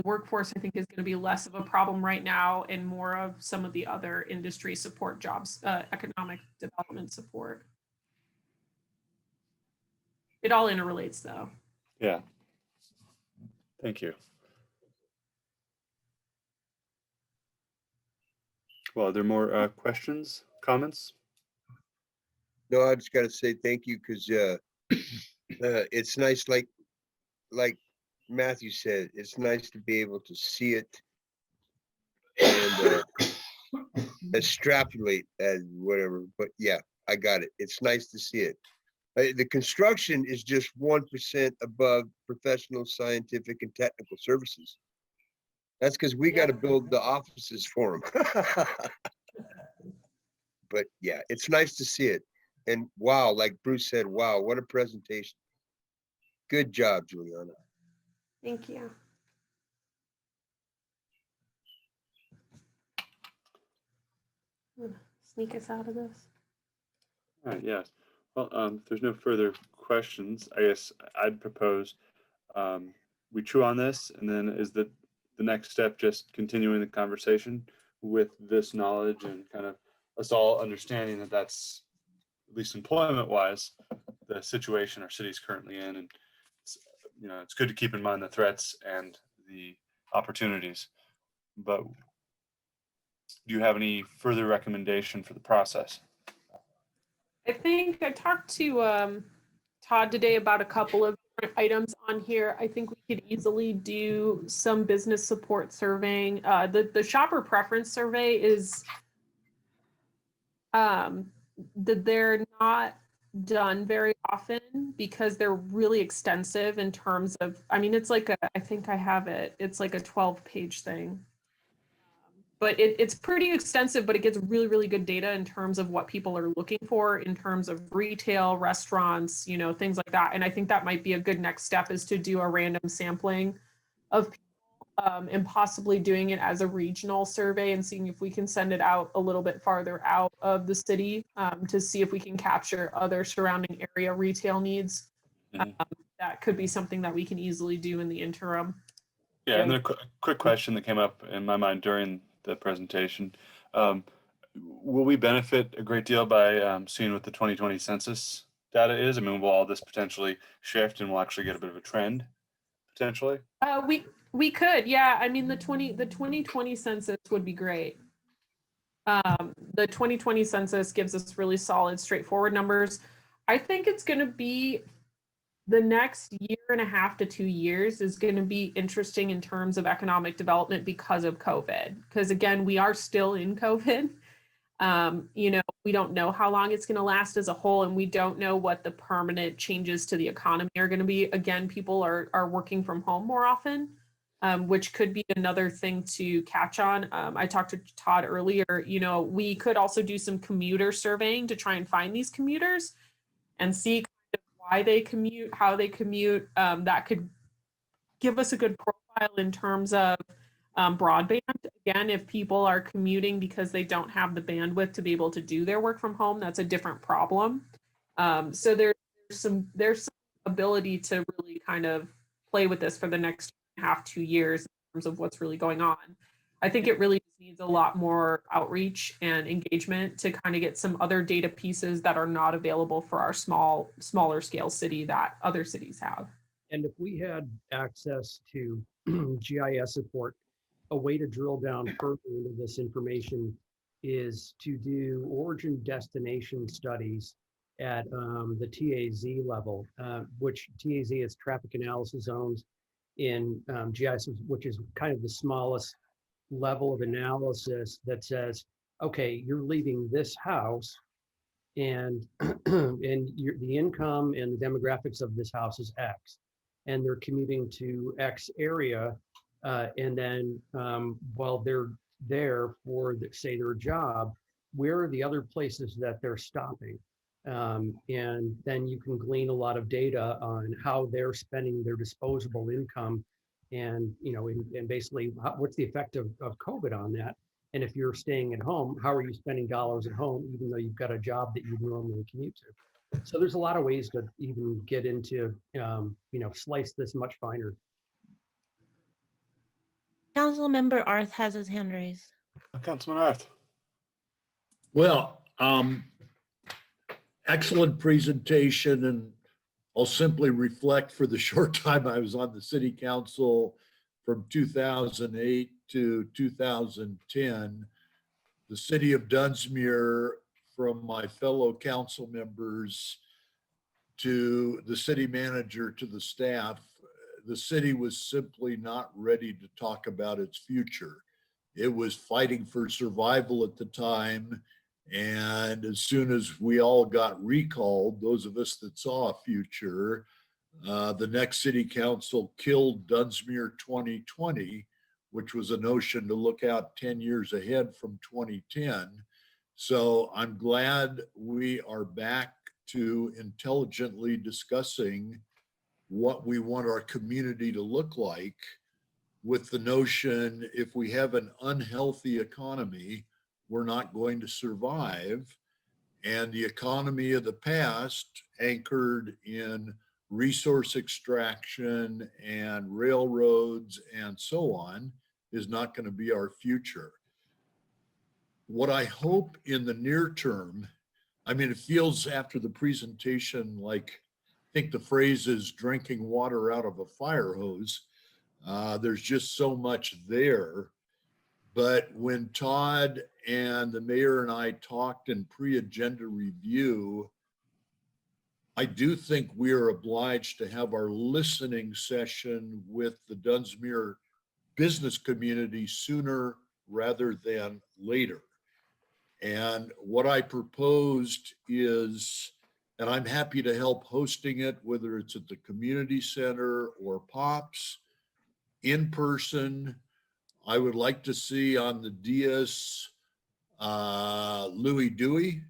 workforce, I think, is going to be less of a problem right now and more of some of the other industry support jobs, economic development support. It all interrelates, though. Yeah. Thank you. Well, are there more questions, comments? No, I just got to say thank you, because it's nice, like Matthew said, it's nice to be able to see it and extrapolate and whatever. But yeah, I got it. It's nice to see it. The construction is just 1% above professional, scientific, and technical services. That's because we got to build the offices for them. But yeah, it's nice to see it. And wow, like Bruce said, wow, what a presentation. Good job, Juliana. Thank you. Sneak us out of this. All right, yes. Well, if there's no further questions, I guess I'd propose we chew on this, and then is the next step just continuing the conversation with this knowledge and kind of us all understanding that that's, at least employment-wise, the situation our city's currently in, and it's good to keep in mind the threats and the opportunities. But do you have any further recommendation for the process? I think I talked to Todd today about a couple of different items on here. I think we could easily do some business support surveying. The shopper preference survey is they're not done very often because they're really extensive in terms of, I mean, it's like I think I have it, it's like a 12-page thing. But it's pretty extensive, but it gets really, really good data in terms of what people are looking for in terms of retail, restaurants, things like that. And I think that might be a good next step, is to do a random sampling of people, and possibly doing it as a regional survey and seeing if we can send it out a little bit farther out of the city, to see if we can capture other surrounding area retail needs. Mhm. That could be something that we can easily do in the interim. Yeah, and then a quick question that came up in my mind during the presentation. Will we benefit a great deal by seeing what the 2020 census data is? I mean, will all this potentially shift and we'll actually get a bit of a trend potentially? We could, yeah. I mean, the 2020 census would be great. The 2020 census gives us really solid, straightforward numbers. I think it's going to be the next year and a half to 2 years is going to be interesting in terms of economic development because of COVID. Because again, we are still in COVID. We don't know how long it's going to last as a whole, and we don't know what the permanent changes to the economy are going to be. Again, people are working from home more often, which could be another thing to catch on. I talked to Todd earlier, we could also do some commuter surveying to try and find these commuters and see why they commute, how they commute. That could give us a good profile in terms of broadband. Again, if people are commuting because they don't have the bandwidth to be able to do their work from home, that's a different problem. So there's some ability to really kind of play with this for the next half, 2 years in terms of what's really going on. I think it really needs a lot more outreach and engagement to kind of get some other data pieces that are not available for our smaller scale city that other cities have. And if we had access to GIS support, a way to drill down further into this information is to do origin destination studies at the TAZ level, which TAZ is traffic analysis zones in GIS, which is kind of the smallest level of analysis that says, okay, you're leaving this house and the income and the demographics of this house is X, and they're commuting to X area, and then while they're there for say their job, where are the other places that they're stopping? And then you can glean a lot of data on how they're spending their disposable income, and and basically what's the effect of COVID on that. And if you're staying at home, how are you spending dollars at home, even though you've got a job that you normally commute to? So there's a lot of ways to even get into, slice this much finer. Councilmember Arth has his hand raised. Councilman Arth. Well, excellent presentation, and I'll simply reflect for the short time I was on the city council from 2008 to 2010. The city of Dunsmuir, from my fellow council members to the city manager to the staff, the city was simply not ready to talk about its future. It was fighting for survival at the time. And as soon as we all got recalled, those of us that saw a future, the next city council killed Dunsmuir 2020, which was a notion to look out 10 years ahead from 2010. So I'm glad we are back to intelligently discussing what we want our community to look like, with the notion if we have an unhealthy economy, we're not going to survive. And the economy of the past, anchored in resource extraction and railroads and so on, is not going to be our future. What I hope in the near term, I mean, it feels after the presentation like, I think the phrase is drinking water out of a fire hose. There's just so much there. But when Todd and the mayor and I talked in pre-agenda review, I do think we are obliged to have our listening session with the Dunsmuir business community sooner rather than later. And what I proposed is and I'm happy to help hosting it, whether it's at the community center or Pops, in person. I would like to see on the dais Louis Dewey,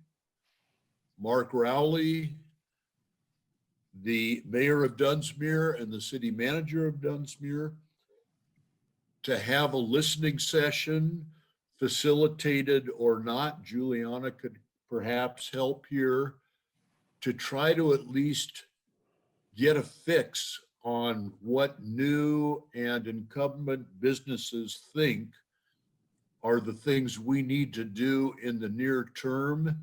Mark Rowley, the mayor of Dunsmuir and the city manager of Dunsmuir, to have a listening session, facilitated or not. Juliana could perhaps help here to try to at least get a fix on what new and incumbent businesses think are the things we need to do in the near term.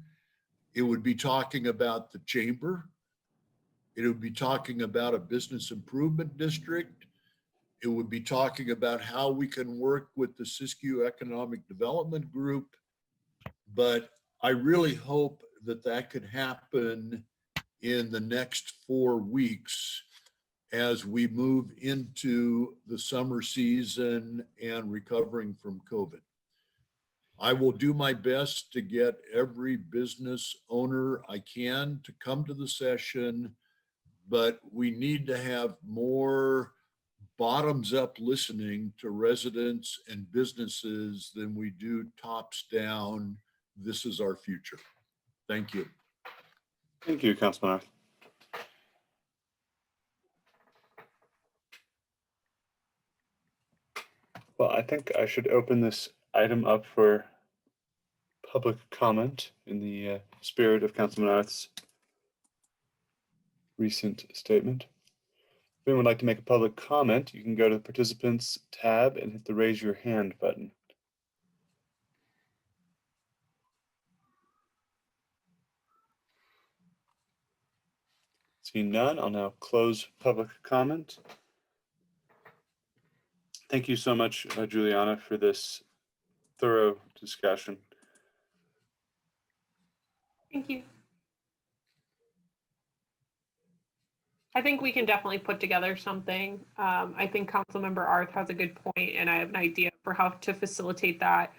It would be talking about the chamber. It would be talking about a business improvement district. It would be talking about how we can work with the Siskiyou Economic Development Group. But I really hope that that could happen in the next 4 weeks as we move into the summer season and recovering from COVID. I will do my best to get every business owner I can to come to the session, but we need to have more bottoms up listening to residents and businesses than we do tops down. This is our future. Thank you. Thank you, Councilman Arth. Well, I think I should open this item up for public comment in the spirit of Councilman Arth's recent statement. If anyone would like to make a public comment, you can go to the participants tab and hit the raise your hand button. Seeing none, I'll now close public comment. Thank you so much, Juliana, for this thorough discussion. Thank you. I think we can definitely put together something. I think Councilmember Arth has a good point, and I have an idea for how to facilitate that.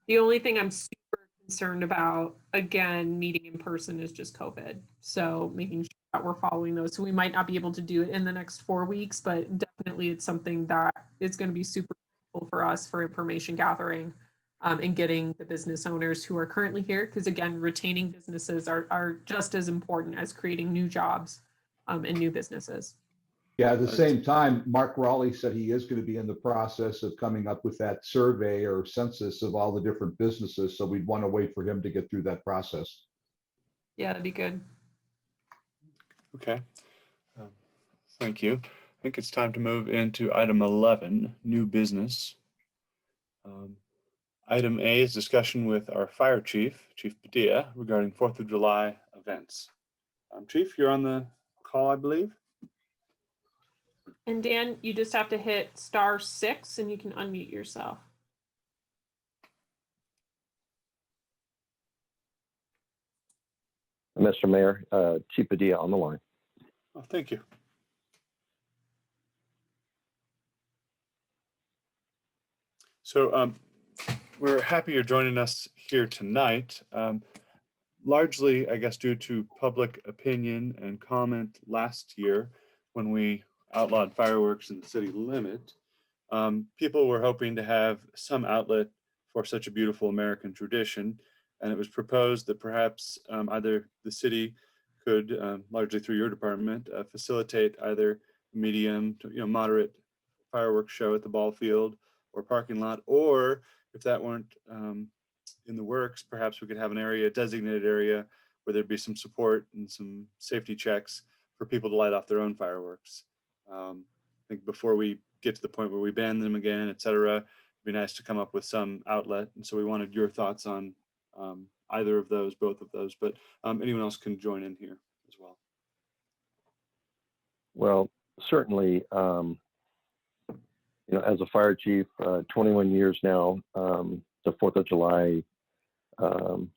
The only thing I'm super concerned about, again, meeting in person, is just COVID. So making sure that we're following those. So we might not be able to do it in the next 4 weeks, but definitely it's something that is going to be super helpful for us for information gathering and getting the business owners who are currently here. Because again, retaining businesses are just as important as creating new jobs and new businesses. Yeah, at the same time, Mark Raleigh said he is going to be in the process of coming up with that survey or census of all the different businesses. So we'd want to wait for him to get through that process. Yeah, that'd be good. Okay. Thank you. I think it's time to move into item 11, new business. Item A is discussion with our fire chief, Chief Padilla, regarding 4th of July events. Chief, you're on the call, I believe. And Dan, you just have to hit *6 and you can unmute yourself. Mr. Mayor, Chief Padilla on the line. Oh, thank you. So we're happy you're joining us here tonight. Largely, I guess, due to public opinion and comment last year when we outlawed fireworks in the city limit, people were hoping to have some outlet for such a beautiful American tradition. And it was proposed that perhaps either the city could, largely through your department, facilitate either medium to moderate fireworks show at the ball field or parking lot, or if that weren't in the works, perhaps we could have an area, a designated area, where there'd be some support and some safety checks for people to light off their own fireworks. I think before we get to the point where we ban them again, et cetera, it'd be nice to come up with some outlet. And so we wanted your thoughts on either of those, both of those, but anyone else can join in here as well. Well, certainly, as a fire chief, 21 years now, the 4th of July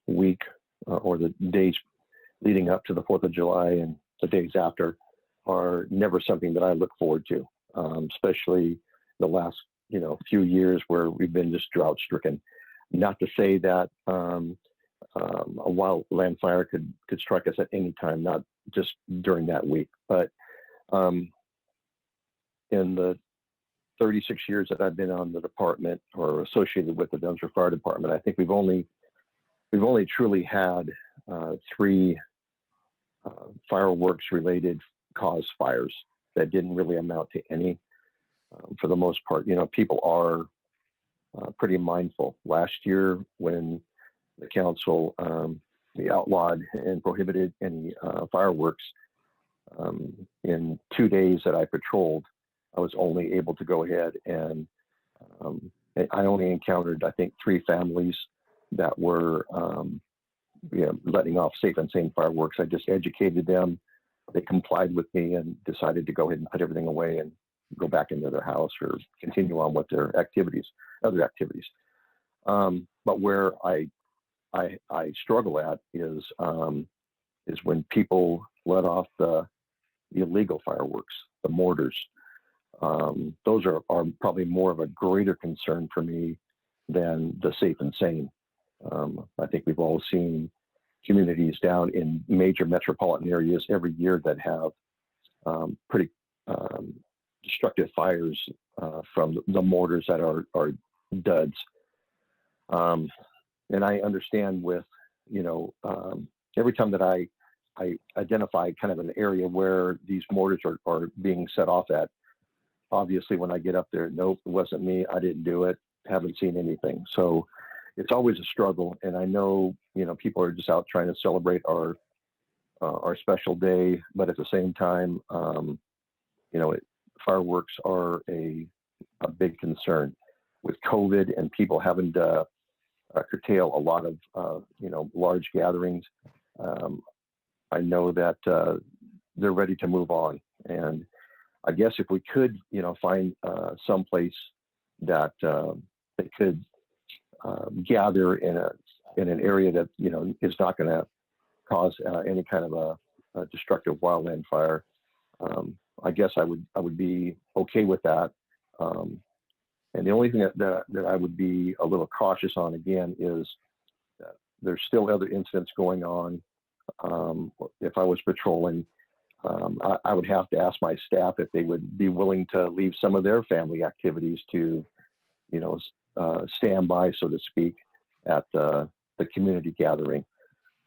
week or the days leading up to the 4th of July and the days after are never something that I look forward to, especially the last, few years where we've been just drought stricken. Not to say that a wildland fire could strike us at any time, not just during that week. But in the 36 years that I've been on the department or associated with the Dunsmuir Fire Department, I think we've only truly had 3 fireworks related cause fires that didn't really amount to any. For the most part, people are pretty mindful. Last year, when the council they outlawed and prohibited any fireworks, in 2 days that I patrolled, I was only able to go ahead and I only encountered, I think, 3 families that were letting off safe and sane fireworks. I just educated them. They complied with me and decided to go ahead and put everything away and go back into their house or continue on with their other activities. But where I struggle at is when people let off the illegal fireworks, the mortars. Those are probably more of a greater concern for me than the safe and sane. I think we've all seen communities down in major metropolitan areas every year that have pretty destructive fires from the mortars that are duds. And I understand with, every time that I identify kind of an area where these mortars are being set off at, obviously when I get up there, nope, it wasn't me. I didn't do it. Haven't seen anything. So it's always a struggle. And I know, people are just out trying to celebrate our special day, but at the same time, fireworks are a big concern with COVID and people having to curtail a lot of, large gatherings. I know that they're ready to move on. And I guess if we could, find some place that they could gather in an area that, is not going to cause any kind of a destructive wildland fire, I guess I would be okay with that. And the only thing that I would be a little cautious on again is that there's still other incidents going on. If I was patrolling, I would have to ask my staff if they would be willing to leave some of their family activities to, stand by, so to speak, at the community gathering.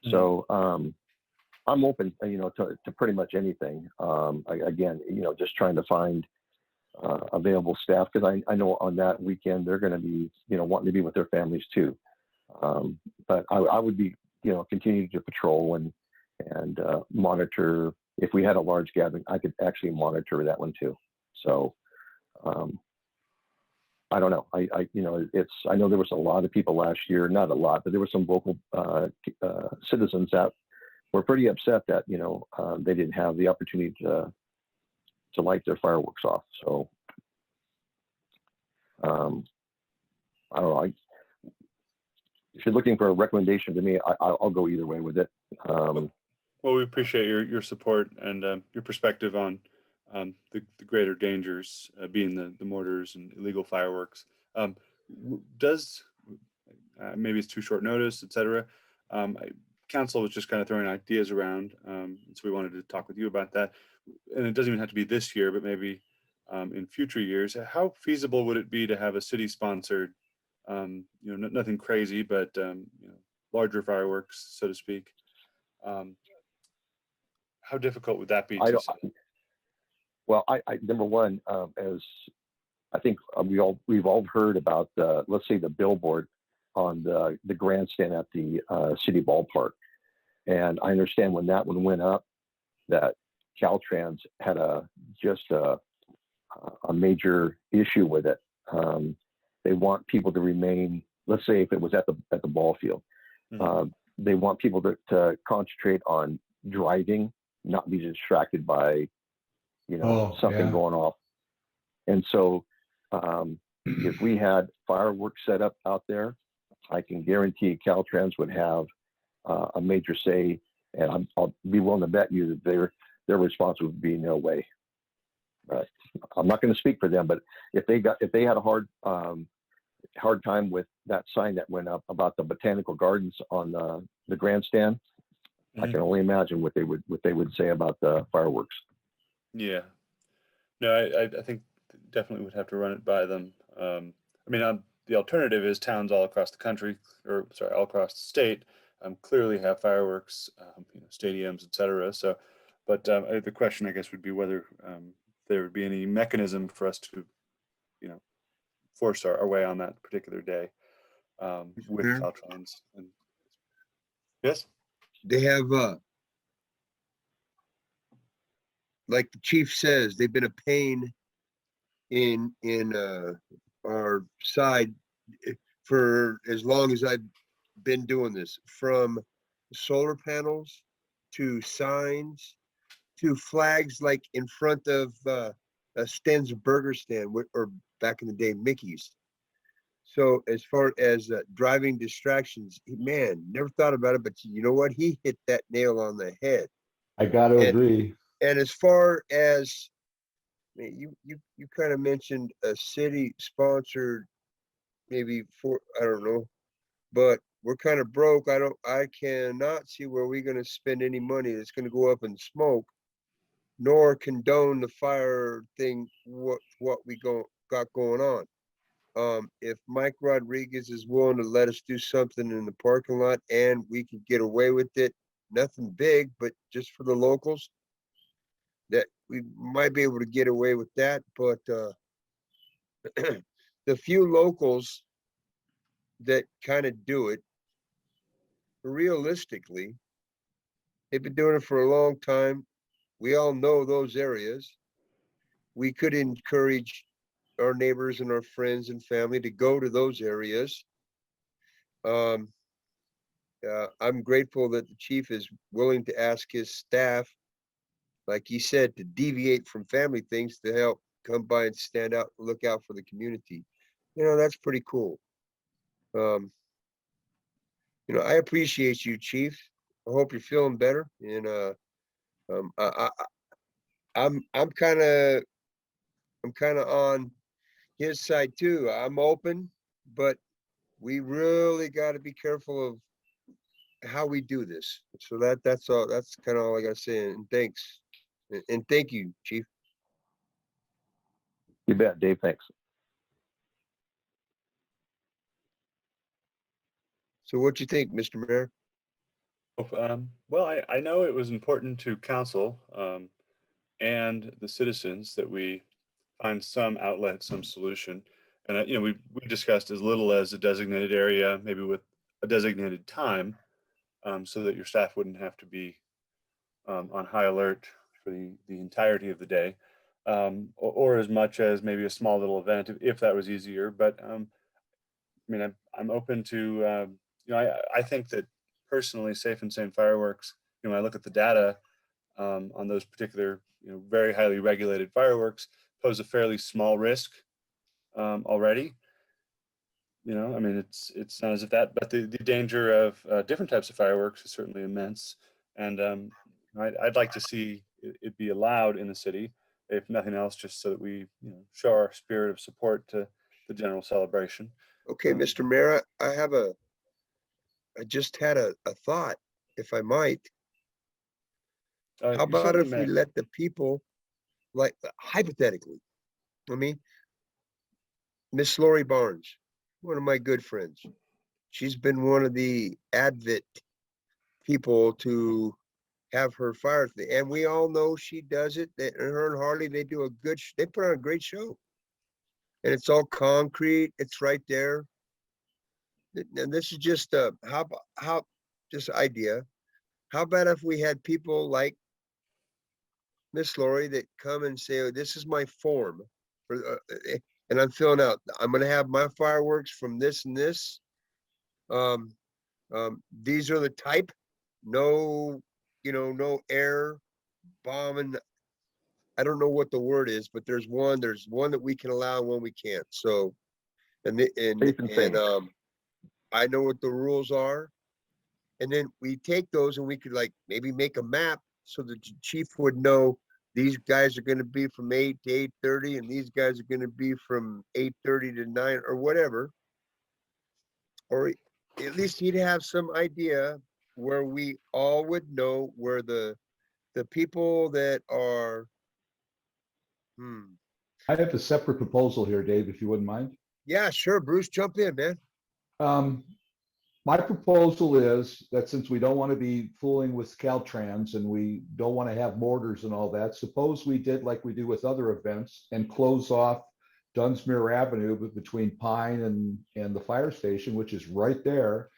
Mm-hmm. So I'm open, to pretty much anything. Again, just trying to find available staff, because I know on that weekend they're going to be, wanting to be with their families too. But I would be, continuing to patrol and monitor. If we had a large gathering, I could actually monitor that one too. So I don't know. I know there was a lot of people last year, not a lot, but there were some local citizens that were pretty upset that, they didn't have the opportunity to light their fireworks off. So I don't know. If you're looking for a recommendation to me, I'll go either way with it. Well, we appreciate your support and your perspective on the greater dangers, being the mortars and illegal fireworks. Does maybe it's too short notice, etc. Council was just kind of throwing ideas around, so we wanted to talk with you about that. And it doesn't even have to be this year, but maybe in future years. How feasible would it be to have a city-sponsored, nothing crazy, but larger fireworks, so to speak? How difficult would that be? Well, I number one, as I think we've all heard about let's say the billboard on the grandstand at the city ballpark, and I understand when that one went up, that Caltrans had a major issue with it. They want people to remain. Let's say if it was at the ball field, mm-hmm. They want people to concentrate on driving, not be distracted by something going off. And so if we had fireworks set up out there, I can guarantee Caltrans would have a major say, and I'll be willing to bet you that their response would be no way. I'm not going to speak for them, but if they had a hard time with that sign that went up about the botanical gardens on the grandstand, I can only imagine what they would say about the fireworks. Yeah. No, I think definitely would have to run it by them. I mean, the alternative is towns all across the country, or sorry, all across the state, clearly have fireworks, stadiums, et cetera. So, but the question, I guess, would be whether there would be any mechanism for us to, force our way on that particular day with Mayor, Caltrans. And yes, they have, like the chief says, they've been a pain in our side for as long as I've been doing this, from solar panels to signs to flags like in front of a Sten's burger stand, or back in the day, Mickey's. So as far as driving distractions, man, never thought about it, but you know what? He hit that nail on the head. I got to And agree. and as far as you kind of mentioned a city sponsored, maybe for, I don't know, but we're kind of broke. I cannot see where we're going to spend any money that's going to go up in smoke, nor condone the fire thing, what we got going on. If Mike Rodriguez is willing to let us do something in the parking lot and we can get away with it, nothing big, but just for the locals, that we might be able to get away with that. But the few locals that kind of do it, realistically, they've been doing it for a long time. We all know those areas. We could encourage our neighbors and our friends and family to go to those areas. I'm grateful that the chief is willing to ask his staff, like he said, to deviate from family things to help come by and stand out, look out for the community. That's pretty cool. I appreciate you, chief. I hope you're feeling better. And I'm kind of on his side too. I'm open, but we really got to be careful of how we do this. So that's all. That's kind of all I got to say. And thanks, and thank you, chief. You bet, Dave. Thanks. So what you think, Mr. Mayor? Well, I know it was important to council and the citizens that we find some outlet, some solution. And, we discussed as little as a designated area, maybe with a designated time, so that your staff wouldn't have to be on high alert for the entirety of the day, or as much as maybe a small little event if that was easier. But I mean, I'm open to, I think that personally, safe and sane fireworks, I look at the data on those particular, very highly regulated fireworks, pose a fairly small risk already. I mean, it's not as if that, but the danger of different types of fireworks is certainly immense. And I'd like to see it be allowed in the city, if nothing else, just so that we show our spirit of support to the general celebration. Okay, Mr. Mayor, I just had a thought, if I might. How You about certainly if we may. let the people, like, hypothetically, I mean, Miss Lori Barnes, one of my good friends, she's been one of the advocate people to have her fire thing, and we all know she does it. Her and Harley, they do they put on a great show, and it's all concrete. It's right there. And this is just how just idea. How about if we had people like Miss Lori that come and say, oh, this is my form, and I'm filling out. I'm going to have my fireworks from this and this. These are the type. No, no air bombing. I don't know what the word is, but there's one that we can allow and one we can't. So, Safe and sane. I know what the rules are. And then we take those and we could like maybe make a map so the chief would know these guys are going to be from 8 to 8:30 and these guys are going to be from 8:30 to 9 or whatever. Or at least he'd have some idea where we all would know where the people that are, I have a separate proposal here, Dave, if you wouldn't mind. yeah, sure, Bruce, jump in, man. My proposal is that since we don't want to be fooling with Caltrans and we don't want to have mortars and all that, suppose we did like we do with other events and close off Dunsmuir Avenue between Pine and the fire station, which is right there.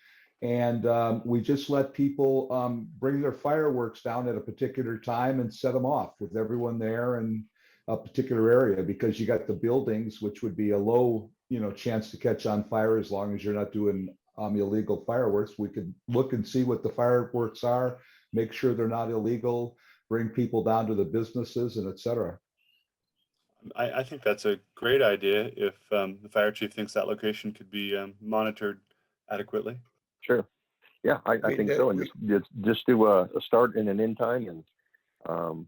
And we just let people bring their fireworks down at a particular time and set them off with everyone there in a particular area, because you got the buildings, which would be a low, chance to catch on fire as long as you're not doing illegal fireworks. We could look and see what the fireworks are, make sure they're not illegal, bring people down to the businesses and et cetera. I think that's a great idea if the fire chief thinks that location could be monitored adequately. Sure. Yeah, I think so. And just do a start and an end time, and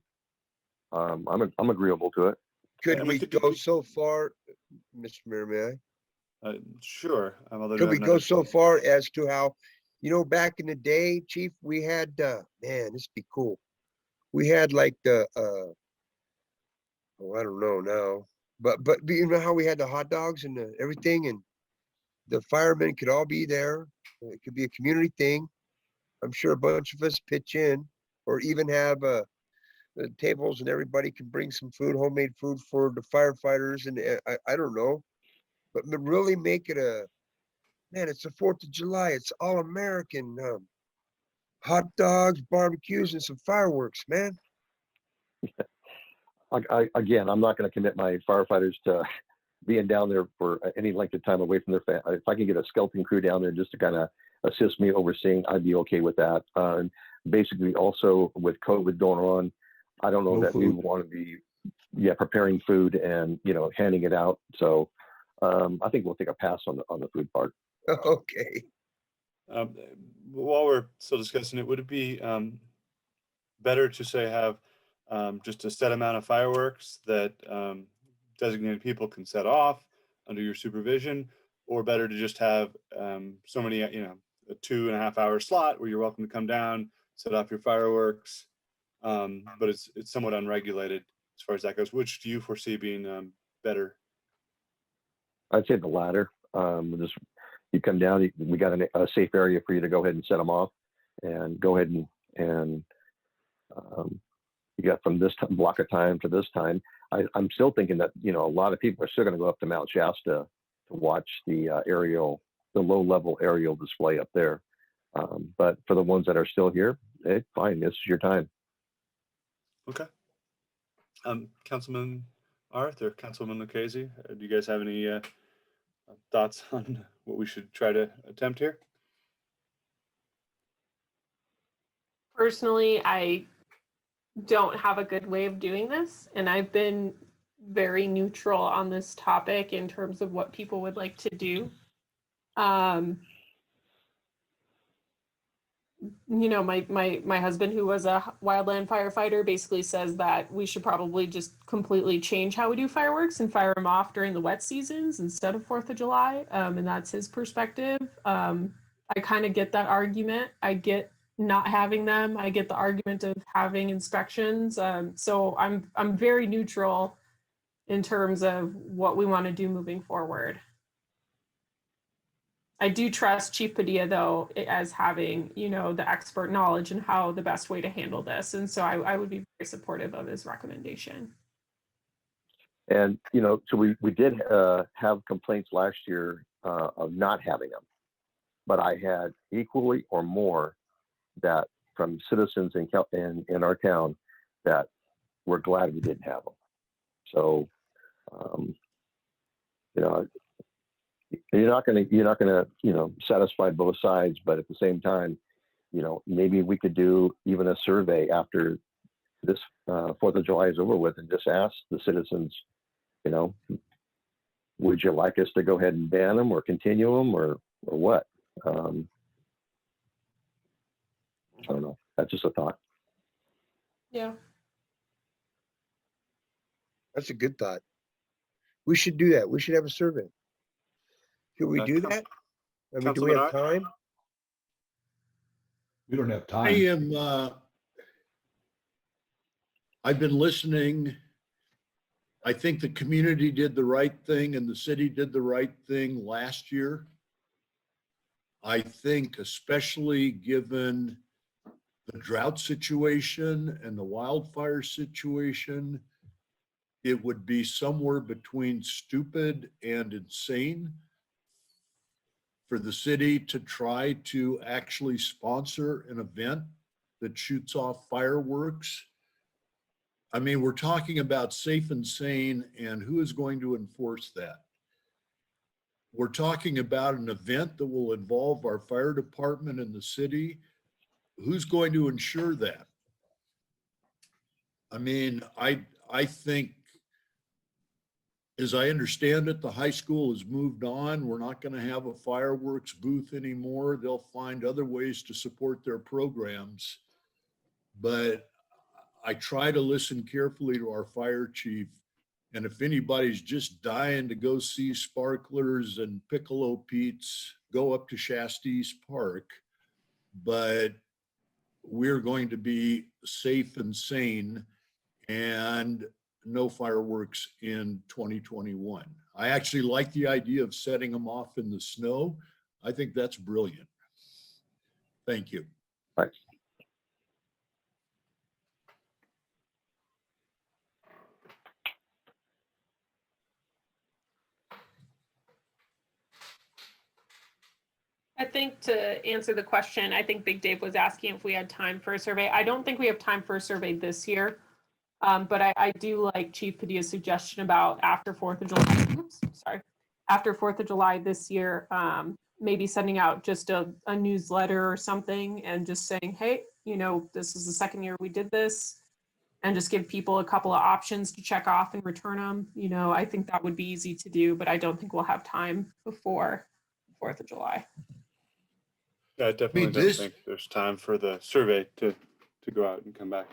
I'm agreeable to it. Could we go so far, Mr. Mayor, may I? Sure. Could we go so far as to how, back in the day, Chief, we had, man, this would be cool. We had like the, I don't know now, but you know how we had the hot dogs and everything, and the firemen could all be there. It could be a community thing. I'm sure a bunch of us pitch in, or even have the tables and everybody can bring some food, homemade food for the firefighters. And I don't know, but really make it man, it's the 4th of July. It's all American, hot dogs, barbecues, and some fireworks, man. Again, I'm not going to commit my firefighters to being down there for any length of time away from their family. If I can get a skeleton crew down there just to kind of assist me overseeing, I'd be okay with that. Basically, also with COVID going on, I don't know that we want to be, preparing food and handing it out. So I think we'll take a pass on the food part. Okay. While we're still discussing it, would it be better to say have just a set amount of fireworks that designated people can set off under your supervision, or better to just have so many, a 2.5 hour slot where you're welcome to come down, set off your fireworks, but it's somewhat unregulated as far as that goes? Which do you foresee being better? I'd say the latter. Just you come down, we got a safe area for you to go ahead and set them off, and go ahead and you got from this block of time to this time. I'm still thinking that a lot of people are still going to go up to Mount Shasta to watch the low level aerial display up there. But for the ones that are still here, fine. This is your time. Okay. Councilman Arth or Councilman Lucchese, do you guys have any thoughts on what we should try to attempt here? Personally, I don't have a good way of doing this, and I've been very neutral on this topic in terms of what people would like to do. My husband, who was a wildland firefighter, basically says that we should probably just completely change how we do fireworks and fire them off during the wet seasons instead of 4th of July. And that's his perspective. I kind of get that argument. I get not having them. I get the argument of having inspections. So I'm very neutral in terms of what we want to do moving forward. I do trust Chief Padilla, though, as having, the expert knowledge and how the best way to handle this. And so I would be very supportive of his recommendation. And, so we did have complaints last year of not having them, but I had equally or more that from citizens in our town that were glad we didn't have them. So, you're not going to satisfy both sides, but at the same time, maybe we could do even a survey after this 4th of July is over with and just ask the citizens, would you like us to go ahead and ban them or continue them or what? I don't know. That's just a thought. Yeah. That's a good thought. We should do that. We should have a survey. Could we do that? I mean, do we have time? We don't have time. I've been listening. I think the community did the right thing and the city did the right thing last year. I think especially given the drought situation and the wildfire situation, it would be somewhere between stupid and insane for the city to try to actually sponsor an event that shoots off fireworks. I mean, we're talking about safe and sane, and who is going to enforce that? We're talking about an event that will involve our fire department and the city. Who's going to ensure that? I mean, I think, as I understand it, the high school has moved on. We're not going to have a fireworks booth anymore. They'll find other ways to support their programs. But I try to listen carefully to our fire chief. And if anybody's just dying to go see sparklers and Piccolo Pete's, go up to Shasta Park. But we're going to be safe and sane and no fireworks in 2021. I actually like the idea of setting them off in the snow. I think that's brilliant. Thank you. Thanks. I think to answer the question, I think Big Dave was asking if we had time for a survey. I don't think we have time for a survey this year. But I do like Chief Padilla's suggestion about after 4th of July, after 4th of July this year, maybe sending out just a newsletter or something and just saying, hey, you know, this is the second year we did this, and just give people a couple of options to check off and return them. You know, I think that would be easy to do, but I don't think we'll have time before 4th of July. Yeah, I definitely don't think there's time for the survey to go out and come back.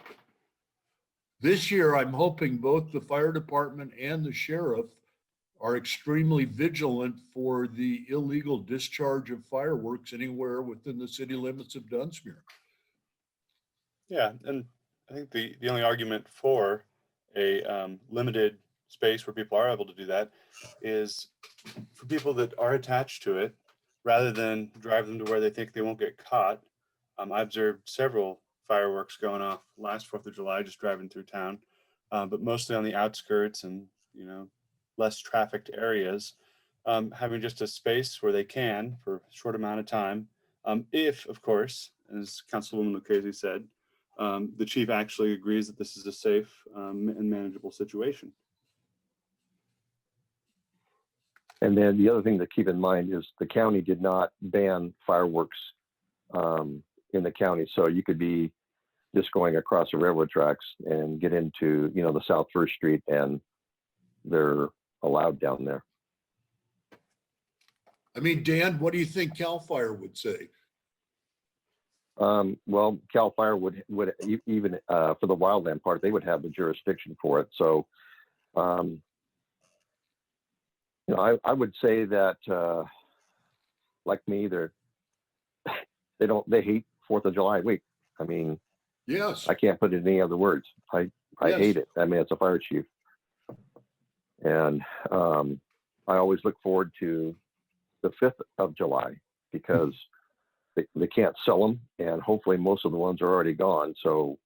This year, I'm hoping both the fire department and the sheriff are extremely vigilant for the illegal discharge of fireworks anywhere within the city limits of Dunsmuir. Yeah, and I think the only argument for a limited space where people are able to do that is for people that are attached to it, rather than drive them to where they think they won't get caught. I observed several fireworks going off last 4th of July, just driving through town, but mostly on the outskirts and, you know, less trafficked areas, having just a space where they can for a short amount of time. If, of course, as Councilwoman Lucchese said, the chief actually agrees that this is a safe and manageable situation. And then the other thing to keep in mind is the county did not ban fireworks in the county. So you could be just going across the railroad tracks and get into, you know, the South First Street, and they're allowed down there. I mean, Dan, what do you think CAL FIRE would say? Well, CAL FIRE would even for the wildland part, they would have the jurisdiction for it. So, you know, I would say that, like me, they hate 4th of July week. I mean, yes, I can't put it in any other words. I hate it. I mean, it's a fire chief, and I always look forward to the 5th of July because they can't sell them, and hopefully most of the ones are already gone. So,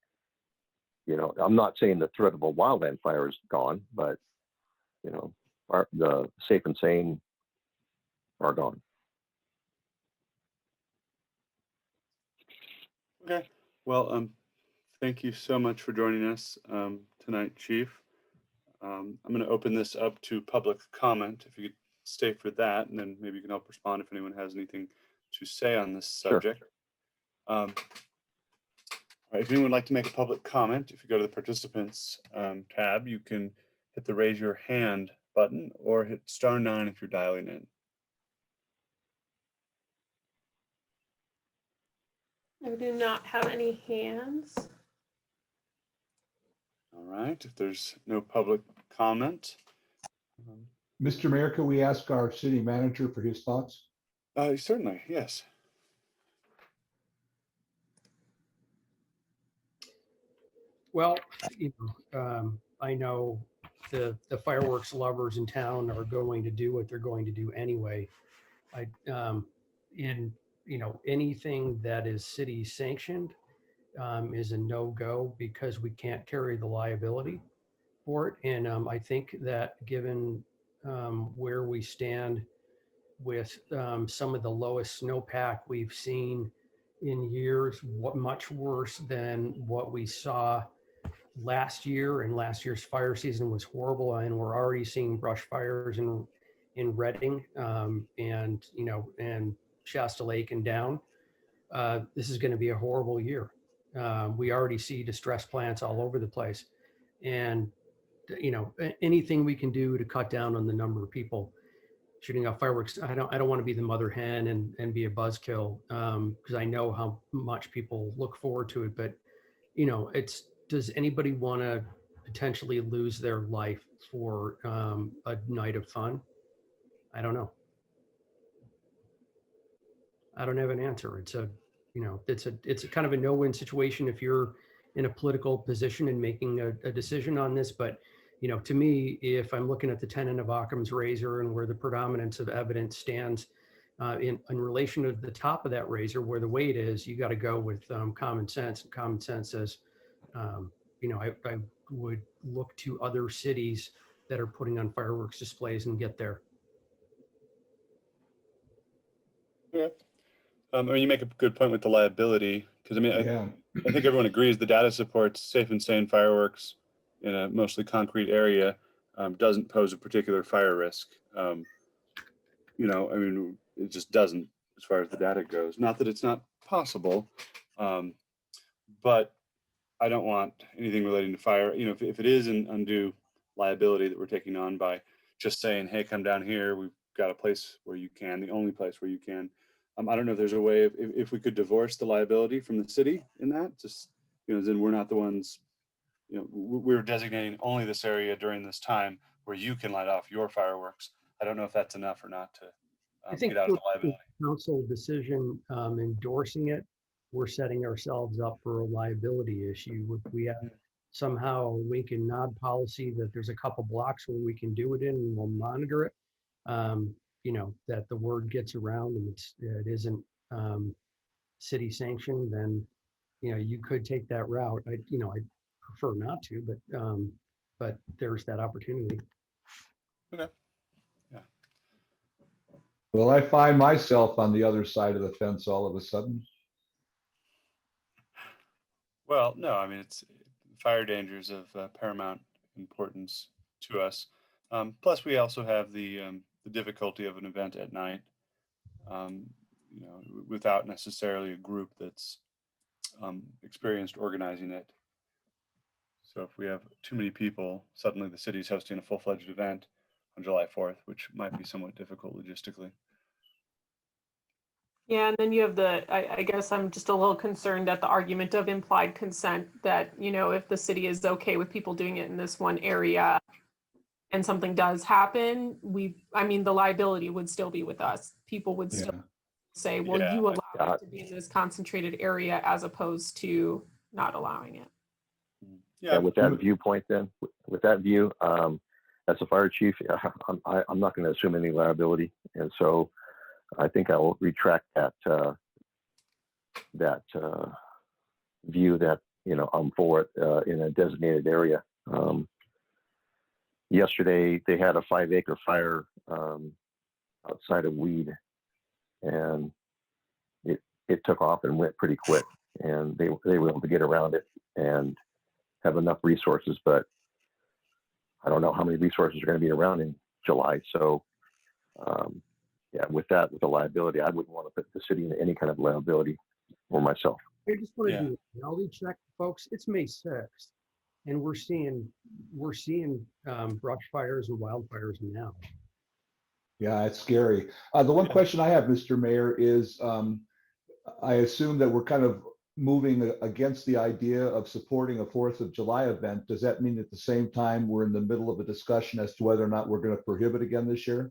you know, I'm not saying the threat of a wildland fire is gone, but you know, the safe and sane are gone. Okay. Well, thank you so much for joining us tonight, Chief. I'm going to open this up to public comment. If you could stay for that, and then maybe you can help respond if anyone has anything to say on this subject. Sure. All right, if anyone would like to make a public comment, if you go to the participants tab, you can hit the raise your hand button or hit *9 if you're dialing in. I do not have any hands. All right, if there's no public comment. Mr. Mayor, could we ask our city manager for his thoughts? Certainly, yes. Well, I know the fireworks lovers in town are going to do what they're going to do anyway. Anything that is city sanctioned is a no-go because we can't carry the liability for it. And I think that given where we stand with some of the lowest snowpack we've seen in years, much worse than what we saw last year, and last year's fire season was horrible, and we're already seeing brush fires in Reading, and Shasta Lake and down. This is going to be a horrible year. We already see distress plants all over the place, and anything we can do to cut down on the number of people shooting off fireworks. I don't want to be the mother hen and be a buzzkill, because I know how much people look forward to it. But does anybody want to potentially lose their life for a night of fun? I don't know. I don't have an answer. It's a kind of a no-win situation if you're in a political position and making a decision on this. But to me, if I'm looking at the tenet of Occam's razor and where the predominance of evidence stands in relation to the top of that razor, where the weight is, you got to go with common sense. And common sense says, I would look to other cities that are putting on fireworks displays and get there. Yeah. I mean, you make a good point with the liability, because Yeah. I think everyone agrees the data supports safe and sane fireworks in a mostly concrete area doesn't pose a particular fire risk. It just doesn't, as far as the data goes. Not that it's not possible, but I don't want anything relating to fire. If it is an undue liability that we're taking on by just saying, hey, come down here, we've got a place where you can, the only place where you can. I don't know if there's a way of, if we could divorce the liability from the city in that, just, then we're not the ones, we're designating only this area during this time where you can light off your fireworks. I don't know if that's enough or not to I think get out of the liability. council decision endorsing it, we're setting ourselves up for a liability issue. If we have somehow a wink and nod policy that there's a couple blocks where we can do it in and we'll monitor it, that the word gets around and it isn't city sanctioned, then you could take that route. I prefer not to, but there's that opportunity. Okay. Yeah. Well, I find myself on the other side of the fence all of a sudden. Well, no, it's fire dangers of paramount importance to us. Plus, we also have the difficulty of an event at night, without necessarily a group that's experienced organizing it. So if we have too many people, suddenly the city's hosting a full-fledged event on July 4th, which might be somewhat difficult logistically. Yeah, and then you have I guess I'm just a little concerned at the argument of implied consent that, if the city is okay with people doing it in this one area and something does happen, the liability would still be with us. People would still say, well, Yeah. you allow it to be in this concentrated area as opposed to not allowing it. Yeah, with that viewpoint, then, with that view, as a fire chief, I'm not going to assume any liability, and so I think I will retract that view that I'm for it in a designated area. Yesterday, they had a 5-acre fire outside of Weed, and it took off and went pretty quick, and they were able to get around it and have enough resources, but I don't know how many resources are going to be around in July. So, with the liability, I wouldn't want to put the city in any kind of liability or myself. I just want to do a reality check, folks. It's May 6th, and we're seeing brush fires and wildfires now. Yeah, it's scary. The one question I have, Mr. Mayor, is I assume that we're kind of moving against the idea of supporting a 4th of July event. Does that mean at the same time we're in the middle of a discussion as to whether or not we're going to prohibit again this year?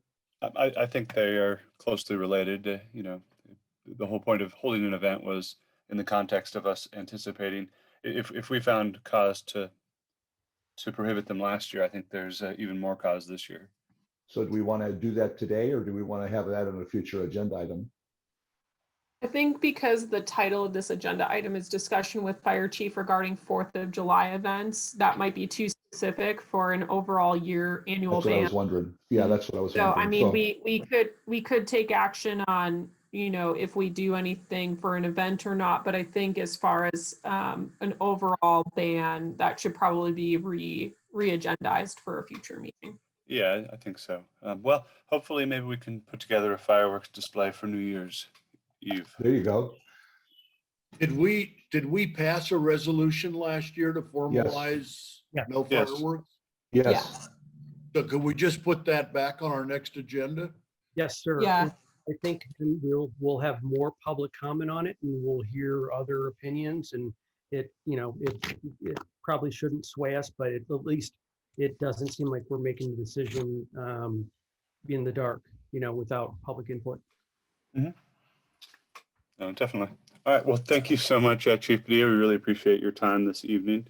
I think they are closely related. The whole point of holding an event was in the context of us anticipating if we found cause to prohibit them last year, I think there's even more cause this year. So do we want to do that today, or do we want to have that on a future agenda item? I think because the title of this agenda item is discussion with fire chief regarding 4th of July events, that might be too specific for an overall annual That's what I ban. was wondering. Yeah, that's what I was So, wondering. I mean, we could take action on, if we do anything for an event or not, but I think as far as an overall ban, that should probably be re-agendized for a future meeting. Yeah, I think so. Well, hopefully maybe we can put together a fireworks display for New Year's Eve. There you go. Did we pass a resolution last year to formalize Yeah. no Yes. fireworks? Yes. So could we just put that back on our next agenda? Yes, sir. Yeah. I think we'll have more public comment on it, and we'll hear other opinions, and it probably shouldn't sway us, but at least it doesn't seem like we're making the decision in the dark, without public input. No, definitely. All right. Well, thank you so much, Chief Padilla. We really appreciate your time this evening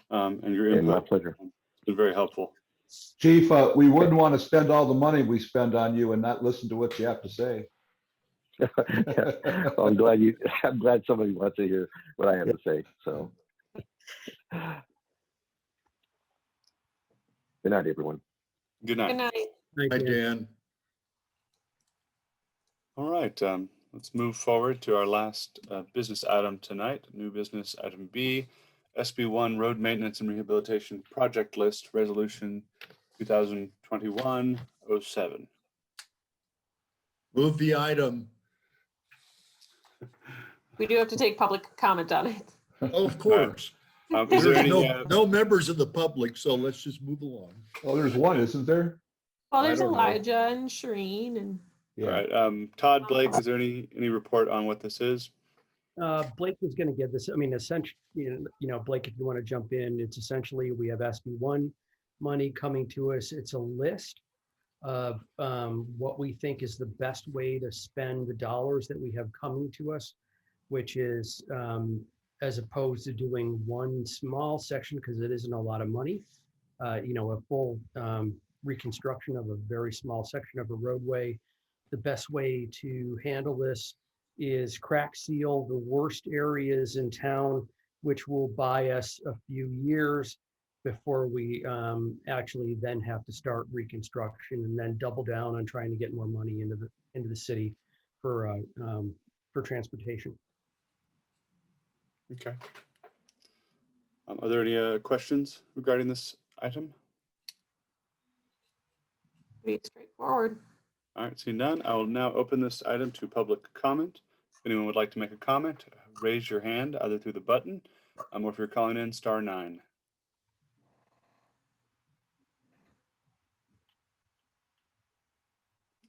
and your And my input. pleasure. It's been very helpful. Chief, we wouldn't want to spend all the money we spend on you and not listen to what you have to say. Yeah. Well, I'm glad somebody wants to hear what I have to say. So, good night, everyone. Good night. Good night. Hi, Dan. All right. Let's move forward to our last business item tonight. New business item B, SB1 Road Maintenance and Rehabilitation Project List, Resolution 2021-07. Move the item. We do have to take public comment on it. Oh, of course. Is there There's any, no members of the public, so let's just move along. Oh, there's one, isn't there? Well, I there's don't know. Elijah and Shireen and all Yeah. right. Todd, Blake, is there any report on what this is? Blake was going to give this. I mean, essentially, Blake, if you want to jump in, it's essentially we have SB1 money coming to us. It's a list of what we think is the best way to spend the dollars that we have coming to us, which is as opposed to doing one small section, because it isn't a lot of money, a full reconstruction of a very small section of a roadway. The best way to handle this is crack seal the worst areas in town, which will buy us a few years before we actually then have to start reconstruction, and then double down on trying to get more money into the city for transportation. Okay. Are there any questions regarding this item? pretty straightforward. All right, seeing none, I will now open this item to public comment. If anyone would like to make a comment, raise your hand either through the button or if you're calling in, *9.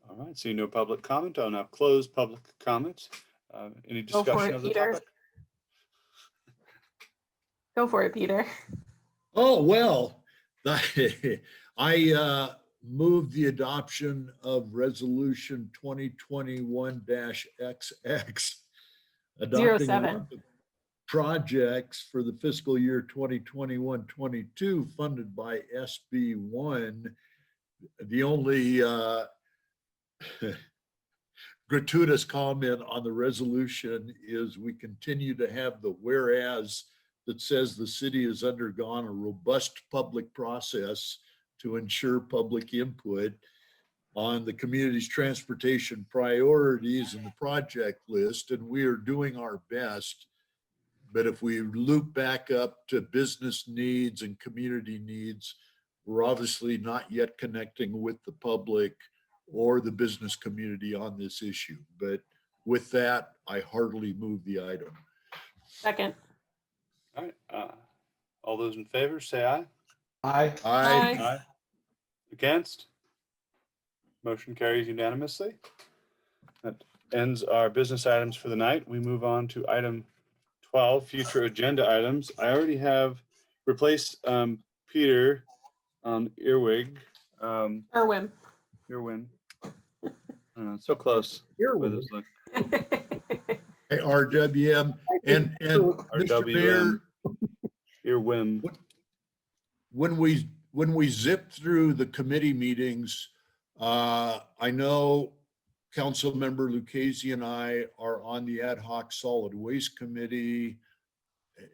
All right, seeing no public comment, I'll now close public comment. Any Go for discussion it, of the Peter. topic? Go for it, Peter. Oh, well, I move the adoption of resolution 2021-XX. Adopting 07. projects for the fiscal year 2021-22 funded by SB1. The only gratuitous comment on the resolution is we continue to have the whereas that says the city has undergone a robust public process to ensure public input on the community's transportation priorities and the project list, and we are doing our best. But if we loop back up to business needs and community needs, we're obviously not yet connecting with the public or the business community on this issue. But with that, I heartily move the item. Second. All right, all those in favor, say aye. Aye. Aye. Aye. Against? Motion carries unanimously. That ends our business items for the night. We move on to item 12, future agenda items. I already have replaced Peter on Earwig. Irwin. Earwin. So close. Irwin. Hey, RWM and Mr. Mayor, your whim. When we zip through the committee meetings, I know Councilmember Lucchese and I are on the ad hoc solid waste committee.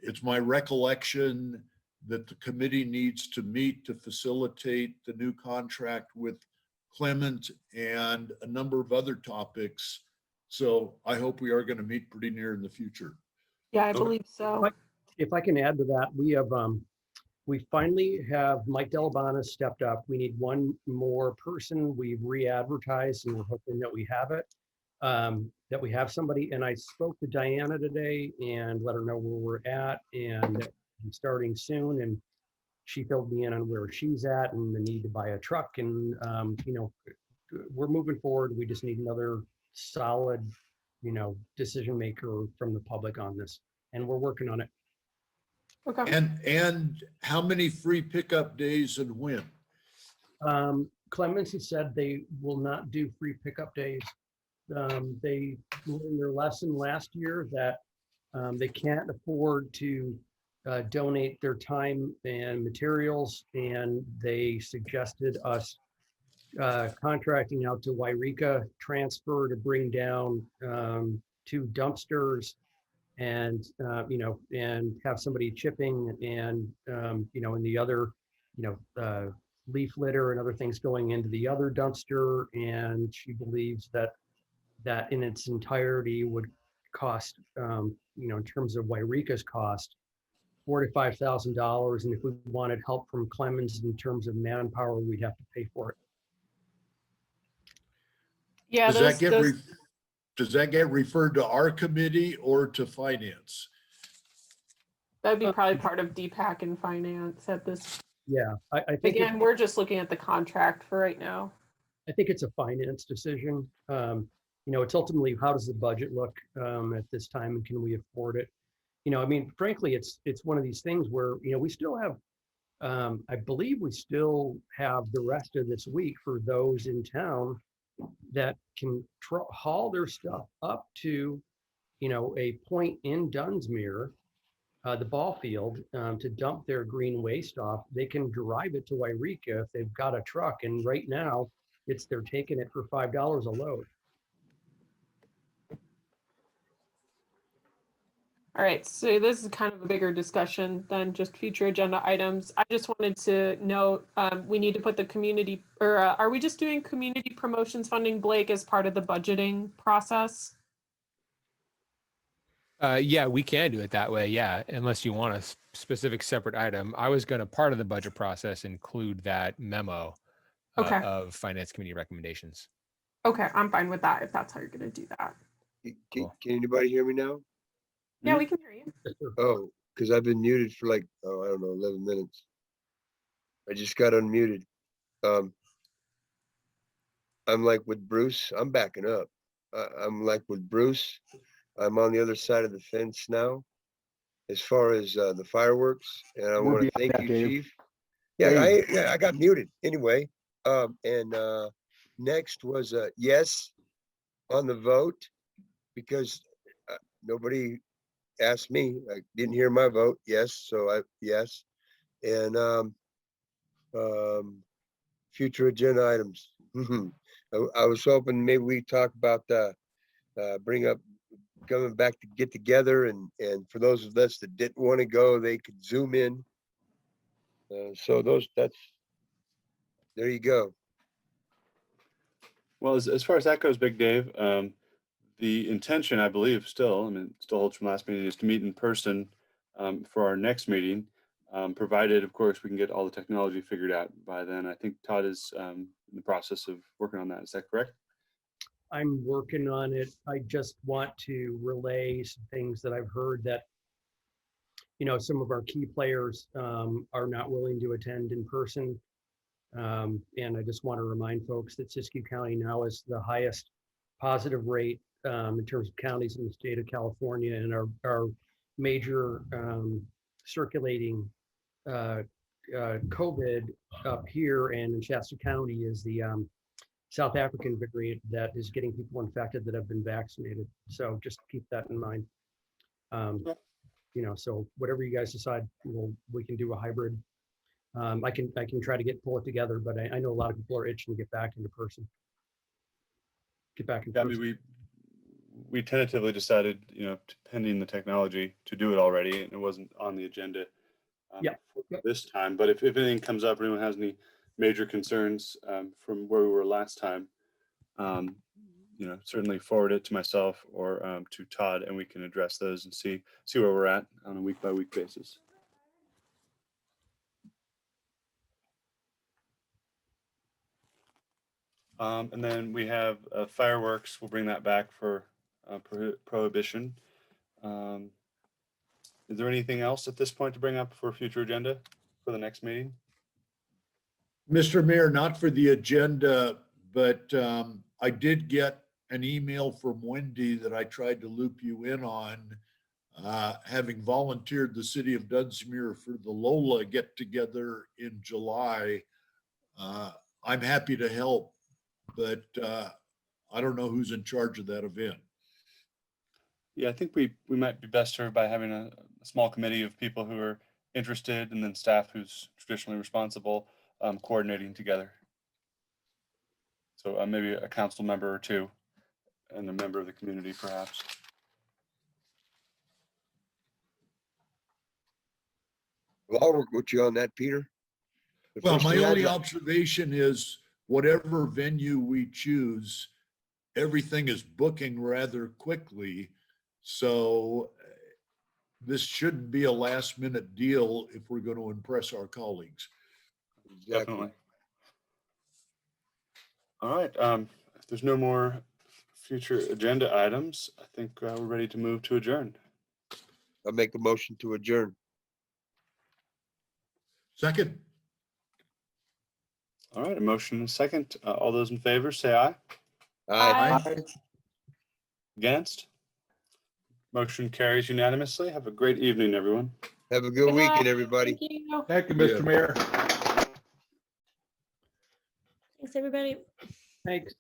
It's my recollection that the committee needs to meet to facilitate the new contract with Clement and a number of other topics. So I hope we are going to meet pretty near in the future. Yeah, I Okay. believe so. If I can add to that, we finally have Mike Delabana stepped up. We need one more person. We've re-advertised and we're hoping that we have it, that we have somebody. And I spoke to Diana today and let her know where we're at and that I'm starting soon. And she filled me in on where she's at and the need to buy a truck. And, we're moving forward. We just need another solid, decision maker from the public on this. And we're working on it. Okay. And how many free pickup days and when? Clemens has said they will not do free pickup days. They learned their lesson last year that they can't afford to donate their time and materials, and they suggested us contracting out to Wairika Transfer to bring down 2 dumpsters and and have somebody chipping and and the other leaf litter and other things going into the other dumpster. And she believes that in its entirety would cost in terms of Wairika's cost $4,000 to $5,000, and if we wanted help from Clemens in terms of manpower, we'd have to pay for it. Yeah, Does that get referred to our committee or to finance? that'd be probably part of DPAC and finance at this. Yeah, I think Again, we're just looking at the contract for right now. I think it's a finance decision. It's ultimately, how does the budget look at this time, and can we afford it? Frankly, it's one of these things where, we still have, I believe we still have the rest of this week for those in town that can haul their stuff up to, a point in Dunsmuir, the ball field, to dump their green waste off. They can drive it to Wairika if they've got a truck. And right now they're taking it for $5 a load. All right, so this is kind of a bigger discussion than just future agenda items. I just wanted to note, we need to put the community, or are we just doing community promotions funding, Blake, as part of the budgeting process? Yeah, we can do it that way. Yeah, unless you want a specific separate item. I was going to, part of the budget process, include that memo Okay. of finance committee recommendations. Okay, I'm fine with that if that's how you're going to do that. Can anybody hear me now? Yeah, we can hear you. Oh, because I've been muted for like, I don't know, 11 minutes. I just got unmuted. I'm like with Bruce, I'm backing up. I'm like with Bruce. I'm on the other side of the fence now, as far as the fireworks. And I want to thank you, Dave. Chief. Yeah, I got muted anyway. Next was a yes on the vote, because nobody asked me. I didn't hear my vote. Yes, so yes. And future agenda items. I was hoping maybe we talk about bring up coming back to get together, and for those of us that didn't want to go, they could Zoom in. So there you go. Well, as far as that goes, Big Dave, the intention, I believe, still holds from last meeting, is to meet in person for our next meeting, provided, of course, we can get all the technology figured out by then. I think Todd is in the process of working on that. Is that correct? I'm working on it. I just want to relay some things that I've heard that, some of our key players are not willing to attend in person. And I just want to remind folks that Siskiyou County now is the highest positive rate in terms of counties in the state of California, and our major circulating COVID up here and in Shasta County is the South African variant that is getting people infected that have been vaccinated. So just keep that in mind. So whatever you guys decide, we can do a hybrid. I can try to pull it together, but I know a lot of people are itching to get back into person. Get back in Yeah, I person. mean, we tentatively decided, pending the technology, to do it already, and it wasn't on the agenda Yeah. for this time. But if anything comes up, or anyone has any major concerns from where we were last time, certainly forward it to myself or to Todd, and we can address those and see where we're at on a week-by-week basis. And then we have fireworks. We'll bring that back for prohibition. Is there anything else at this point to bring up for a future agenda for the next meeting? Mr. Mayor, not for the agenda, but I did get an email from Wendy that I tried to loop you in on, having volunteered the city of Dunsmuir for the Lola get together in July. I'm happy to help, but I don't know who's in charge of that event. Yeah, I think we might be best served by having a small committee of people who are interested, and then staff who's traditionally responsible, coordinating together. So maybe a council member or two, and a member of the community, perhaps. Well, I'll work with you on that, Peter. The Well, first my thing I'd only like- observation is whatever venue we choose, everything is booking rather quickly. So this shouldn't be a last minute deal if we're going to impress our colleagues. Exactly. Definitely. All right. If there's no more future agenda items, I think we're ready to move to adjourn. I'll make a motion to adjourn. Second, All right, a motion and a second. All those in favor, say aye. Aye. Against? Motion carries unanimously. Have a great evening, everyone. Have a good Good weekend, night. everybody. Thank you. Thank you, Mr. Mayor. Thanks, everybody. Thanks.